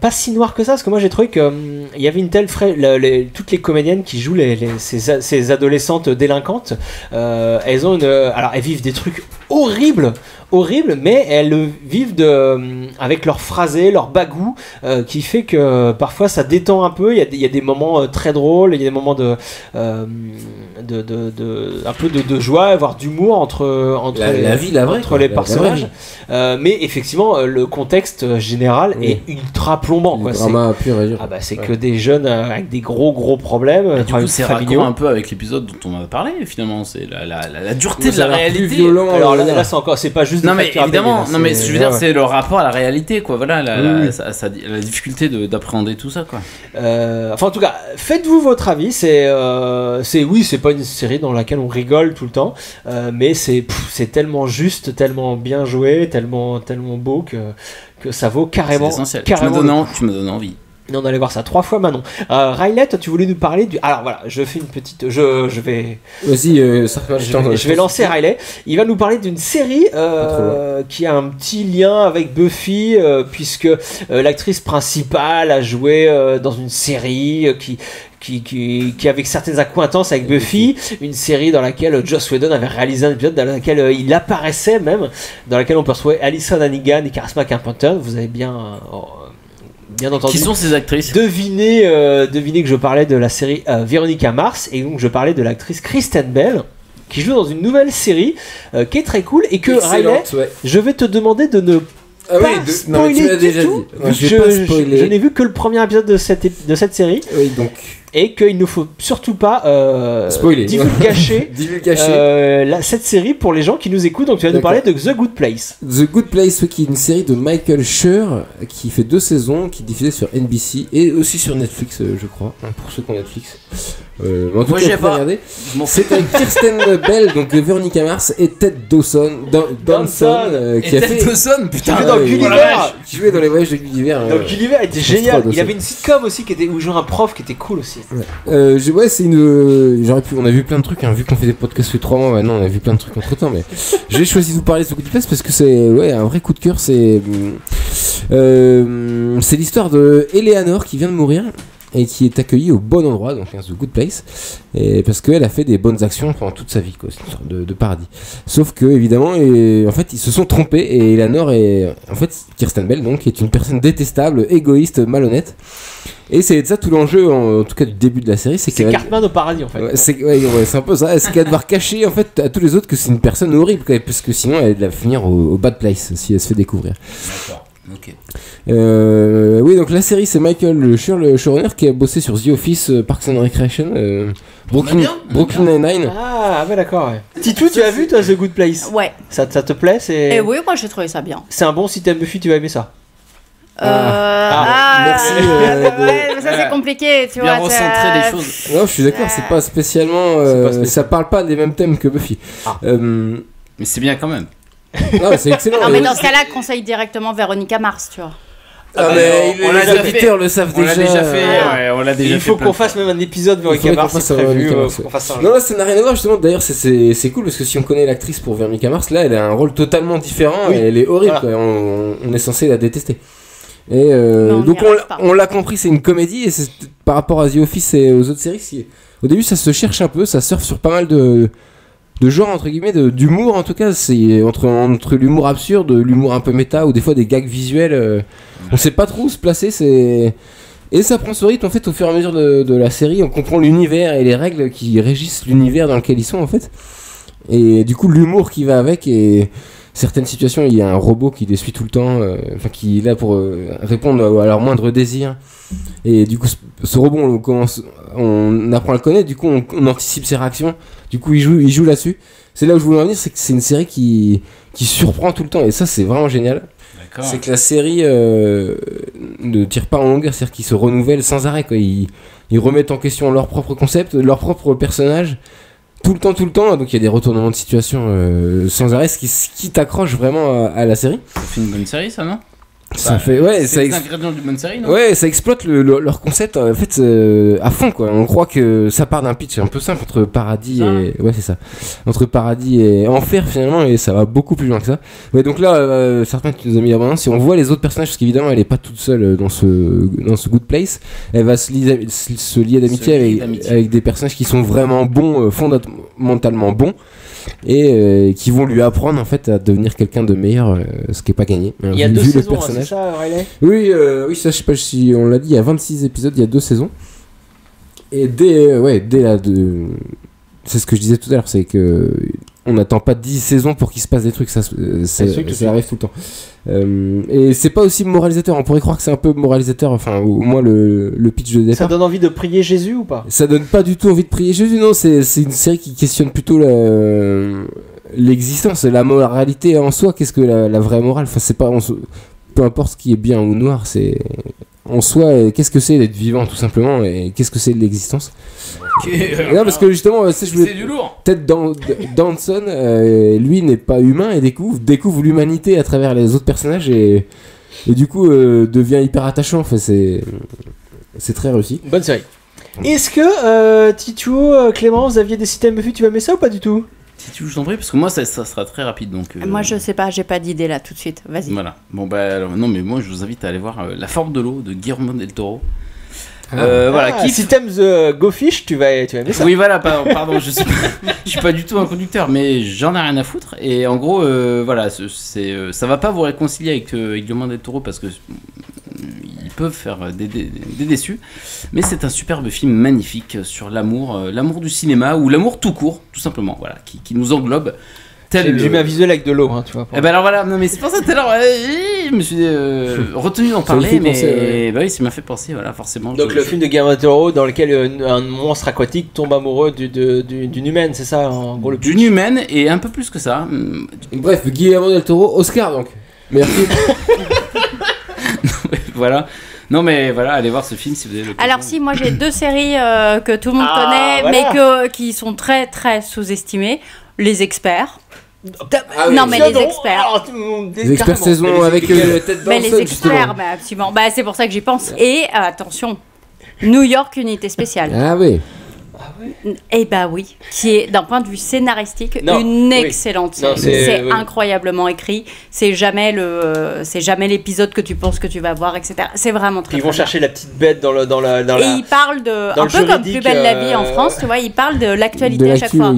pas si noire que ça, parce que moi j'ai trouvé que il y avait une telle toutes les comédiennes qui jouent ces adolescentes délinquantes, elles ont alors elles vivent des trucs horribles, mais elles vivent avec leur phrasé, leur bagou, qui fait que parfois ça détend un peu. Il y a des moments très drôles, il y a des moments un peu de joie, voire d'humour entre les personnages. Mais effectivement, le contexte général est ultra plombant. Drama pur et dur. C'est que des jeunes avec des gros problèmes. Du coup, c'est raccord un peu avec l'épisode dont on a parlé. Finalement, c'est la dureté de la réalité. Violent, alors là, c'est pas juste. Non mais évidemment, je veux dire, c'est le rapport à la réalité, quoi. Voilà, la difficulté d'appréhender tout ça, quoi. Enfin, en tout cas, faites-vous votre avis. C'est pas une série dans laquelle on rigole tout le temps, mais c'est tellement juste, tellement bien joué, tellement beau que ça vaut carrément. C'est essentiel. Tu me donnes envie. On allait voir ça 3 fois, Manon. Riley, toi, tu voulais nous parler du. Alors voilà, je fais une petite. Je vais. Vas-y, je vais lancer Riley. Il va nous parler d'une série qui a un petit lien avec Buffy, puisque l'actrice principale a joué dans une série qui avec certaines accointances avec Buffy, une série dans laquelle Joss Whedon avait réalisé un épisode dans laquelle il apparaissait même, dans laquelle on peut retrouver Alyson Hannigan et Charisma Carpenter. Vous avez bien entendu. Qui sont ces actrices ? Devinez que je parlais de la série Veronica Mars, et donc je parlais de l'actrice Kristen Bell, qui joue dans une nouvelle série qui est très cool, et que Riley, je vais te demander de ne spoiler du tout. Je n'ai vu que le premier épisode de cette série. Oui, donc. Et qu'il ne faut surtout pas divulgacher cette série pour les gens qui nous écoutent. Donc tu vas nous parler de The Good Place. The Good Place, qui est une série de Michael Schur, qui fait 2 saisons, qui est diffusée sur NBC et aussi sur Netflix, je crois, pour ceux qui ont Netflix. En tout cas, j'ai pas regardé. C'est avec Kristen Bell, donc Veronica Mars, et Ted Danson, qui a fait Dawson, putain, dans Gulliver, qui jouait dans les voyages de Gulliver. Donc Gulliver était génial. Il avait une sitcom aussi où jouait un prof qui était cool aussi. C'est une. On a vu plein de trucs, vu qu'on fait des podcasts depuis 3 mois maintenant, on a vu plein de trucs entre temps, mais j'ai choisi de vous parler de ce coup de place parce que c'est un vrai coup de cœur. C'est l'histoire de Eleanor qui vient de mourir et qui est accueillie au bon endroit, donc The Good Place, et parce qu'elle a fait des bonnes actions pendant toute sa vie, quoi. C'est une sorte de paradis. Sauf que évidemment, en fait, ils se sont trompés, et Eleanor est, en fait, Kristen Bell, donc, est une personne détestable, égoïste, malhonnête. Et c'est ça tout l'enjeu, en tout cas du début de la série, c'est Cartman au paradis, en fait. C'est un peu ça. C'est qu'elle va devoir cacher, en fait, à tous les autres que c'est une personne horrible, quoi, parce que sinon elle va finir au bad place si elle se fait découvrir. D'accord. Ok. Oui, donc la série, c'est Michael Schur, le showrunner, qui a bossé sur The Office, Parks and Recreation, Brooklyn Nine-Nine. Ah ouais, d'accord. Ouais. Titou, tu as vu toi The Good Place? Ouais. Ça te plaît? Oui, moi j'ai trouvé ça bien. C'est un bon, si t'aimes Buffy, tu vas aimer ça. Merci. Ouais, ça c'est compliqué, tu bien vois. Recentrer les choses. Non, je suis d'accord, c'est pas spécialement. Ça parle pas des mêmes thèmes que Buffy. Mais c'est bien quand même. Non, c'est excellent. Non, mais dans ce cas-là, conseille directement Veronica Mars, tu vois. Mais les auditeurs le savent déjà. On l'a déjà fait. On l'a déjà il faut qu'on fasse même un épisode Veronica Mars. C'est prévu. Non, ça n'a rien à voir justement. D'ailleurs, c'est cool parce que si on connaît l'actrice pour Veronica Mars, là, elle a un rôle totalement différent. Et elle est horrible. Voilà. On est censé la détester. Et donc on l'a compris, c'est une comédie, et c'est par rapport à The Office et aux autres séries, au début ça se cherche un peu, ça surfe sur pas mal de genres, entre guillemets, d'humour. En tout cas, c'est entre l'humour absurde, l'humour un peu méta, ou des fois des gags visuels, on sait pas trop où se placer. Et ça prend ce rythme en fait au fur et à mesure de la série. On comprend l'univers et les règles qui régissent l'univers dans lequel ils sont, en fait. Et du coup, l'humour qui va avec et certaines situations, il y a un robot qui les suit tout le temps, qui est là pour répondre à leur moindre désir. Et du coup, ce robot, on apprend à le connaître, du coup, on anticipe ses réactions. Du coup, il joue là-dessus. C'est là où je voulais en venir, c'est que c'est une série qui surprend tout le temps. Et ça, c'est vraiment génial. D'accord. C'est que la série ne tire pas en longueur, c'est-à-dire qu'ils se renouvellent sans arrêt, quoi. Ils remettent en question leur propre concept, leur propre personnage. Tout le temps, donc il y a des retournements de situation sans arrêt, ce qui t'accroche vraiment à la série. Ça fait une bonne série, ça, non? Ça fait, ouais, c'est les ingrédients d'une bonne série, non? Ouais, ça exploite leur concept en fait à fond, quoi. On croit que ça part d'un pitch un peu simple entre paradis et ouais, c'est ça, entre paradis et enfer finalement, et ça va beaucoup plus loin que ça. Ouais, donc là, certains qui nous ont mis la bande, si on voit les autres personnages, parce qu'évidemment elle est pas toute seule dans ce good place, elle va se lier d'amitié avec des personnages qui sont vraiment bons, fondamentalement bons. Et qui vont lui apprendre en fait à devenir quelqu'un de meilleur, ce qui est pas gagné. Il y a 2 saisons, c'est ça, Riley? Oui, ça je sais pas si on l'a dit, il y a 26 épisodes, il y a 2 saisons. Et dès là, c'est ce que je disais tout à l'heure, c'est que on n'attend pas 10 saisons pour qu'il se passe des trucs, ça arrive tout le temps. Et c'est pas aussi moralisateur, on pourrait croire que c'est un peu moralisateur, enfin au moins le pitch de départ. Ça donne envie de prier Jésus ou pas? Ça donne pas du tout envie de prier Jésus, non, c'est une série qui questionne plutôt l'existence, la moralité en soi, qu'est-ce que la vraie morale, enfin c'est pas, peu importe ce qui est bien ou noir, c'est en soi, qu'est-ce que c'est d'être vivant tout simplement, et qu'est-ce que c'est de l'existence. Non, parce que justement, c'est du lourd. Peut-être Danson, lui n'est pas humain et découvre l'humanité à travers les autres personnages et du coup devient hyper attachant. Enfin, c'est très réussi. Bonne série. Est-ce que Titu, Clément, vous aviez des systèmes Buffy, tu vas mettre ça ou pas du tout? Si tu veux, je t'en prie, parce que moi ça sera très rapide donc. Moi je sais pas, j'ai pas d'idée là tout de suite. Vas-y. Voilà. Bon bah alors, non mais moi je vous invite à aller voir La Forme de l'eau de Guillermo del Toro. Voilà, si t'aimes The Go Fish, tu vas aimer ça. Oui, voilà, pardon, je suis pas du tout un conducteur, mais j'en ai rien à foutre. Et en gros, voilà, ça va pas vous réconcilier avec Guillermo del Toro parce que ils peuvent faire des déçus. Mais c'est un superbe film magnifique sur l'amour du cinéma ou l'amour tout court, tout simplement, voilà, qui nous englobe. J'ai mis un visuel avec de l'eau, hein, tu vois. Et ben alors voilà, non mais c'est pour ça tout à l'heure, je me suis retenu d'en parler, mais bah oui, ça m'a fait penser, voilà, forcément. Donc le film de Guillermo del Toro dans lequel un monstre aquatique tombe amoureux d'une humaine, c'est ça en gros le pitch. D'une humaine et un peu plus que ça. Bref, Guillermo del Toro, Oscar donc. Merci. Voilà. Non mais voilà, allez voir ce film si vous avez l'occasion. Alors si, moi j'ai 2 séries que tout le monde connaît, voilà. Mais qui sont très très sous-estimées. Les Experts. Non mais les Experts. Les Experts saison avec tête mais les Experts, bah, absolument. Bah, c'est pour ça que j'y pense. Et attention, New York Unité Spéciale. Ah oui. Eh bah oui, qui est d'un point de vue scénaristique une excellente série. C'est incroyablement écrit. C'est jamais l'épisode que tu penses que tu vas voir, etc. C'est vraiment très. Ils vont chercher la petite bête dans la. Et ils parlent de un peu comme Plus belle la vie en France, tu vois. Ils parlent de l'actualité à chaque fois.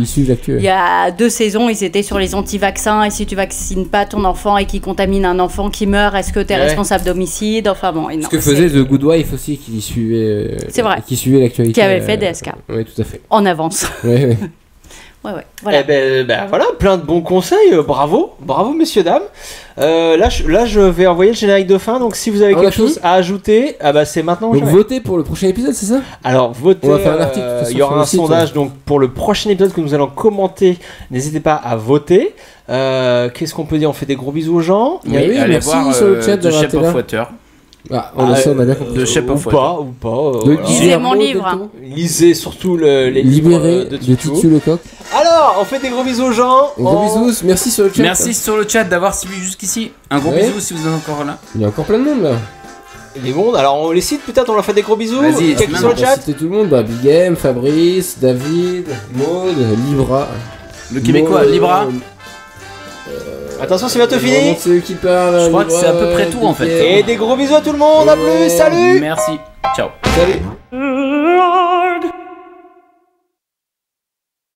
Il y a 2 saisons, ils étaient sur les anti-vaccins et si tu vaccines pas ton enfant et qu'il contamine un enfant qui meurt, est-ce que t'es responsable d'homicide? Enfin bon. Ce que faisait The Good Wife aussi, qui suivait. C'est vrai. Qui suivait l'actualité. Qui avait fait DSK. Oui, tout à fait. En avance. Ouais. Voilà. Eh ben, voilà, plein de bons conseils. Bravo, messieurs, dames. Là, je vais envoyer le générique de fin. Donc, si vous avez quelque chose à ajouter, c'est maintenant. Donc, votez pour le prochain épisode, c'est ça? Alors, votez. On va faire un article. Il y aura un sondage. Donc, pour le prochain épisode que nous allons commenter, n'hésitez pas à voter. Qu'est-ce qu'on peut dire? On fait des gros bisous aux gens. Oui, allez voir sur le chat de Shape of Water. On a bien compris. De Shape of Water. Ou pas. Lisez mon livre. Lisez surtout les Libéré de Titu Lecoq. Alors, on fait des gros bisous aux gens. Gros bisous, merci sur le chat. Merci sur le chat d'avoir suivi jusqu'ici. Un gros bisou si vous êtes encore là. Il y a encore plein de monde là. Il est bon, alors on les cite peut-être, on leur fait des gros bisous. Vas-y, quelqu'un sur le chat. C'était tout le monde, Big M, Fabrice, David, Maud, Libra. Le Québécois, Libra. Attention, c'est bientôt fini. C'est eux qui parlent. Je crois que c'est à peu près tout en fait. Et des gros bisous à tout le monde, à plus, salut. Merci, ciao. Salut.